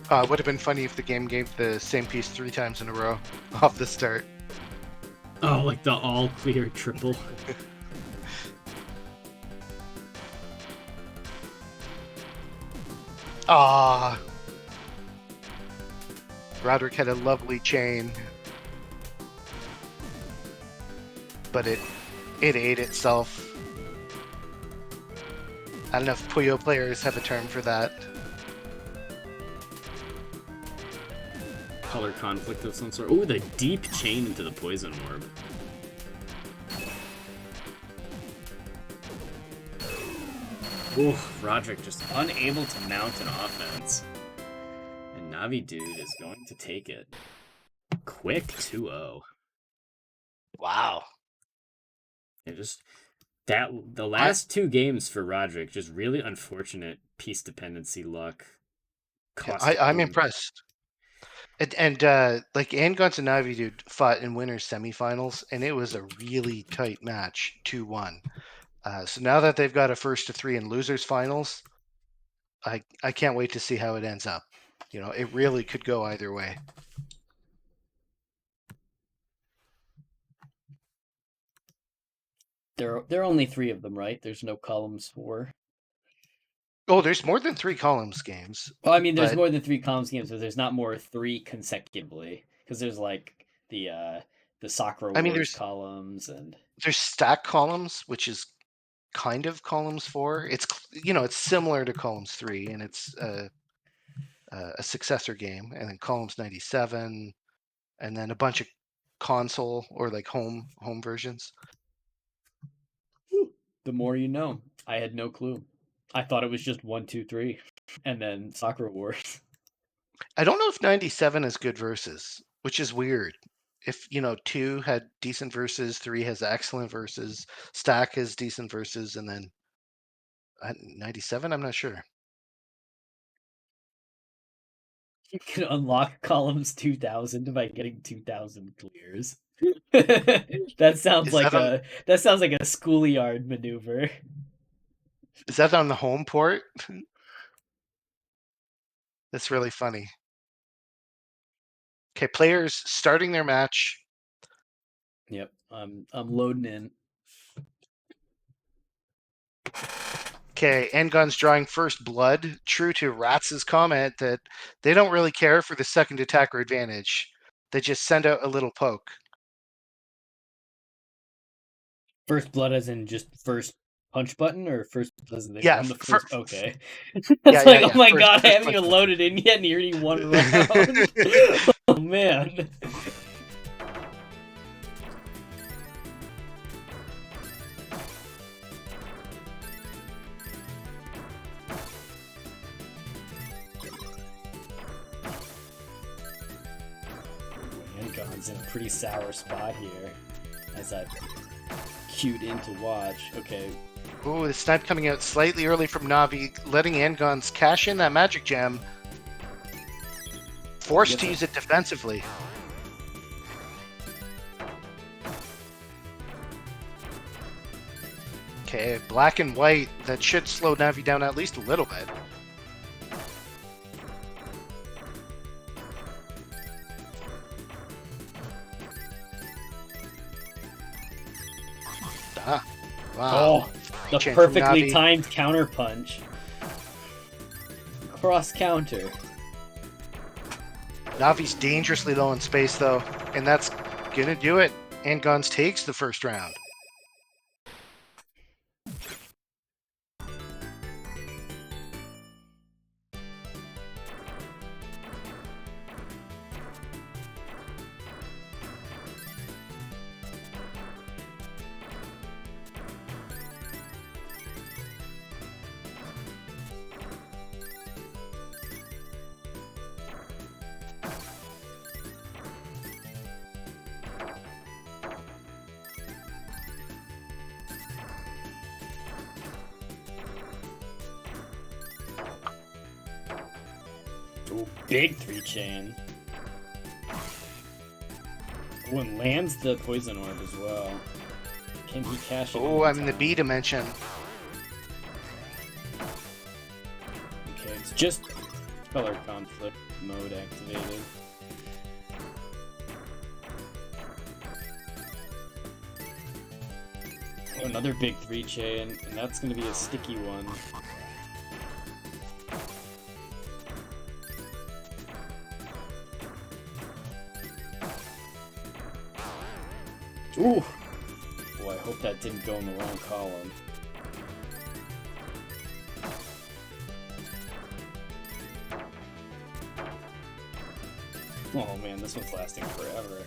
It would have been funny if the game gave the same piece 3 times in a row off the start. Oh, like the all clear triple. Ah. Roderick had a lovely chain, but it ate itself. I don't know if Puyo players have a term for that. Color conflict of some sort. Ooh, the deep chain into the poison orb. Oof, Roderick just unable to mount an offense. And Navi Dude is going to take it. Quick 2-0. Wow. It just the last two games for Roderick, just really unfortunate piece dependency luck. I'm impressed. And like Angons and Navi Dude fought in winners semifinals, and it was a really tight match, 2-1. So now that they've got a first to three in losers finals, I can't wait to see how it ends up. You know, it really could go either way. There are only 3 of them, right? There's no columns 4. Oh, there's more than 3 columns games. Well, I mean, there's but- more than 3 columns games, but there's not more 3 consecutively because there's like the Sakura Wars there's- columns and There's stack columns, which is kind of columns 4. It's it's similar to columns 3, and it's a successor game, and then columns 97, and then a bunch of console or like home versions. the more you know. I had no clue. I thought it was just 1, 2, 3, and then Sakura Wars. I don't know if 97 is good verses, which is weird. If 2 had decent verses, 3 has excellent verses, stack has decent verses, and then 97, I'm not sure. You can unlock columns 2000 by getting 2000 clears. that sounds like a schoolyard maneuver. Is that on the home port? That's really funny. Okay, players starting their match. Yep, I'm loading in. Okay, Engon's drawing first blood. True to Ratz's comment that they don't really care for the second attacker advantage. They just send out a little poke. First blood as in just first punch button, or first blood as in Yeah, on the first. Okay. It's yeah, like, yeah, oh my first- god, I first haven't even punch loaded in yet, and you're already one round. Oh man. Angon's in a pretty sour spot here, as I queued in to watch. Okay. Ooh, the snipe coming out slightly early from Navi, letting Angons cash in that magic gem. Forced to use it defensively. Okay, black and white. That should slow Navi down at least a little bit. Ah, wow. Oh, the Chain from perfectly Navi. timed counter punch. Cross counter. Navi's dangerously low in space, though, and that's gonna do it. Angons takes the first round. Ooh, big 3-chain. Ooh, and lands the poison orb as well. Can he cash it? Oh, I'm in the B dimension. Okay, it's just color conflict mode activated. Oh, another big 3-chain, and that's going to be a sticky one. Ooh! Boy, I hope that didn't go in the wrong column. Oh man, this one's lasting forever.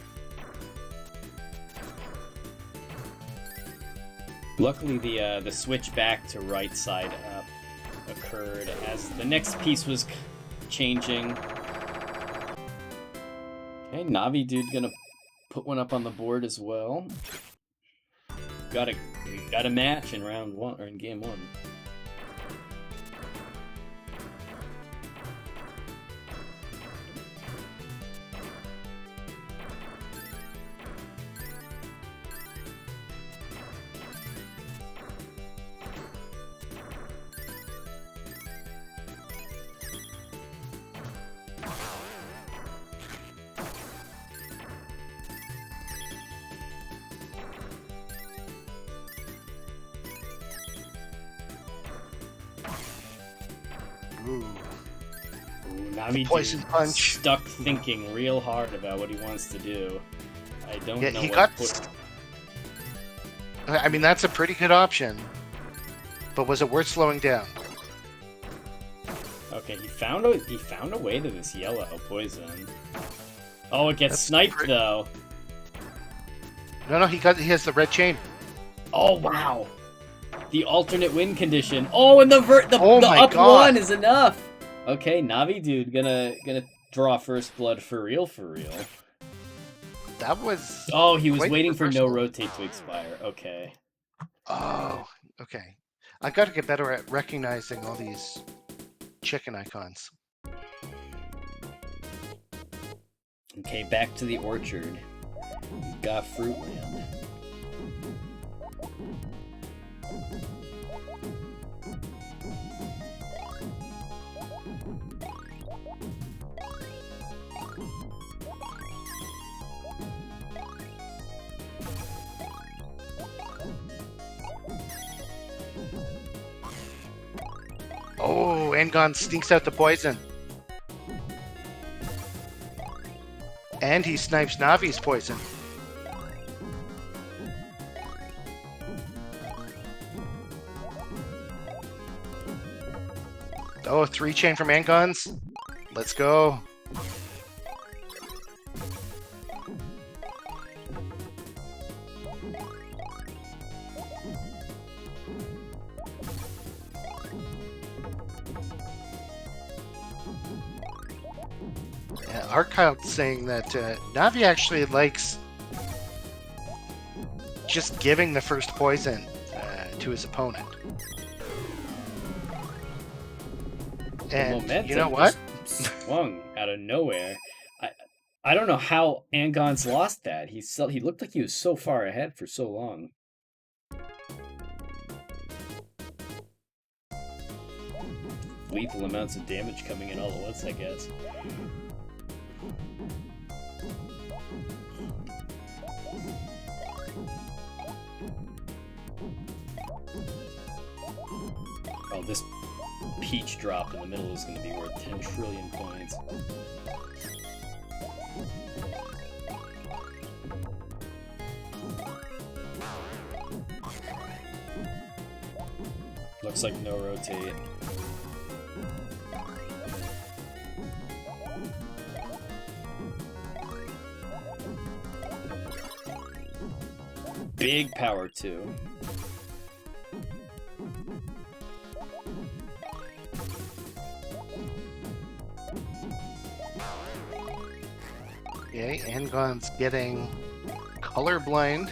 Luckily, the switch back to right side up occurred as the next piece was changing. Okay, Navi Dude gonna put one up on the board as well. We got a match in round one, or in game one. Ooh. Navi Poison Dude punch. stuck thinking real hard about what he wants to do. I don't Yeah, know he what got. I mean, that's a pretty good option. But was it worth slowing down? Okay, he found a way to this yellow poison. Oh, it gets That's sniped though. No, he has the red chain. Oh wow. The alternate win condition. Oh, and the Oh my up God. one is enough. Okay, Navi Dude gonna draw first blood for real. That was. Oh, he was quite waiting for no reversal. rotate to expire. Okay. Oh, okay. I got to get better at recognizing all these chicken icons. Okay, back to the orchard. We got Fruitland. Oh, Angon stinks out the poison. And he snipes Navi's poison. Oh, 3-chain from Angons. Let's go. Yeah, Archive saying that Navi actually likes just giving the first poison to his opponent. And you know what? Swung out of nowhere. I don't know how Angon's lost that. He looked like he was so far ahead for so long. Lethal amounts of damage coming in all at once, I guess. Oh, this peach drop in the middle is going to be worth 10 trillion points. Looks like no rotate. Big power too. Okay, Angon's getting colorblind.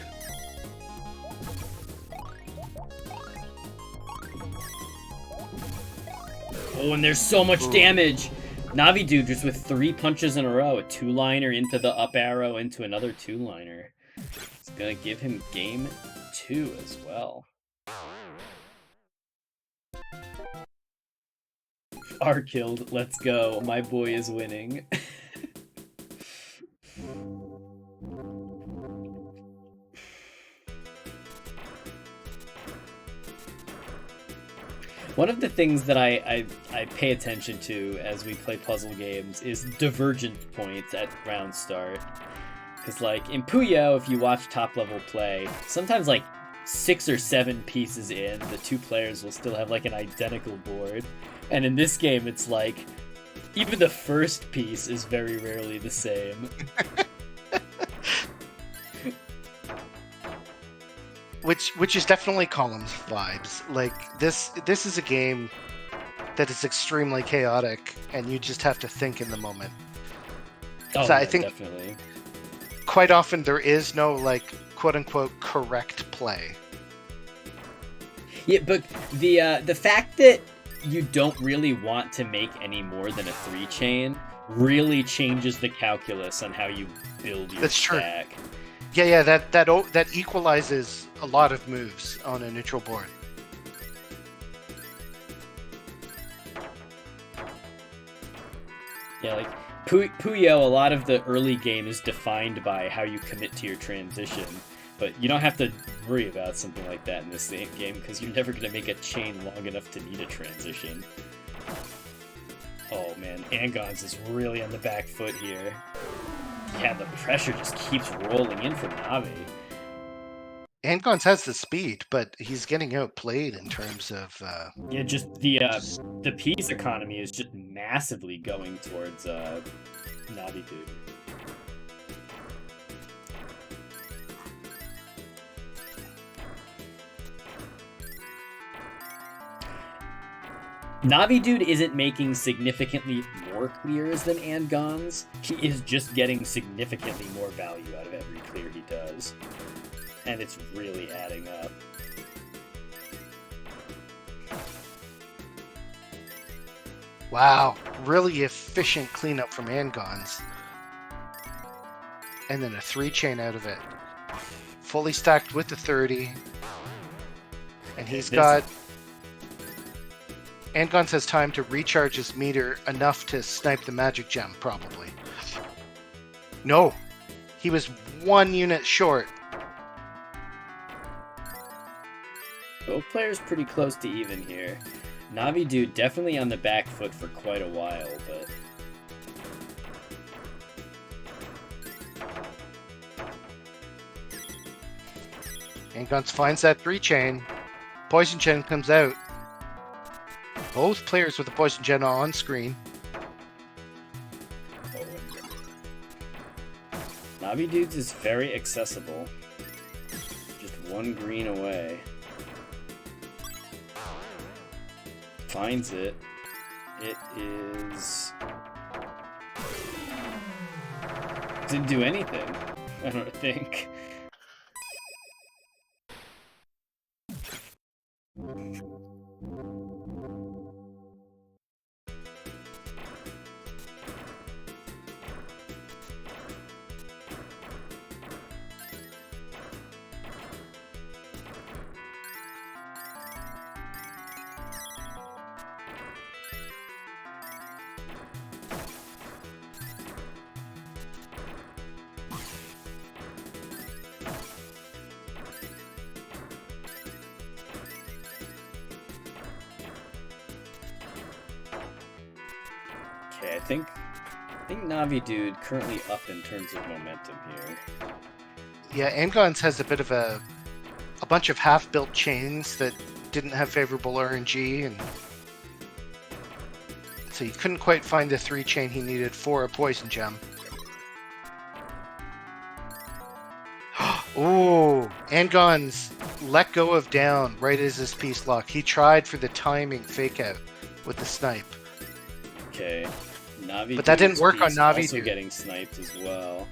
Oh, and there's so much damage! Navi Dude just with 3 punches in a row. A 2-liner into the up arrow into another 2-liner. It's gonna give him game 2 as well. R killed, let's go. My boy is winning. One of the things that I pay attention to as we play puzzle games is divergent points at round start. Because, like, in Puyo, if you watch top-level play, sometimes, like, 6 or 7 pieces in, the 2 players will still have, like, an identical board. And in this game, it's like, even the first piece is very rarely the same. Which is definitely Columns vibes. Like this is a game that is extremely chaotic, and you just have to think in the moment. Oh, So yeah, I think definitely. quite often there is no, like, quote-unquote correct play. Yeah, but the fact that you don't really want to make any more than a 3-chain really changes the calculus on how you build your That's true. stack. Yeah, that equalizes a lot of moves on a neutral board. Yeah, like Puyo, a lot of the early game is defined by how you commit to your transition, but you don't have to worry about something like that in this game because you're never going to make a chain long enough to need a transition. Oh man, Angon's is really on the back foot here. Yeah, the pressure just keeps rolling in from Navi. Angons has the speed, but he's getting outplayed in terms of... Yeah, just the piece economy is just massively going towards Navi dude. Navi dude isn't making significantly more clears than Angons. He is just getting significantly more value out of every clear he does. And it's really adding up. Wow, really efficient cleanup from Angons. And then a 3-chain out of it. Fully stacked with the 30. And he's got... Angons has time to recharge his meter enough to snipe the magic gem, probably. No! He was 1 unit short. Both players pretty close to even here. Navi dude definitely on the back foot for quite a while, but... Angons finds that 3-chain. Poison Gen comes out. Both players with the Poison Gen on screen. Navi dudes is very accessible. Just 1 green away. Finds it. It is... Didn't do anything, I don't think. Okay, I think Navi dude currently up in terms of momentum here. Yeah, Angons has a bit of a bunch of half-built chains that didn't have favorable RNG, and so he couldn't quite find the 3-chain he needed for a Poison Gem. Ooh, Angons let go of down right as his piece lock. He tried for the timing fake out with the snipe. Okay, Navi But that didn't work on Navi Navi also dude. getting sniped as well.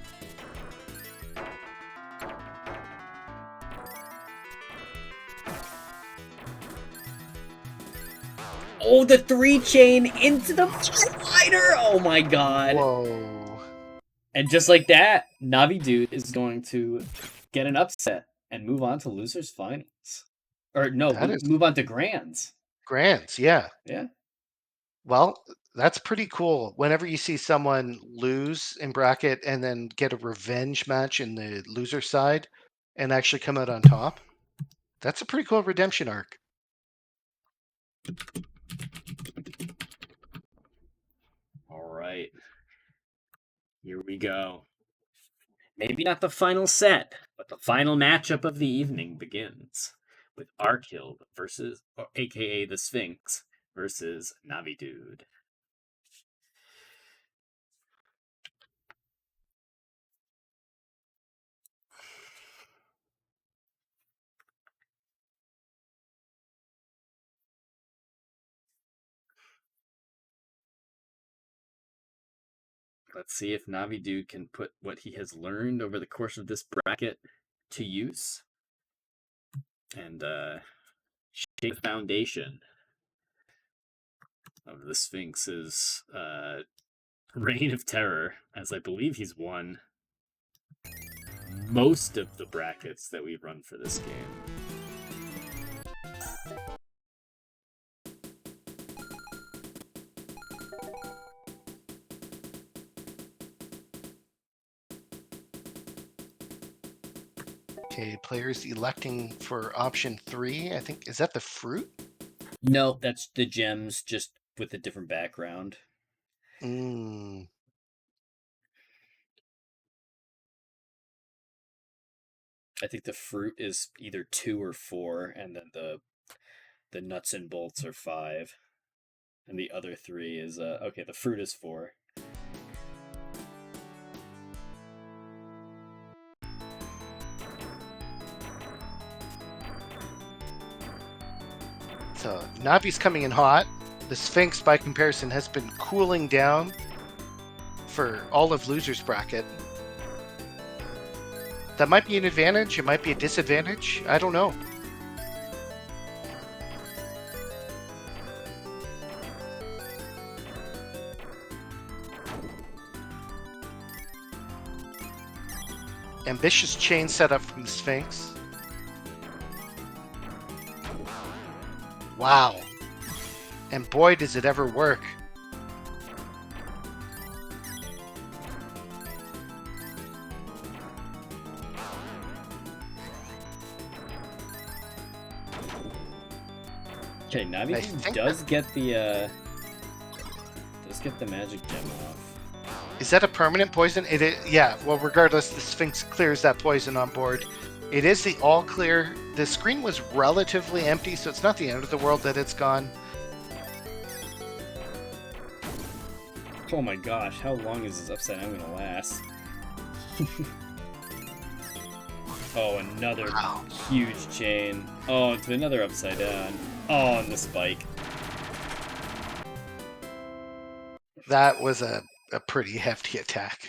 Oh, the 3-chain into the fighter! Oh my god! Whoa. And just like that, Navi dude is going to get an upset and move on to losers finals. Or no, That is move on to grands. Grands, yeah. Yeah. Well, that's pretty cool. Whenever you see someone lose in bracket and then get a revenge match in the loser side and actually come out on top, that's a pretty cool redemption arc. All right. Here we go. Maybe not the final set, but the final matchup of the evening begins with Arkhild versus, or aka the Sphinx, versus Navi Dude. Let's see if Navi Dude can put what he has learned over the course of this bracket to use. And shape the foundation of the Sphinx's reign of terror, as I believe he's won most of the brackets that we've run for this game. Okay, players electing for option 3. I think, is that the fruit? No, that's the gems, just with a different background. Mm. I think the fruit is either 2 or 4, and then the nuts and bolts are 5, and the other 3 is okay. The fruit is 4. So Navi's coming in hot. The Sphinx, by comparison, has been cooling down for all of loser's bracket. That might be an advantage. It might be a disadvantage. I don't know. Ambitious chain setup from the Sphinx. Wow. And boy, does it ever work. Okay, Navi does get the magic gem off. Is that a permanent poison? It is, yeah. Well, regardless, the Sphinx clears that poison on board. It is the all clear. The screen was relatively empty, so it's not the end of the world that it's gone. Oh my gosh, how long is this upside down gonna last? Oh, another huge chain. Oh, it's another upside down. Oh, and the spike. That was a pretty hefty attack.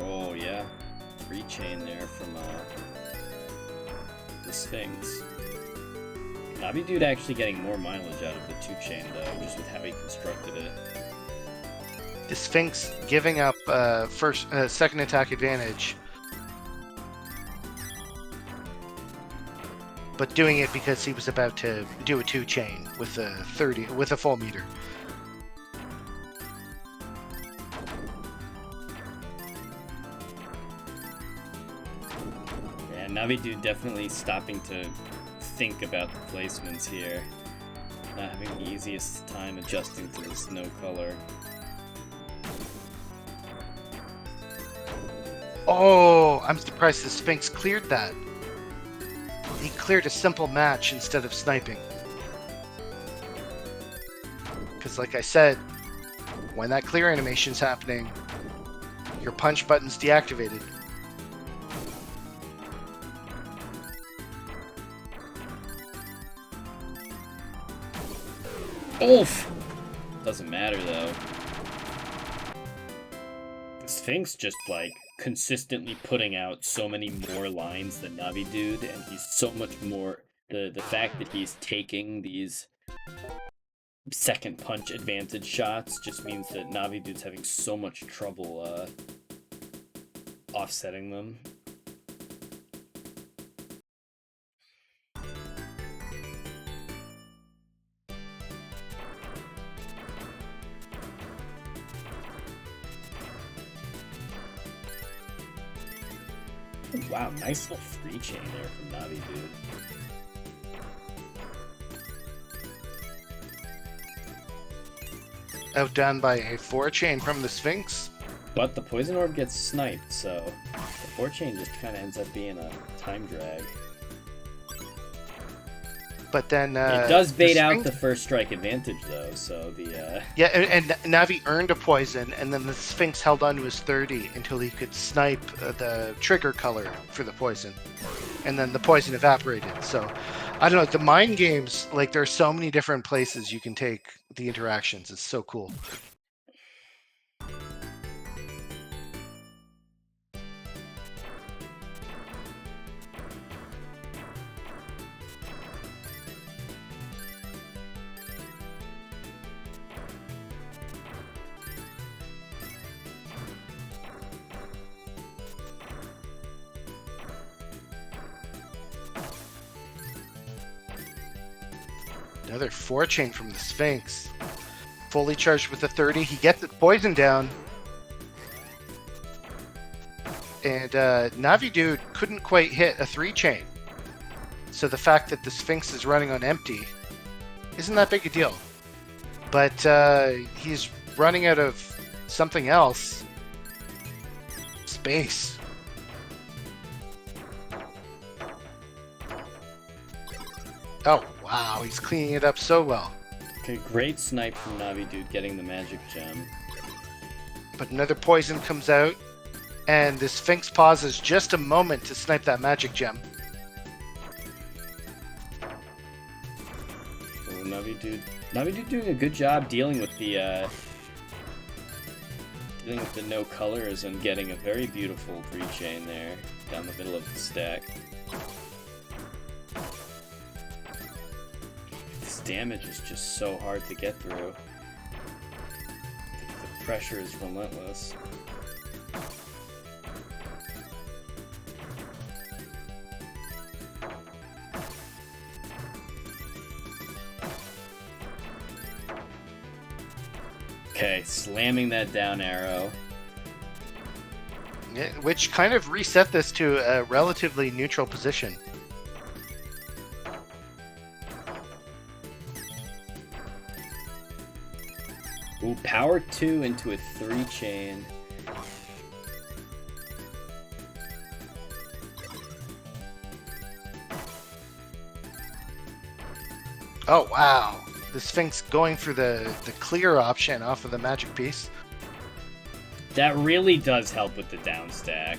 Oh yeah, free chain there from the Sphinx. Navi Dude actually getting more mileage out of the 2-chain though, just with how he constructed it. The Sphinx giving up second attack advantage, but doing it because he was about to do a 2-chain with a full meter. Yeah, Navi Dude definitely stopping to think about the placements here. Not having the easiest time adjusting to this no color. Oh, I'm surprised the Sphinx cleared that. He cleared a simple match instead of sniping. Because like I said, when that clear animation's happening, your punch button's deactivated. Oof! Doesn't matter though. The Sphinx just like consistently putting out so many more lines than Navi Dude, and he's so much more. The fact that he's taking these second punch advantage shots just means that Navi Dude's having so much trouble offsetting them. Wow, nice little free chain there from Navi Dude. Outdone by a 4-chain from the Sphinx. But the Poison Orb gets sniped, so the 4-chain just kind of ends up being a time drag. But then It does bait the out Sphinx- the first strike advantage, though, so the... Yeah, and Navi earned a poison, and then the Sphinx held on to his 30 until he could snipe the trigger color for the poison. And then the poison evaporated. So, I don't know, the mind games, like, there are so many different places you can take the interactions. It's so cool. Another 4-chain from the Sphinx. Fully charged with a 30. He gets the poison down. And Navi Dude couldn't quite hit a 3-chain. So the fact that the Sphinx is running on empty isn't that big a deal. But he's running out of something else. Space. Oh, wow, he's cleaning it up so well. Okay, great snipe from Navi Dude getting the magic gem. But another poison comes out, and the Sphinx pauses just a moment to snipe that magic gem. So Navi Dude doing a good job dealing with the no colors and getting a very beautiful 3-chain there down the middle of the stack. This damage is just so hard to get through. The pressure is relentless. Okay, slamming that down arrow. Yeah, which kind of reset this to a relatively neutral position. Ooh, power 2 into a 3-chain. Oh, wow. The Sphinx going for the clear option off of the magic piece. That really does help with the down stack.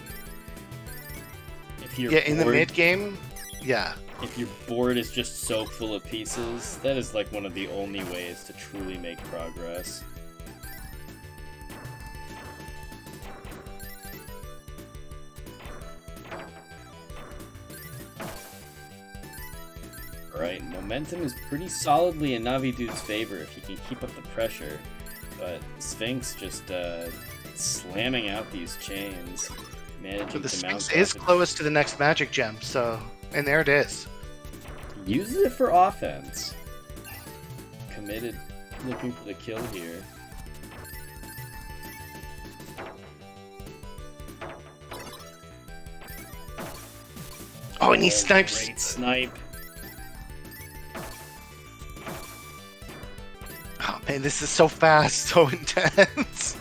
If you're Yeah, in the bored- mid game, yeah. If your board is just so full of pieces, that is like one of the only ways to truly make progress. Alright, momentum is pretty solidly in Navi Dude's favor if he can keep up the pressure. But Sphinx just slamming out these chains, managing So the to mount Sphinx is up and- close to the next magic gem, so... And there it is. Uses it for offense. Committed, looking for the kill here. Oh, and he snipes... Great snipe. Oh, man, this is so fast, so intense.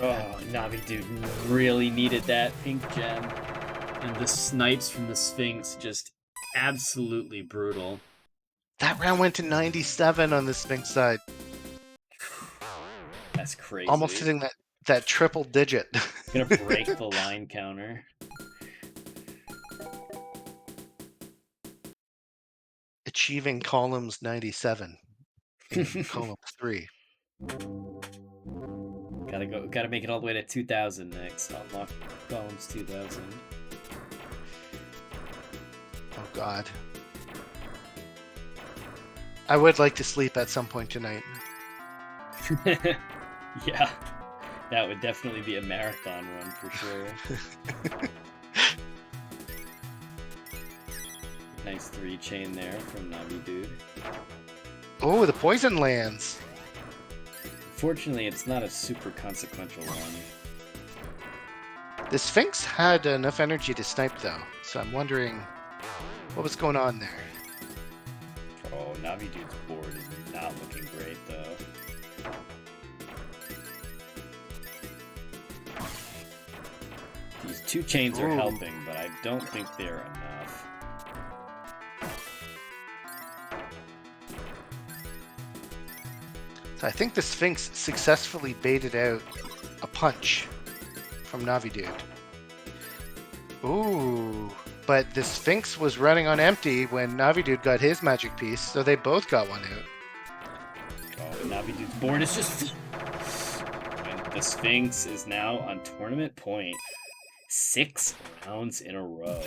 Oh, Navi Dude really needed that pink gem. And the snipes from the Sphinx just absolutely brutal. That round went to 97 on the Sphinx side. That's crazy. Almost hitting that triple digit. Gonna break the line counter. Achieving columns 97 in column 3. Gotta make it all the way to 2000 next. Unlock columns 2000. Oh god. I would like to sleep at some point tonight. Yeah, that would definitely be a marathon run for sure. Nice 3-chain there from Navi Dude. Oh, the poison lands. Fortunately, it's not a super consequential one. The Sphinx had enough energy to snipe though, so I'm wondering what was going on there. Oh, Navi Dude's board is not looking great though. These 2 chains are Ooh. helping, but I don't think they're enough. So I think the Sphinx successfully baited out a punch from Navidude. Ooh. But the Sphinx was running on empty when Navidude got his magic piece, so they both got one out. Oh, and Navidude's board is just... And the Sphinx is now on tournament point. 6 rounds in a row.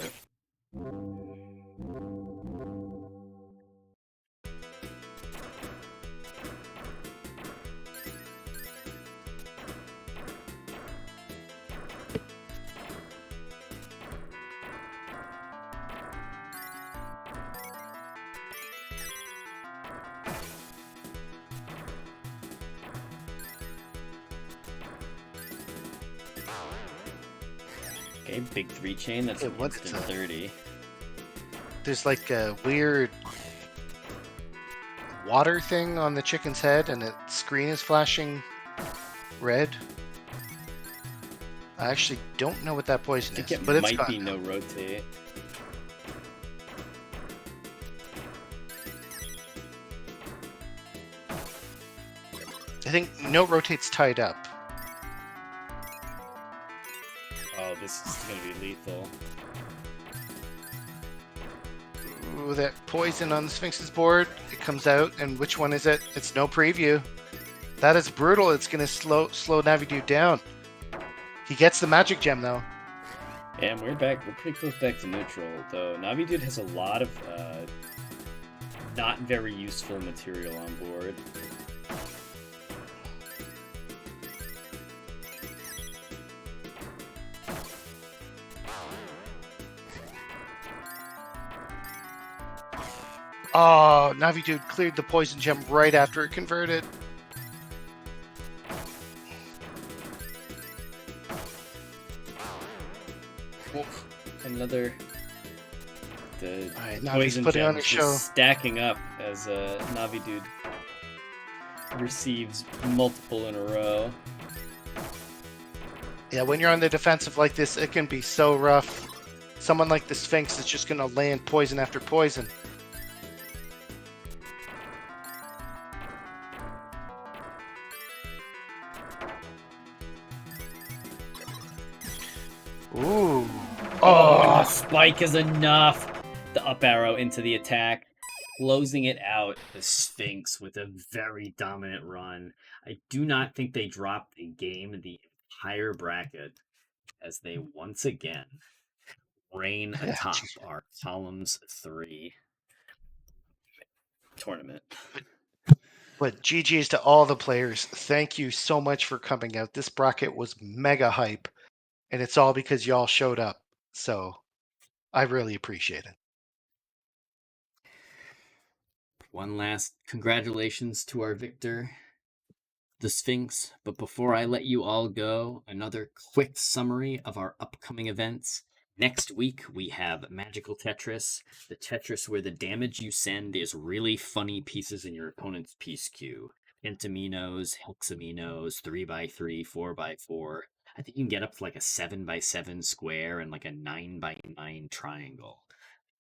Okay, big 3 chain. That's Yeah, an what is instant that? 30. There's like a weird water thing on the chicken's head, and its screen is flashing red. I actually don't know what that I poison think is, it but it's might gone be now. no rotate. I think no rotate's tied up. Oh, this is gonna be lethal. Ooh, that poison on the Sphinx's board. It comes out, and which one is it? It's no preview. That is brutal. It's gonna slow Navidude down. He gets the magic gem though. And we're back. We're pretty close back to neutral, though. Navidude has a lot of not very useful material on board. Oh, Navidude cleared the poison gem right after it converted. Another. The Alright, now he's poison putting on gems a just show. stacking up as Navidude receives multiple in a row. Yeah, when you're on the defensive like this, it can be so rough. Someone like the Sphinx is just gonna land poison after poison. Ooh. Oh, spike is enough. The up arrow into the attack, closing it out. The Sphinx with a very dominant run. I do not think they dropped a game the entire bracket as they once again reign Yeah, atop geez. our Columns 3 tournament. But GG's to all the players. Thank you so much for coming out. This bracket was mega hype, and it's all because y'all showed up. So I really appreciate it. One last congratulations to our victor, the Sphinx. But before I let you all go, another quick summary of our upcoming events. Next week, we have Magical Tetris, the Tetris where the damage you send is really funny pieces in your opponent's piece queue. Pentaminos, hexaminos, 3x3, 4x4. I think you can get up to like a 7x7 square and like a 9x9 triangle.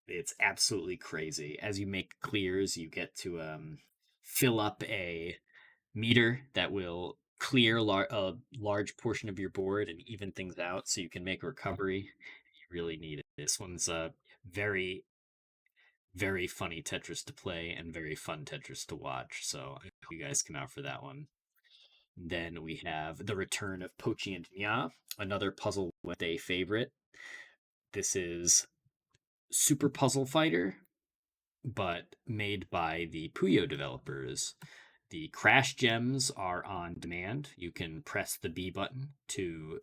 It's absolutely crazy. As you make clears, you get to fill up a meter that will clear a large portion of your board and even things out so you can make a recovery. You really need it. This one's a very, very funny Tetris to play and very fun Tetris to watch. So I hope you guys come out for that one. Then we have the return of Pochi and Nya, another Puzzle Wednesday favorite. This is Super Puzzle Fighter, but made by the Puyo developers. The crash gems are on demand. You can press the B button to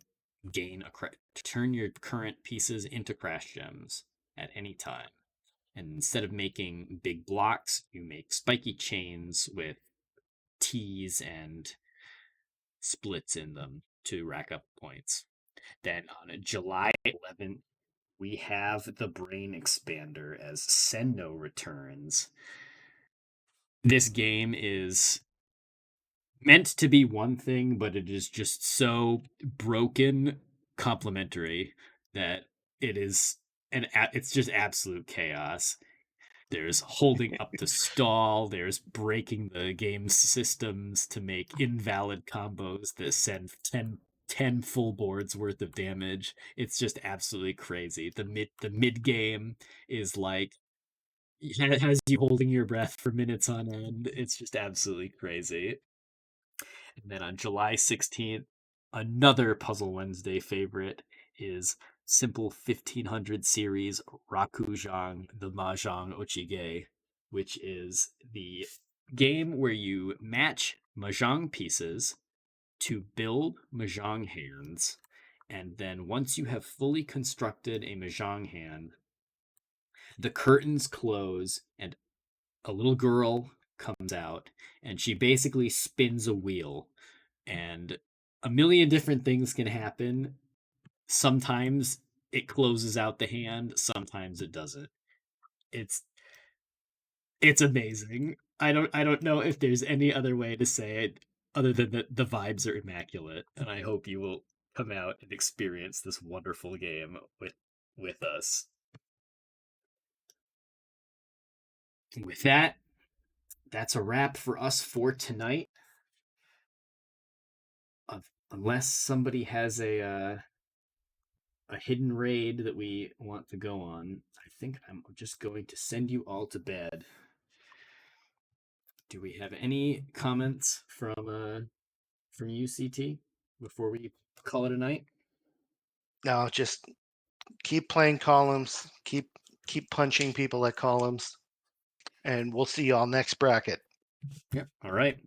to turn your current pieces into crash gems at any time. And instead of making big blocks, you make spiky chains with T's and splits in them to rack up points. Then on July 11th, we have the Brain Expander as Senno returns. This game is meant to be one thing, but it is just so broken complementary that it's just absolute chaos. There's holding up the stall. There's breaking the game's systems to make invalid combos that send 10 full boards worth of damage. It's just absolutely crazy. The mid game is like has you holding your breath for minutes on end. It's just absolutely crazy. And then on July 16th, another Puzzle Wednesday favorite is Simple 1500 series Rakujang the Mahjong Ochige, which is the game where you match Mahjong pieces to build Mahjong hands. And then once you have fully constructed a Mahjong hand, the curtains close and a little girl comes out and she basically spins a wheel and a million different things can happen. Sometimes it closes out the hand, sometimes it doesn't. It's it's amazing. I don't know if there's any other way to say it other than that the vibes are immaculate, and I hope you will come out and experience this wonderful game with us. With that, that's a wrap for us for tonight. Unless somebody has a hidden raid that we want to go on, I think I'm just going to send you all to bed. Do we have any comments from UCT before we call it a night? No, just keep playing columns, keep punching people at columns, and we'll see you all next bracket. Yep. All right.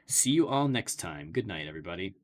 See you all next time. Good night, everybody.